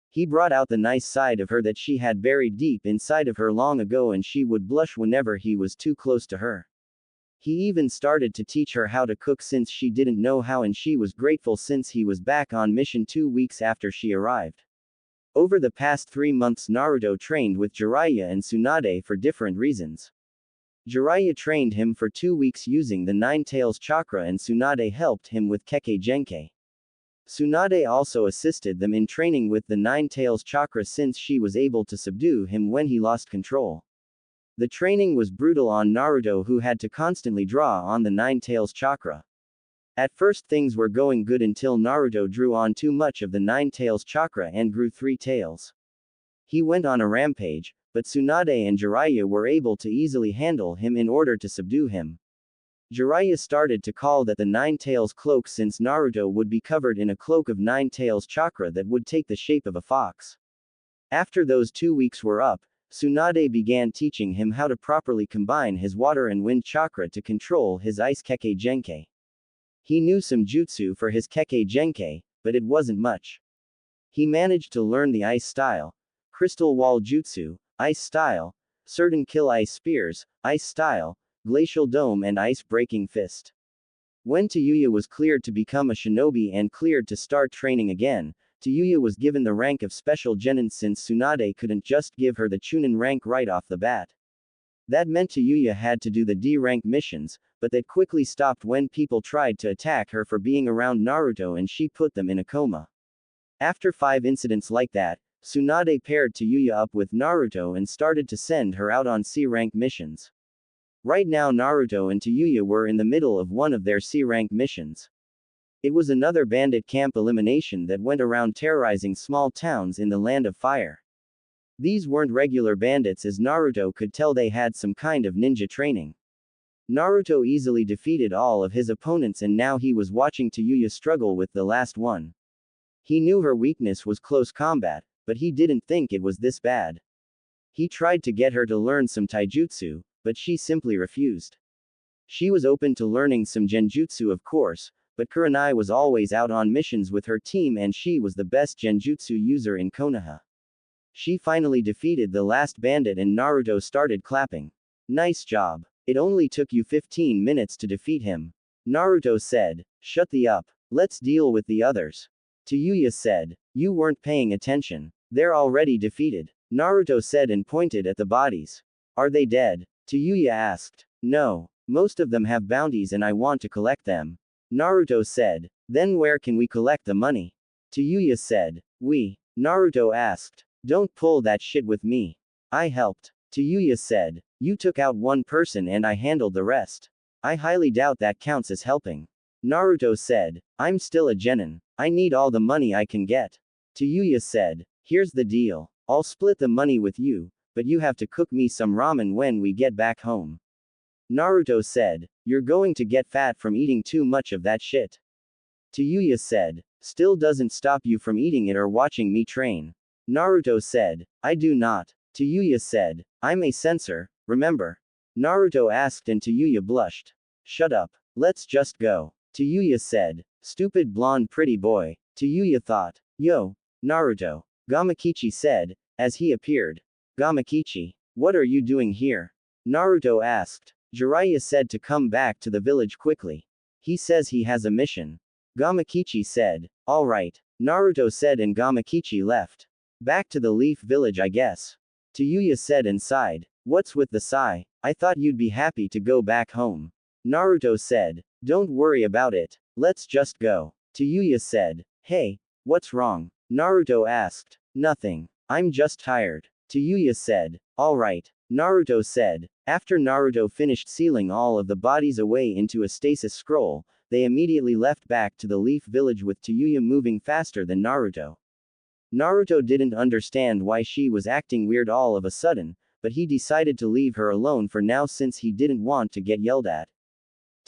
He brought out the nice side of her that she had buried deep inside of her long ago, and she would blush whenever he was too close to her. He even started to teach her how to cook since she didn't know how, and she was grateful since he was back on mission 2 weeks after she arrived. Over the past 3 months, Naruto trained with Jiraiya and Tsunade for different reasons. Jiraiya trained him for 2 weeks using the Nine Tails chakra and Tsunade helped him with Kekkei Genkai. Tsunade also assisted them in training with the Nine Tails chakra since she was able to subdue him when he lost control. The training was brutal on Naruto, who had to constantly draw on the Nine Tails chakra. At first things were going good until Naruto drew on too much of the Nine Tails chakra and grew 3 tails. He went on a rampage, but Tsunade and Jiraiya were able to easily handle him in order to subdue him. Jiraiya started to call that the Nine Tails cloak since Naruto would be covered in a cloak of Nine Tails chakra that would take the shape of a fox. After those 2 weeks were up, Tsunade began teaching him how to properly combine his water and wind chakra to control his ice Kekkei Genkai. He knew some jutsu for his Kekkei Genkai, but it wasn't much. He managed to learn the ice style, crystal wall jutsu, ice style, certain kill ice spears, ice style, glacial dome and ice breaking fist. When Tayuya was cleared to become a shinobi and cleared to start training again, Tayuya was given the rank of special genin since Tsunade couldn't just give her the Chunin rank right off the bat. That meant Tayuya had to do the D rank missions, but that quickly stopped when people tried to attack her for being around Naruto and she put them in a coma. After 5 incidents like that, Tsunade paired Tayuya up with Naruto and started to send her out on C-rank missions. Right now Naruto and Tayuya were in the middle of one of their C-rank missions. It was another bandit camp elimination that went around terrorizing small towns in the Land of Fire. These weren't regular bandits, as Naruto could tell they had some kind of ninja training. Naruto easily defeated all of his opponents, and now he was watching Tayuya struggle with the last one. He knew her weakness was close combat, but he didn't think it was this bad. He tried to get her to learn some taijutsu, but she simply refused. She was open to learning some genjutsu, of course, but Kurenai was always out on missions with her team, and she was the best genjutsu user in Konoha. She finally defeated the last bandit, and Naruto started clapping. Nice job. It only took you 15 minutes to defeat him. Naruto said. Shut the up. Let's deal with the others. Tayuya said. You weren't paying attention. They're already defeated. Naruto said and pointed at the bodies. Are they dead? Tayuya asked. No. Most of them have bounties and I want to collect them. Naruto said. Then where can we collect the money? Tayuya said. Naruto asked. Don't pull that shit with me. I helped. Tayuya said. You took out one person and I handled the rest. I highly doubt that counts as helping. Naruto said. I'm still a genin. I need all the money I can get. Tayuya said. Here's the deal. I'll split the money with you, but you have to cook me some ramen when we get back home. Naruto said. You're going to get fat from eating too much of that shit. Tayuya said. Still doesn't stop you from eating it or watching me train. Naruto said. I do not. Tayuya said. I'm a censor, remember? Naruto asked and Tayuya blushed. Shut up. Let's just go. Tayuya said. Stupid blonde pretty boy. Tayuya thought. Yo, Naruto. Gamakichi said, as he appeared. Gamakichi, what are you doing here? Naruto asked. Jiraiya said to come back to the village quickly. He says he has a mission. Gamakichi said. Alright. Naruto said and Gamakichi left. Back to the Leaf Village, I guess. Tayuya said and sighed. What's with the sigh? I thought you'd be happy to go back home. Naruto said. Don't worry about it. Let's just go. Tayuya said. Hey, what's wrong? Naruto asked. Nothing. I'm just tired. Tayuya said. Alright. Naruto said. After Naruto finished sealing all of the bodies away into a stasis scroll, they immediately left back to the Leaf Village with Tayuya moving faster than Naruto. Naruto didn't understand why she was acting weird all of a sudden, but he decided to leave her alone for now since he didn't want to get yelled at.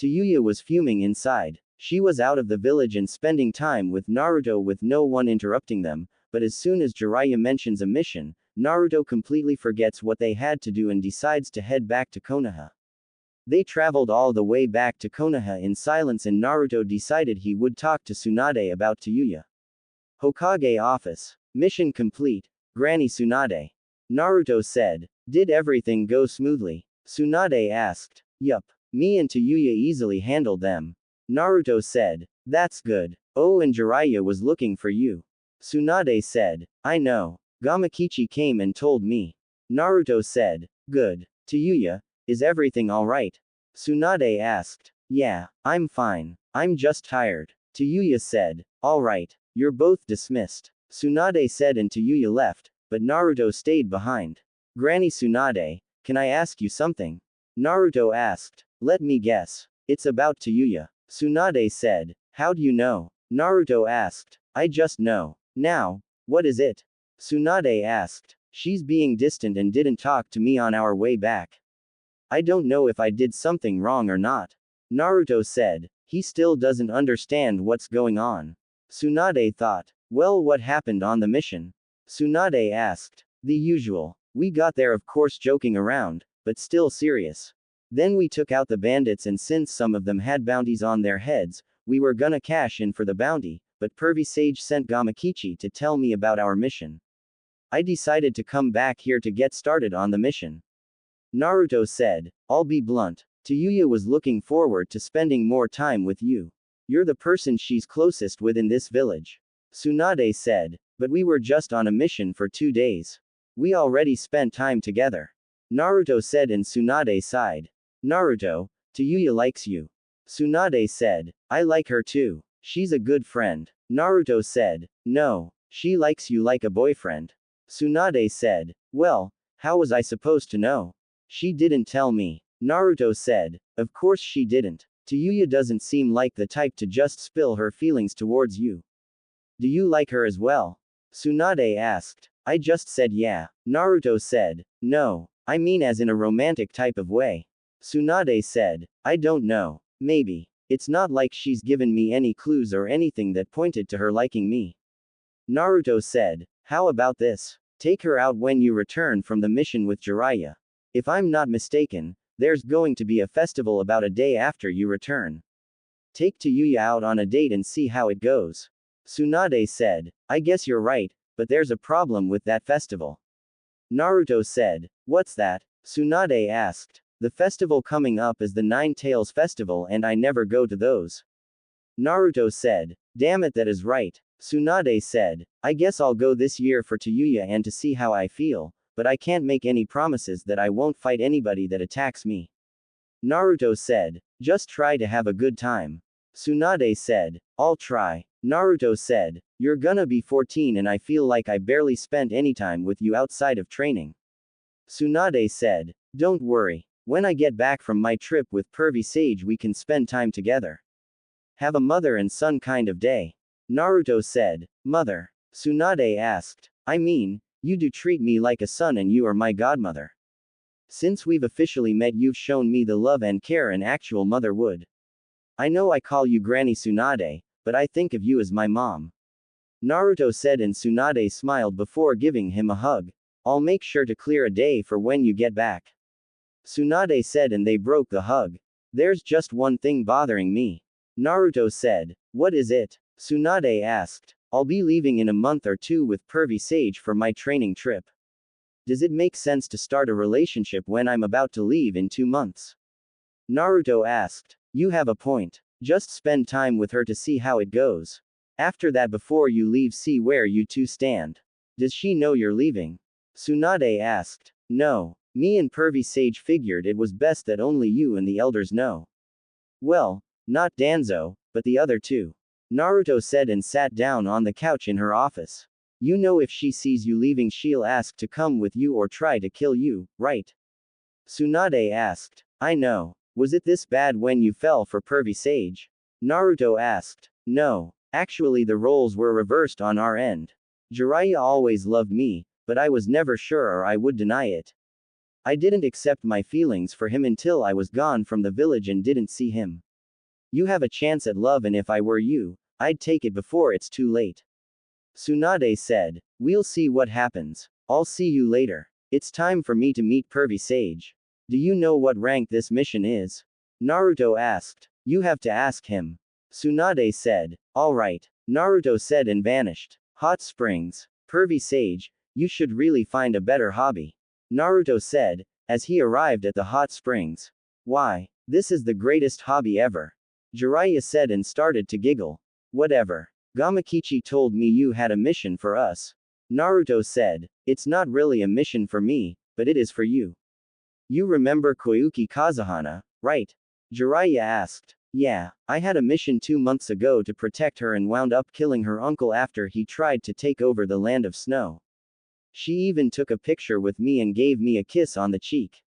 Tayuya was fuming inside. She was out of the village and spending time with Naruto with no one interrupting them, but as soon as Jiraiya mentions a mission, Naruto completely forgets what they had to do and decides to head back to Konoha. They traveled all the way back to Konoha in silence and Naruto decided he would talk to Tsunade about Tayuya. Hokage office. Mission complete. Granny Tsunade. Naruto said. Did everything go smoothly? Tsunade asked. Yup. Me and Tayuya easily handled them. Naruto said. That's good. Oh, and Jiraiya was looking for you. Tsunade said. I know. Gamakichi came and told me. Naruto said. Good. Tayuya, is everything alright? Tsunade asked. Yeah, I'm fine. I'm just tired. Tayuya said. Alright. You're both dismissed. Tsunade said and Tayuya left, but Naruto stayed behind. Granny Tsunade, can I ask you something? Naruto asked. Let me guess. It's about Tayuya. Tsunade said. How do you know? Naruto asked. I just know. Now, what is it? Tsunade asked. She's being distant and didn't talk to me on our way back. I don't know if I did something wrong or not. Naruto said. He still doesn't understand what's going on. Tsunade thought. Well, what happened on the mission? Tsunade asked. The usual. We got there, of course, joking around, but still serious. Then we took out the bandits, and since some of them had bounties on their heads, we were gonna cash in for the bounty, but Pervy Sage sent Gamakichi to tell me about our mission. I decided to come back here to get started on the mission. Naruto said. I'll be blunt. Tayuya was looking forward to spending more time with you. You're the person she's closest with in this village. Tsunade said. But we were just on a mission for 2 days. We already spent time together. Naruto said and Tsunade sighed. Naruto, Tayuya likes you. Tsunade said. I like her too. She's a good friend. Naruto said. No, she likes you like a boyfriend. Tsunade said. Well, how was I supposed to know? She didn't tell me. Naruto said. Of course she didn't. Tayuya doesn't seem like the type to just spill her feelings towards you. Do you like her as well? Tsunade asked. I just said yeah. Naruto said. No. I mean as in a romantic type of way. Tsunade said. I don't know. Maybe. It's not like she's given me any clues or anything that pointed to her liking me. Naruto said. How about this? Take her out when you return from the mission with Jiraiya. If I'm not mistaken, there's going to be a festival about a day after you return. Take Tayuya out on a date and see how it goes. Tsunade said. I guess you're right, but there's a problem with that festival. Naruto said. What's that? Tsunade asked. The festival coming up is the Nine Tails Festival and I never go to those. Naruto said. Damn it, that is right. Tsunade said. I guess I'll go this year for Tayuya and to see how I feel, but I can't make any promises that I won't fight anybody that attacks me. Naruto said. Just try to have a good time. Tsunade said. I'll try. Naruto said. You're gonna be 14 and I feel like I barely spent any time with you outside of training. Tsunade said. Don't worry. When I get back from my trip with Pervy Sage we can spend time together. Have a mother and son kind of day. Naruto said. Mother? Tsunade asked. I mean, you do treat me like a son and you are my godmother. Since we've officially met you've shown me the love and care an actual mother would. I know I call you Granny Tsunade, but I think of you as my mom. Naruto said and Tsunade smiled before giving him a hug. I'll make sure to clear a day for when you get back. Tsunade said and they broke the hug. There's just one thing bothering me. Naruto said. What is it? Tsunade asked. I'll be leaving in a month or two with Pervy Sage for my training trip. Does it make sense to start a relationship when I'm about to leave in 2 months? Naruto asked. You have a point. Just spend time with her to see how it goes. After that before you leave see where you two stand. Does she know you're leaving? Tsunade asked. No. Me and Pervy Sage figured it was best that only you and the elders know. Well, not Danzo, but the other two. Naruto said and sat down on the couch in her office. You know if she sees you leaving she'll ask to come with you or try to kill you, right? Tsunade asked. I know. Was it this bad when you fell for Pervy Sage? Naruto asked. No. Actually the roles were reversed on our end. Jiraiya always loved me, but I was never sure or I would deny it. I didn't accept my feelings for him until I was gone from the village and didn't see him. You have a chance at love and if I were you, I'd take it before it's too late. Tsunade said. We'll see what happens. I'll see you later. It's time for me to meet Pervy Sage. Do you know what rank this mission is? Naruto asked. You have to ask him. Tsunade said. Alright. Naruto said and vanished. Hot springs. Pervy Sage, you should really find a better hobby. Naruto said, as he arrived at the hot springs. Why? This is the greatest hobby ever. Jiraiya said and started to giggle. Whatever. Gamakichi told me you had a mission for us. Naruto said. It's not really a mission for me, but it is for you. You remember Koyuki Kazuhana, right? Jiraiya asked. Yeah, I had a mission 2 months ago to protect her and wound up killing her uncle after he tried to take over the land of snow. She even took a picture with me and gave me a kiss on the cheek.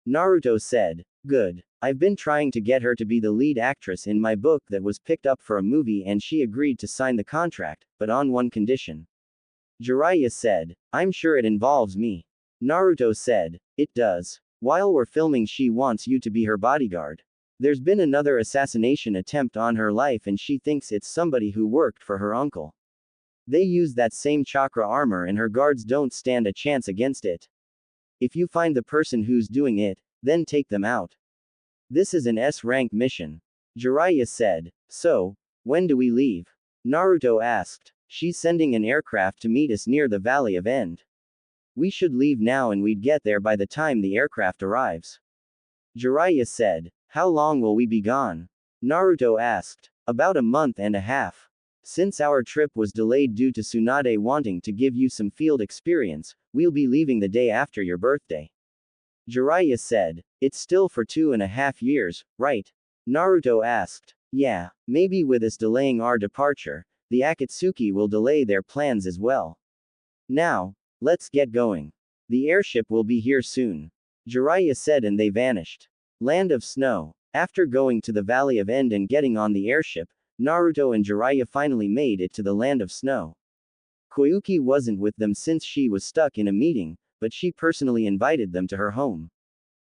Naruto said. Good. I've been trying to get her to be the lead actress in my book that was picked up for a movie and she agreed to sign the contract, but on one condition. Jiraiya said. I'm sure it involves me. Naruto said. It does. While we're filming she wants you to be her bodyguard. There's been another assassination attempt on her life and she thinks it's somebody who worked for her uncle. They use that same chakra armor and her guards don't stand a chance against it. If you find the person who's doing it, then take them out. This is an S-rank mission. Jiraiya said. So, when do we leave? Naruto asked. She's sending an aircraft to meet us near the Valley of End. We should leave now and we'd get there by the time the aircraft arrives. Jiraiya said. How long will we be gone? Naruto asked. About a month and a half. Since our trip was delayed due to Tsunade wanting to give you some field experience, we'll be leaving the day after your birthday. Jiraiya said. It's still for 2.5 years, right? Naruto asked. Yeah, maybe with us delaying our departure, the Akatsuki will delay their plans as well. Now, let's get going. The airship will be here soon. Jiraiya said and they vanished. Land of Snow. After going to the Valley of End and getting on the airship, Naruto and Jiraiya finally made it to the land of snow. Koyuki wasn't with them since she was stuck in a meeting, but she personally invited them to her home.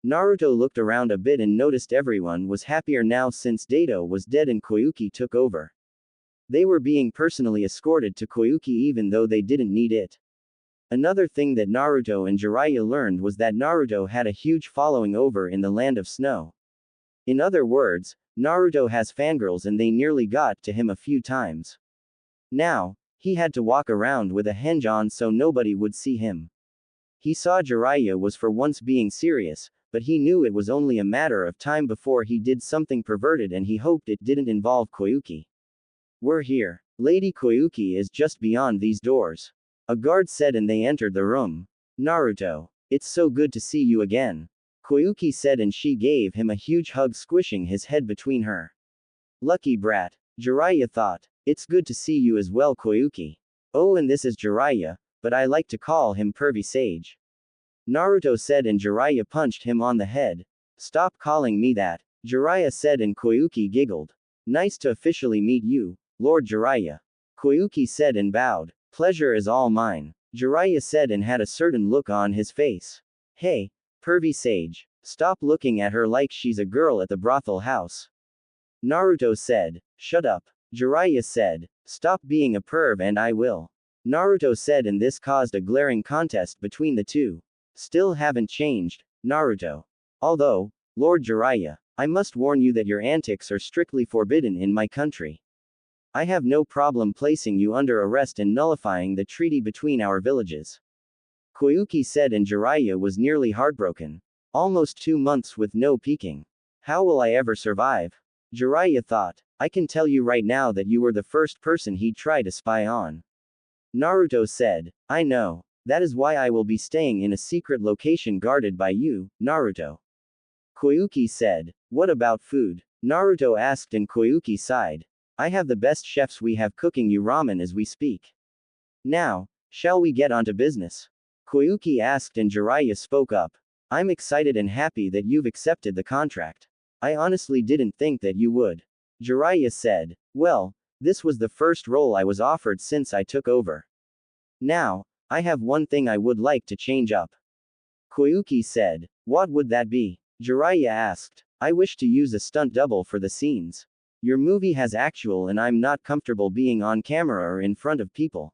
Naruto looked around a bit and noticed everyone was happier now since Dato was dead and Koyuki took over. They were being personally escorted to Koyuki even though they didn't need it. Another thing that Naruto and Jiraiya learned was that Naruto had a huge following over in the land of snow. In other words, Naruto has fangirls and they nearly got to him a few times. Now, he had to walk around with a henge on so nobody would see him. He saw Jiraiya was for once being serious, but he knew it was only a matter of time before he did something perverted and he hoped it didn't involve Koyuki. We're here. Lady Koyuki is just beyond these doors. A guard said and they entered the room. Naruto. It's so good to see you again. Koyuki said and she gave him a huge hug squishing his head between her. Lucky brat. Jiraiya thought. It's good to see you as well Koyuki. Oh and this is Jiraiya, but I like to call him Pervy Sage. Naruto said and Jiraiya punched him on the head. Stop calling me that, Jiraiya said and Koyuki giggled. Nice to officially meet you, Lord Jiraiya. Koyuki said and bowed. Pleasure is all mine, Jiraiya said and had a certain look on his face. Hey, Pervy Sage, stop looking at her like she's a girl at the brothel house. Naruto said. Shut up. Jiraiya said. Stop being a perv and I will. Naruto said and this caused a glaring contest between the two. Still haven't changed, Naruto. Although, Lord Jiraiya, I must warn you that your antics are strictly forbidden in my country. I have no problem placing you under arrest and nullifying the treaty between our villages. Koyuki said and Jiraiya was nearly heartbroken. Almost 2 months with no peeking. How will I ever survive? Jiraiya thought. I can tell you right now that you were the first person he'd try to spy on. Naruto said. I know. That is why I will be staying in a secret location guarded by you, Naruto. Koyuki said. What about food? Naruto asked and Koyuki sighed. I have the best chefs we have cooking you ramen as we speak. Now, shall we get onto business? Koyuki asked and Jiraiya spoke up. I'm excited and happy that you've accepted the contract. I honestly didn't think that you would. Jiraiya said. Well, this was the first role I was offered since I took over. Now, I have one thing I would like to change up. Koyuki said. What would that be? Jiraiya asked. I wish to use a stunt double for the scenes. Your movie has actual and I'm not comfortable being on camera or in front of people.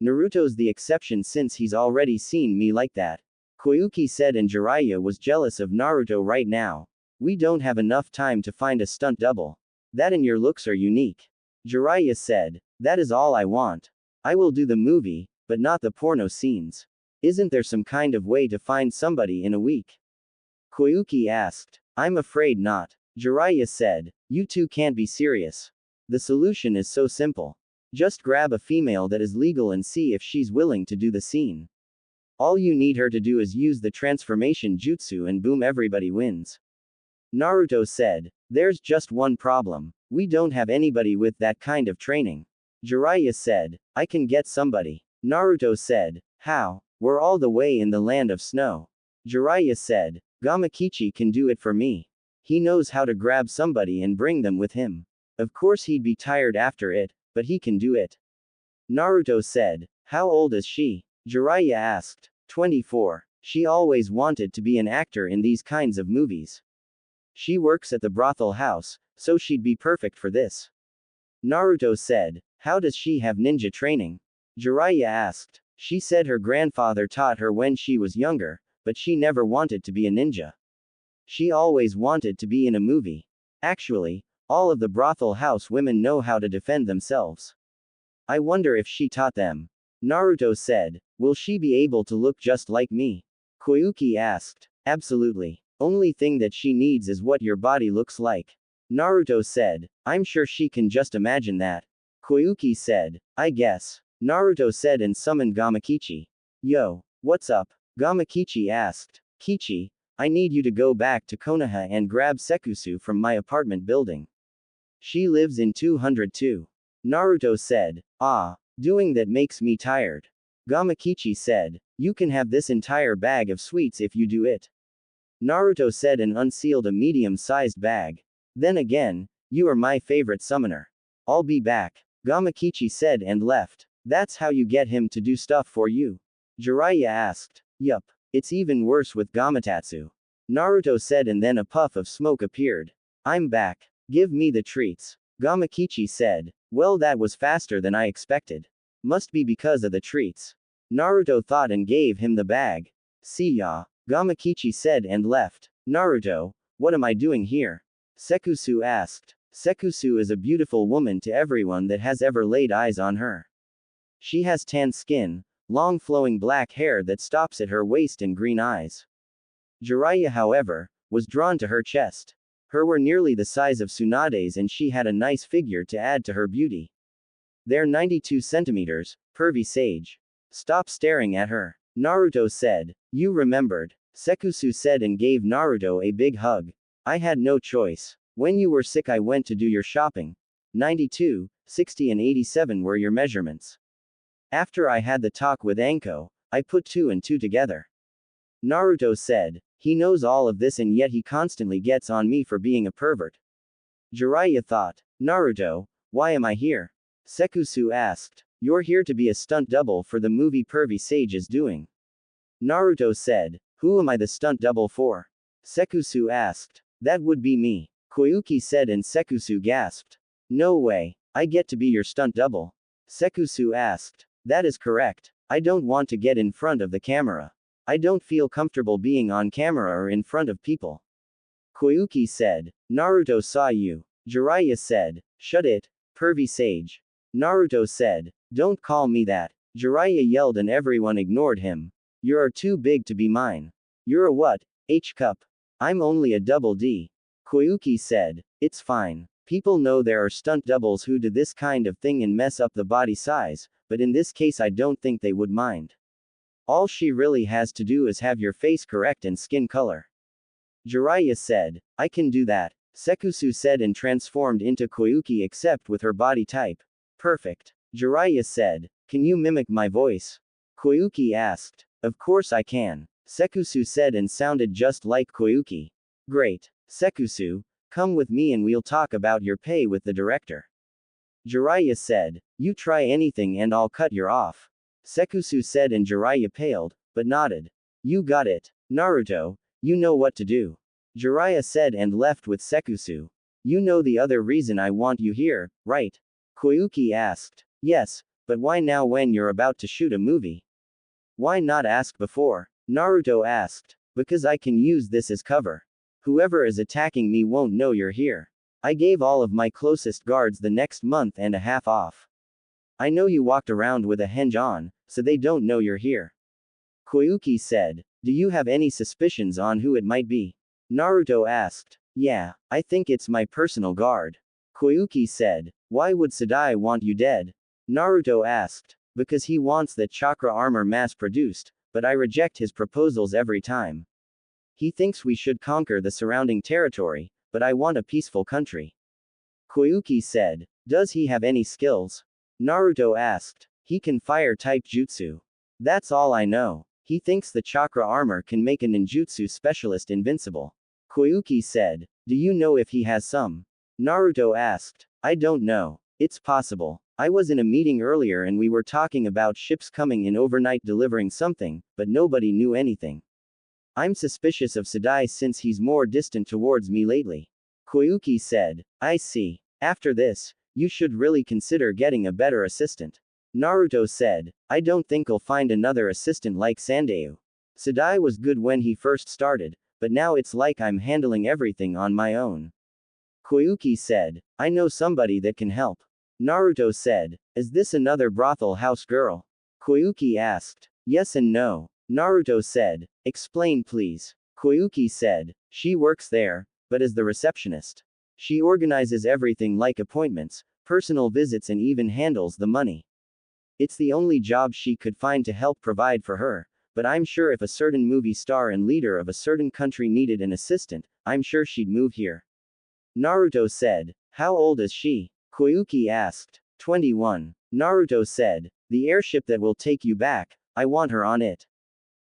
Naruto's the exception since he's already seen me like that. Koyuki said and Jiraiya was jealous of Naruto right now. We don't have enough time to find a stunt double. That and your looks are unique. Jiraiya said. That is all I want. I will do the movie, but not the porno scenes. Isn't there some kind of way to find somebody in a week? Koyuki asked. I'm afraid not. Jiraiya said. You two can't be serious. The solution is so simple. Just grab a female that is legal and see if she's willing to do the scene. All you need her to do is use the transformation jutsu and boom everybody wins. Naruto said. There's just one problem. We don't have anybody with that kind of training. Jiraiya said. I can get somebody. Naruto said. How? We're all the way in the land of snow. Jiraiya said. Gamakichi can do it for me. He knows how to grab somebody and bring them with him. Of course he'd be tired after it, but he can do it. Naruto said. How old is she? Jiraiya asked. 24. She always wanted to be an actor in these kinds of movies. She works at the brothel house, so she'd be perfect for this. Naruto said. How does she have ninja training? Jiraiya asked. She said her grandfather taught her when she was younger, but she never wanted to be a ninja. She always wanted to be in a movie. Actually, all of the brothel house women know how to defend themselves. I wonder if she taught them. Naruto said. Will she be able to look just like me? Koyuki asked. Absolutely. Only thing that she needs is what your body looks like. Naruto said. I'm sure she can just imagine that. Koyuki said. I guess. Naruto said and summoned Gamakichi. Yo, what's up? Gamakichi asked. Kichi, I need you to go back to Konoha and grab Sekusu from my apartment building. She lives in 202. Naruto said. Ah, doing that makes me tired. Gamakichi said. You can have this entire bag of sweets if you do it. Naruto said and unsealed a medium-sized bag. Then again, you are my favorite summoner. I'll be back. Gamakichi said and left. That's how you get him to do stuff for you? Jiraiya asked. Yup. It's even worse with Gamatatsu. Naruto said and then a puff of smoke appeared. I'm back. Give me the treats. Gamakichi said. Well, that was faster than I expected. Must be because of the treats. Naruto thought and gave him the bag. See ya. Gamakichi said and left. Naruto, what am I doing here? Sekusu asked. Sekusu is a beautiful woman to everyone that has ever laid eyes on her. She has tan skin, long flowing black hair that stops at her waist and green eyes. Jiraiya, however, was drawn to her chest. Her were nearly the size of Tsunade's and she had a nice figure to add to her beauty. They're 92 centimeters, pervy sage. Stop staring at her. Naruto said. You remembered. Sekusu said and gave Naruto a big hug. I had no choice. When you were sick I went to do your shopping. 92, 60 and 87 were your measurements. After I had the talk with Anko, I put 2 and 2 together. Naruto said. He knows all of this and yet he constantly gets on me for being a pervert. Jiraiya thought. Naruto, why am I here? Sekusu asked. You're here to be a stunt double for the movie Pervy Sage is doing. Naruto said. Who am I the stunt double for? Sekusu asked. That would be me. Koyuki said and Sekusu gasped. No way. I get to be your stunt double. Sekusu asked. That is correct. I don't want to get in front of the camera. I don't feel comfortable being on camera or in front of people. Koyuki said. Naruto saw you. Jiraiya said. Shut it, Pervy Sage. Naruto said. Don't call me that. Jiraiya yelled and everyone ignored him. You're too big to be mine. You're a what? H-cup. I'm only a double D. Koyuki said. It's fine. People know there are stunt doubles who do this kind of thing and mess up the body size, but in this case I don't think they would mind. All she really has to do is have your face correct and skin color. Jiraiya said. I can do that. Sekusu said and transformed into Koyuki except with her body type. Perfect. Jiraiya said. Can you mimic my voice? Koyuki asked. Of course I can. Sekusu said and sounded just like Koyuki. Great. Sekusu, come with me and we'll talk about your pay with the director. Jiraiya said. You try anything and I'll cut your off. Sekusu said and Jiraiya paled, but nodded. You got it. Naruto, you know what to do. Jiraiya said and left with Sekusu. You know the other reason I want you here, right? Koyuki asked. Yes, but why now when you're about to shoot a movie? Why not ask before? Naruto asked. Because I can use this as cover. Whoever is attacking me won't know you're here. I gave all of my closest guards the next month and a half off. I know you walked around with a henge on, so they don't know you're here. Koyuki said. Do you have any suspicions on who it might be? Naruto asked. Yeah, I think it's my personal guard. Koyuki said. Why would Sadai want you dead? Naruto asked. Because he wants that chakra armor mass-produced, but I reject his proposals every time. He thinks we should conquer the surrounding territory, but I want a peaceful country. Koyuki said. Does he have any skills? Naruto asked. He can fire type jutsu. That's all I know. He thinks the chakra armor can make a ninjutsu specialist invincible. Koyuki said. Do you know if he has some? Naruto asked. I don't know. It's possible. I was in a meeting earlier and we were talking about ships coming in overnight delivering something, but nobody knew anything. I'm suspicious of Sadai since he's more distant towards me lately. Koyuki said. I see. After this, you should really consider getting a better assistant. Naruto said. I don't think I'll find another assistant like Sandayu. Sadai was good when he first started, but now it's like I'm handling everything on my own. Koyuki said. I know somebody that can help. Naruto said. Is this another brothel house girl? Koyuki asked. Yes and no. Naruto said. Explain please. Koyuki said. She works there, but as the receptionist. She organizes everything like appointments, personal visits and even handles the money. It's the only job she could find to help provide for her, but I'm sure if a certain movie star and leader of a certain country needed an assistant, I'm sure she'd move here. Naruto said. How old is she? Koyuki asked. 21. Naruto said. The airship that will take you back, I want her on it.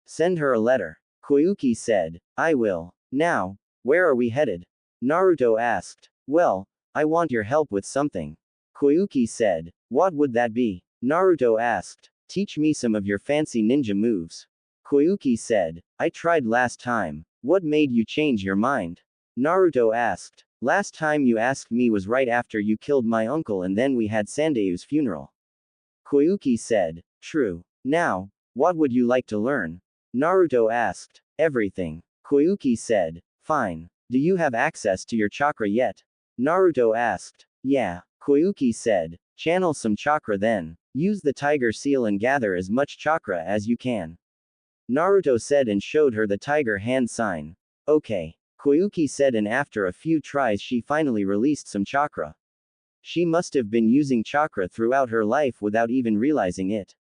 Send her a letter. Koyuki said. I will. Now, where are we headed? Naruto asked. Well, I want your help with something. Koyuki said. What would that be? Naruto asked. Teach me some of your fancy ninja moves. Koyuki said. I tried last time. What made you change your mind? Naruto asked. Last time you asked me was right after you killed my uncle and then we had Sandayu's funeral. Koyuki said. True. Now, what would you like to learn? Naruto asked. Everything. Koyuki said. Fine. Do you have access to your chakra yet? Naruto asked. Yeah. Koyuki said. Channel some chakra then. Use the tiger seal and gather as much chakra as you can. Naruto said and showed her the tiger hand sign. Okay. Koyuki said, and after a few tries she finally released some chakra. She must have been using chakra throughout her life without even realizing it.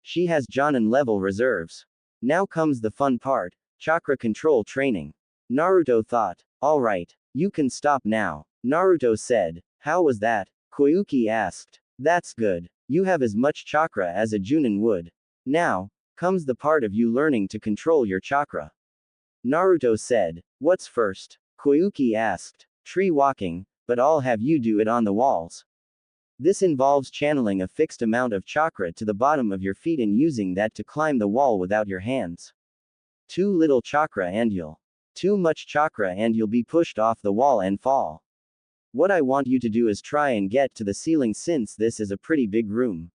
She has Jonin level reserves. Now comes the fun part, chakra control training. Naruto thought. Alright, you can stop now. Naruto said. How was that? Koyuki asked. That's good. You have as much chakra as a Junin would. Now, comes the part of you learning to control your chakra. Naruto said. What's first? Koyuki asked. Tree walking, but I'll have you do it on the walls. This involves channeling a fixed amount of chakra to the bottom of your feet and using that to climb the wall without your hands. Too little chakra and you'll. Too much chakra and you'll be pushed off the wall and fall. What I want you to do is try and get to the ceiling since this is a pretty big room.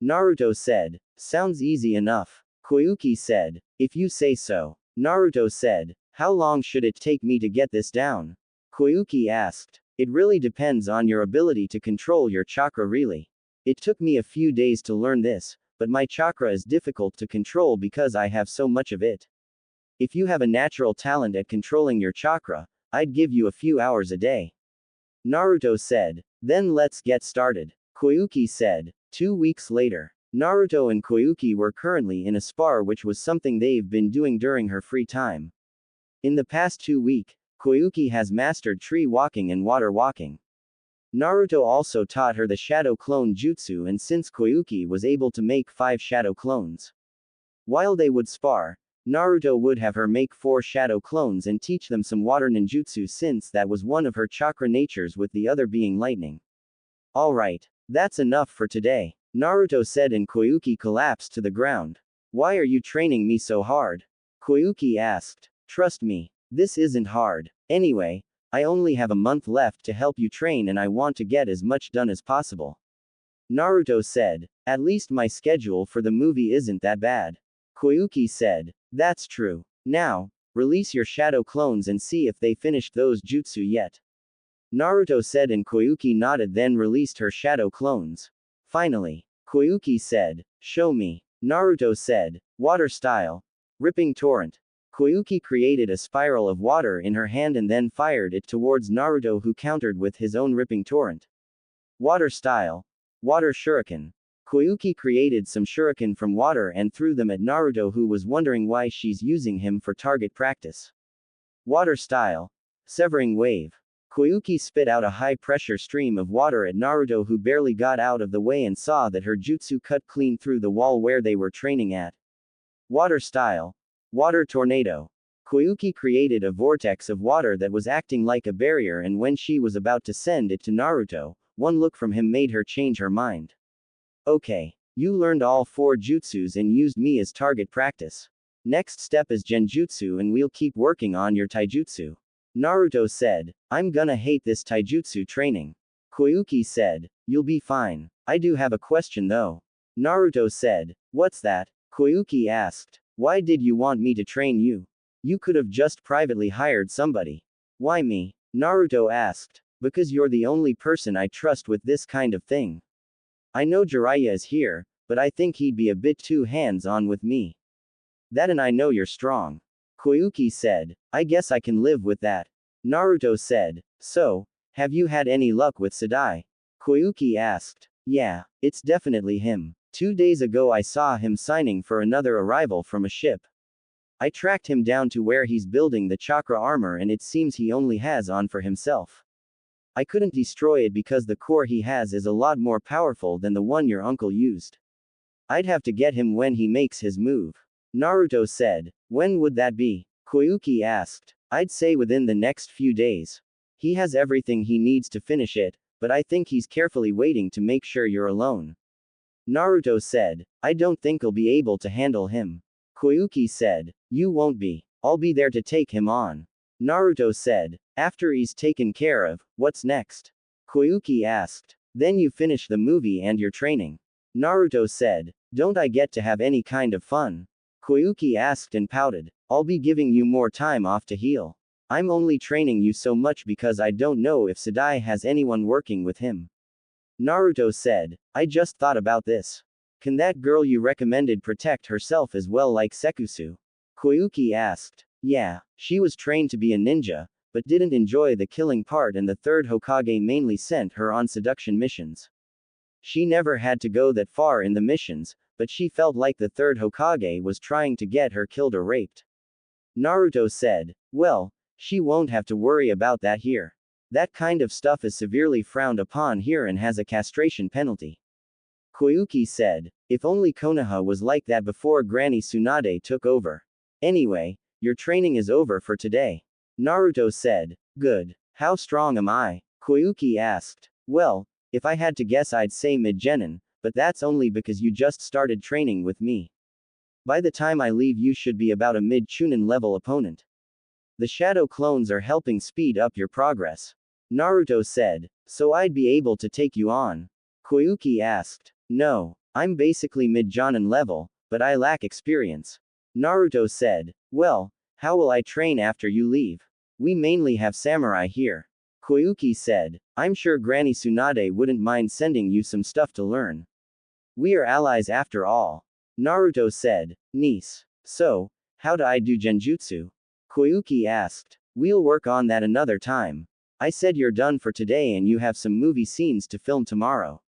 Naruto said. Sounds easy enough. Koyuki said. If you say so. Naruto said. How long should it take me to get this down? Koyuki asked. It really depends on your ability to control your chakra really. It took me a few days to learn this, but my chakra is difficult to control because I have so much of it. If you have a natural talent at controlling your chakra, I'd give you a few hours a day. Naruto said. Then let's get started. Koyuki said. 2 weeks later. Naruto and Koyuki were currently in a spar, which was something they've been doing during her free time. In the past 2 weeks, Koyuki has mastered tree walking and water walking. Naruto also taught her the shadow clone jutsu, and since Koyuki was able to make 5 shadow clones. While they would spar, Naruto would have her make 4 shadow clones and teach them some water ninjutsu since that was one of her chakra natures, with the other being lightning. Alright, that's enough for today, Naruto said, and Koyuki collapsed to the ground. Why are you training me so hard? Koyuki asked. Trust me, this isn't hard. Anyway, I only have a month left to help you train and I want to get as much done as possible. Naruto said. At least my schedule for the movie isn't that bad. Koyuki said. That's true. Now, release your shadow clones and see if they finished those jutsu yet. Naruto said, and Koyuki nodded, then released her shadow clones. Finally, Koyuki said. Show me. Naruto said. Water style. Ripping torrent. Koyuki created a spiral of water in her hand and then fired it towards Naruto, who countered with his own ripping torrent. Water style. Water shuriken. Koyuki created some shuriken from water and threw them at Naruto, who was wondering why she's using him for target practice. Water style. Severing wave. Koyuki spit out a high-pressure stream of water at Naruto, who barely got out of the way and saw that her jutsu cut clean through the wall where they were training at. Water style. Water tornado. Koyuki created a vortex of water that was acting like a barrier, and when she was about to send it to Naruto, one look from him made her change her mind. Okay. You learned all 4 jutsus and used me as target practice. Next step is genjutsu and we'll keep working on your taijutsu. Naruto said. I'm gonna hate this taijutsu training. Koyuki said. You'll be fine. I do have a question though. Naruto said. What's that? Koyuki asked. Why did you want me to train you? You could have just privately hired somebody. Why me? Naruto asked. Because you're the only person I trust with this kind of thing. I know Jiraiya is here, but I think he'd be a bit too hands-on with me. That, and I know you're strong. Koyuki said. I guess I can live with that. Naruto said. So, have you had any luck with Sadai? Koyuki asked. Yeah, it's definitely him. 2 days ago I saw him signing for another arrival from a ship. I tracked him down to where he's building the chakra armor, and it seems he only has on for himself. I couldn't destroy it because the core he has is a lot more powerful than the one your uncle used. I'd have to get him when he makes his move. Naruto said. When would that be? Koyuki asked. I'd say within the next few days. He has everything he needs to finish it, but I think he's carefully waiting to make sure you're alone. Naruto said, I don't think I'll be able to handle him. Koyuki said, you won't be. I'll be there to take him on. Naruto said, after he's taken care of, what's next? Koyuki asked. Then you finish the movie and your training. Naruto said, don't I get to have any kind of fun? Koyuki asked and pouted, I'll be giving you more time off to heal. I'm only training you so much because I don't know if Sadai has anyone working with him. Naruto said, I just thought about this. Can that girl you recommended protect herself as well like Sekusu? Koyuki asked. Yeah, she was trained to be a ninja, but didn't enjoy the killing part and the third Hokage mainly sent her on seduction missions. She never had to go that far in the missions, but she felt like the third Hokage was trying to get her killed or raped. Naruto said, well, she won't have to worry about that here. That kind of stuff is severely frowned upon here and has a castration penalty. Koyuki said, if only Konoha was like that before Granny Tsunade took over. Anyway, your training is over for today. Naruto said, good. How strong am I? Koyuki asked. Well, if I had to guess I'd say mid-genin, but that's only because you just started training with me. By the time I leave you should be about a mid-chunin level opponent. The shadow clones are helping speed up your progress. Naruto said, so I'd be able to take you on. Koyuki asked. No, I'm basically mid-jonin level, but I lack experience. Naruto said, well, how will I train after you leave? We mainly have samurai here. Koyuki said, I'm sure Granny Tsunade wouldn't mind sending you some stuff to learn. We are allies after all. Naruto said, niece. So, how do I do genjutsu? Koyuki asked. We'll work on that another time. I said you're done for today and you have some movie scenes to film tomorrow.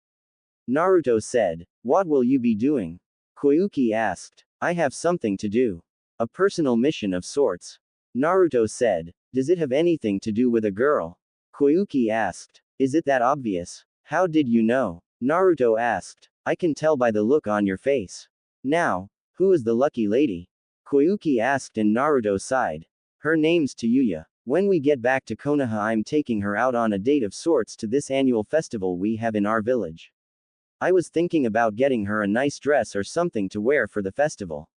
Naruto said, what will you be doing? Koyuki asked. I have something to do. A personal mission of sorts. Naruto said, does it have anything to do with a girl? Koyuki asked. Is it that obvious? How did you know? Naruto asked. I can tell by the look on your face. Now, who is the lucky lady? Koyuki asked and Naruto sighed. Her name's Tayuya. When we get back to Konoha I'm taking her out on a date of sorts to this annual festival we have in our village. I was thinking about getting her a nice dress or something to wear for the festival.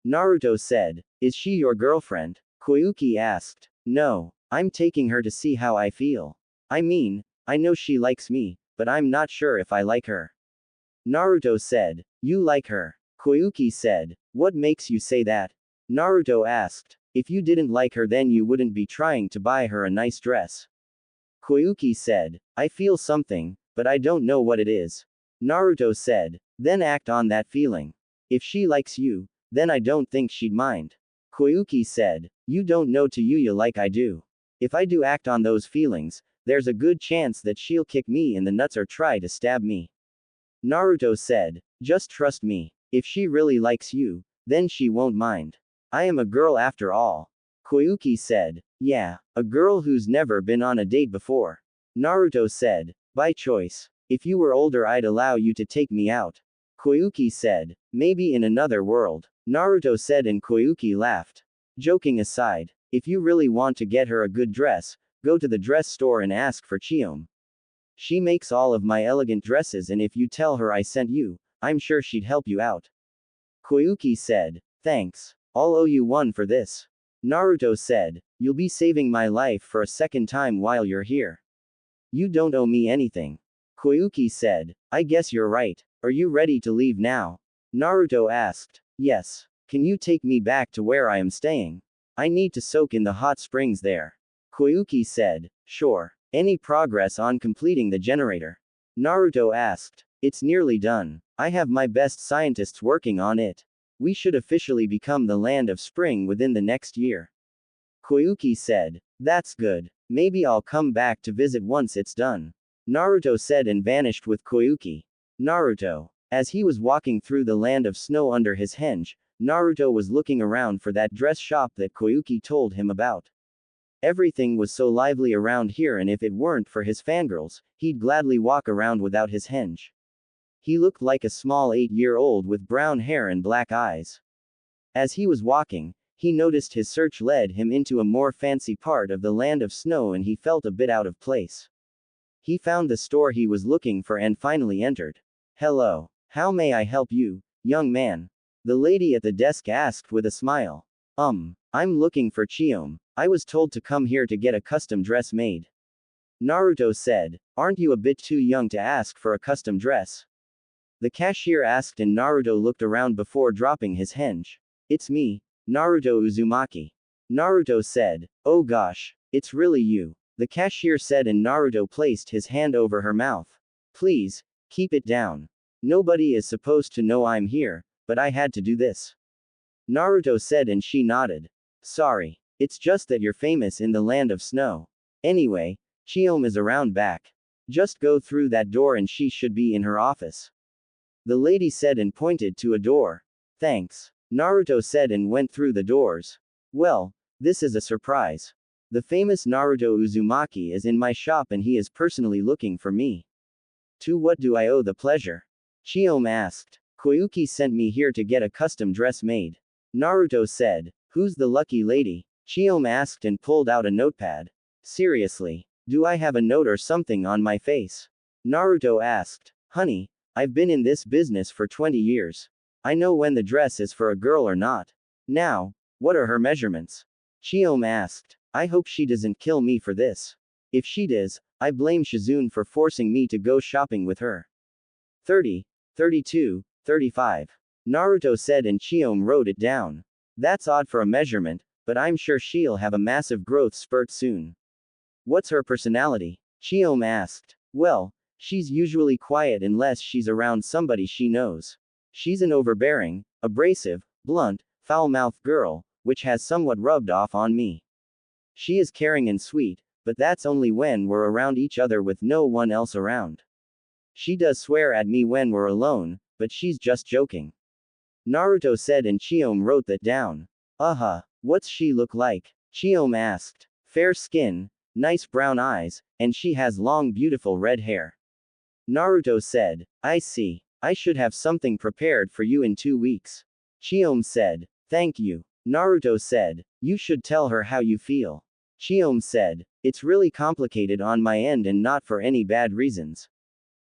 Naruto said, is she your girlfriend? Koyuki asked. No, I'm taking her to see how I feel. I mean, I know she likes me, but I'm not sure if I like her. Naruto said, you like her. Koyuki said, what makes you say that? Naruto asked, if you didn't like her then you wouldn't be trying to buy her a nice dress. Koyuki said, I feel something, but I don't know what it is. Naruto said, then act on that feeling. If she likes you, then I don't think she'd mind. Koyuki said, you don't know Tayuya like I do. If I do act on those feelings, there's a good chance that she'll kick me in the nuts or try to stab me. Naruto said, just trust me. If she really likes you, then she won't mind. I am a girl after all. Koyuki said, yeah, a girl who's never been on a date before. Naruto said, by choice. If you were older I'd allow you to take me out. Koyuki said, maybe in another world. Naruto said and Koyuki laughed. Joking aside, if you really want to get her a good dress, go to the dress store and ask for Chiom. She makes all of my elegant dresses and if you tell her I sent you, I'm sure she'd help you out. Koyuki said, thanks. I'll owe you one for this. Naruto said, you'll be saving my life for a second time while you're here. You don't owe me anything. Koyuki said, I guess you're right. Are you ready to leave now? Naruto asked. Yes. Can you take me back to where I am staying? I need to soak in the hot springs there. Koyuki said, sure. Any progress on completing the generator? Naruto asked. It's nearly done. I have my best scientists working on it. We should officially become the land of spring within the next year. Koyuki said, that's good. Maybe I'll come back to visit once it's done. Naruto said and vanished with Koyuki. Naruto. As he was walking through the land of snow under his henge, Naruto was looking around for that dress shop that Koyuki told him about. Everything was so lively around here and if it weren't for his fangirls, he'd gladly walk around without his henge. He looked like a small 8-year-old with brown hair and black eyes. As he was walking, He noticed his search led him into a more fancy part of the land of snow and he felt a bit out of place. He found the store he was looking for and finally entered. Hello. How may I help you, young man? The lady at the desk asked with a smile. I'm looking for Chiome. I was told to come here to get a custom dress made. Naruto said. Aren't you a bit too young to ask for a custom dress? The cashier asked and Naruto looked around before dropping his henge. It's me, Naruto Uzumaki. Naruto said. Oh gosh, it's really you. The cashier said and Naruto placed his hand over her mouth. Please, keep it down. Nobody is supposed to know I'm here, but I had to do this. Naruto said and she nodded. Sorry. It's just that you're famous in the land of snow. Anyway, Chiome is around back. Just go through that door and she should be in her office. The lady said and pointed to a door. Thanks. Naruto said and went through the doors. Well, this is a surprise. The famous Naruto Uzumaki is in my shop and he is personally looking for me. To what do I owe the pleasure? Chiome asked. Koyuki sent me here to get a custom dress made. Naruto said. Who's the lucky lady? Chiome asked and pulled out a notepad. Seriously, do I have a note or something on my face? Naruto asked. Honey, I've been in this business for 20 years. I know when the dress is for a girl or not. Now, what are her measurements? Chiome asked. I hope she doesn't kill me for this. If she does, I blame Shizune for forcing me to go shopping with her. 30, 32, 35. Naruto said and Chiome wrote it down. That's odd for a measurement, but I'm sure she'll have a massive growth spurt soon. What's her personality? Chiome asked. Well, she's usually quiet unless she's around somebody she knows. She's an overbearing, abrasive, blunt, foul-mouthed girl, which has somewhat rubbed off on me. She is caring and sweet, but that's only when we're around each other with no one else around. She does swear at me when we're alone, but she's just joking. Naruto said and Chiome wrote that down. What's she look like? Chiome asked. Fair skin, nice brown eyes, and she has long beautiful red hair. Naruto said. I see. I should have something prepared for you in 2 weeks. Chiome said. Thank you. Naruto said. You should tell her how you feel. Chiome said. It's really complicated on my end and not for any bad reasons.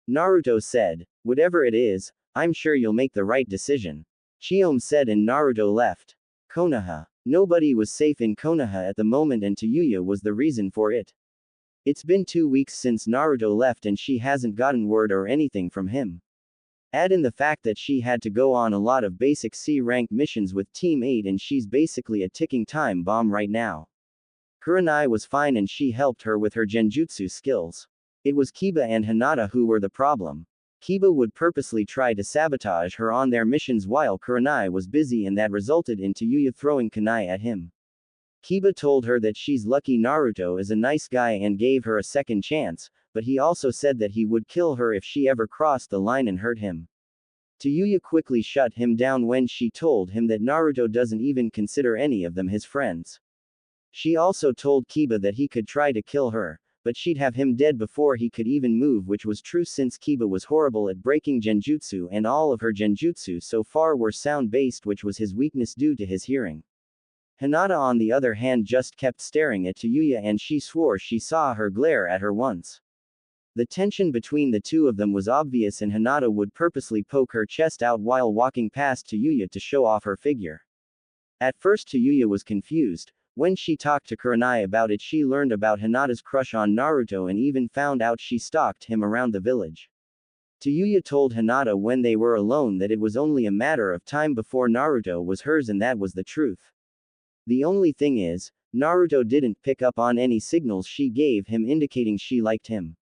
Naruto said. Whatever it is, I'm sure you'll make the right decision. Chiome said and Naruto left. Konoha. Nobody was safe in Konoha at the moment and Tayuya was the reason for it. It's been 2 weeks since Naruto left and she hasn't gotten word or anything from him. Add in the fact that she had to go on a lot of basic C-rank missions with Team 8 and she's basically a ticking time bomb right now. Kurenai was fine and she helped her with her genjutsu skills. It was Kiba and Hinata who were the problem. Kiba would purposely try to sabotage her on their missions while Kurenai was busy and that resulted in Tayuya throwing kunai at him. Kiba told her that she's lucky Naruto is a nice guy and gave her a second chance, but he also said that he would kill her if she ever crossed the line and hurt him. Tayuya quickly shut him down when she told him that Naruto doesn't even consider any of them his friends. She also told Kiba that he could try to kill her, but she'd have him dead before he could even move, which was true since Kiba was horrible at breaking genjutsu and all of her genjutsu so far were sound-based, which was his weakness due to his hearing. Hinata on the other hand just kept staring at Tayuya and she swore she saw her glare at her once. The tension between the two of them was obvious and Hinata would purposely poke her chest out while walking past Tayuya to show off her figure. At first Tayuya was confused. When she talked to Kurenai about it, she learned about Hinata's crush on Naruto and even found out she stalked him around the village. Tayuya told Hinata when they were alone that it was only a matter of time before Naruto was hers, and that was the truth. The only thing is, Naruto didn't pick up on any signals she gave him indicating she liked him.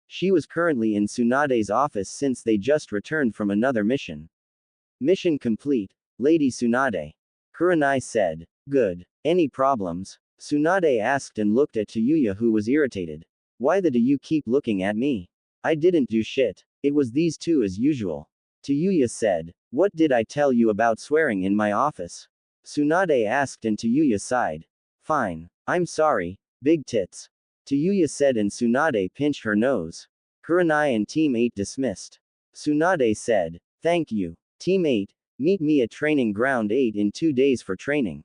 She was currently in Tsunade's office since they just returned from another mission. Mission complete, Lady Tsunade. Kurenai said. Good. Any problems? Tsunade asked and looked at Tayuya, who was irritated. Why do you keep looking at me? I didn't do shit. It was these two as usual. Tayuya said. What did I tell you about swearing in my office? Tsunade asked and Tayuya sighed. Fine. I'm sorry, big tits. Tayuya said and Tsunade pinched her nose. Kurenai and Team 8 dismissed. Tsunade said. Thank you. Team 8, meet me at Training Ground 8 in 2 days for training.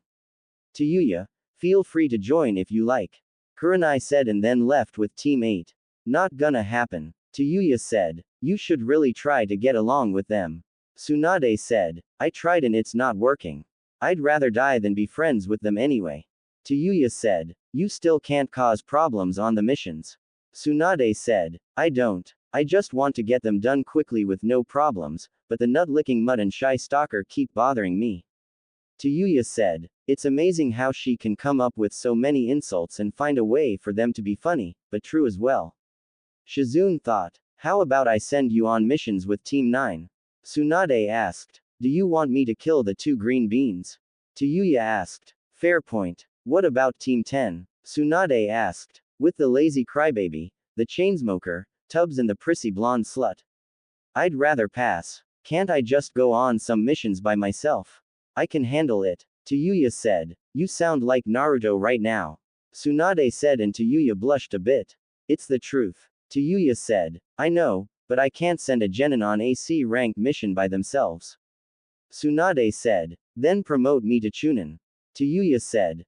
Tayuya, feel free to join if you like. Kurenai said and then left with Team 8. Not gonna happen. Tayuya said. You should really try to get along with them. Tsunade said. I tried and it's not working. I'd rather die than be friends with them anyway. Tayuya said. You still can't cause problems on the missions. Tsunade said. I don't. I just want to get them done quickly with no problems, but the nut-licking mud and shy stalker keep bothering me. Tayuya said. It's amazing how she can come up with so many insults and find a way for them to be funny, but true as well. Shizune thought. How about I send you on missions with Team 9? Tsunade asked. Do you want me to kill the 2 green beans? Tayuya asked. Fair point. What about Team 10? Tsunade asked. With the lazy crybaby, the chainsmoker, Tubbs and the prissy blonde slut. I'd rather pass. Can't I just go on some missions by myself? I can handle it. Tayuya said. You sound like Naruto right now. Tsunade said and Tayuya blushed a bit. It's the truth. Tayuya said. I know, but I can't send a genin on AC rank mission by themselves. Tsunade said. Then promote me to Chunin. Tayuya said.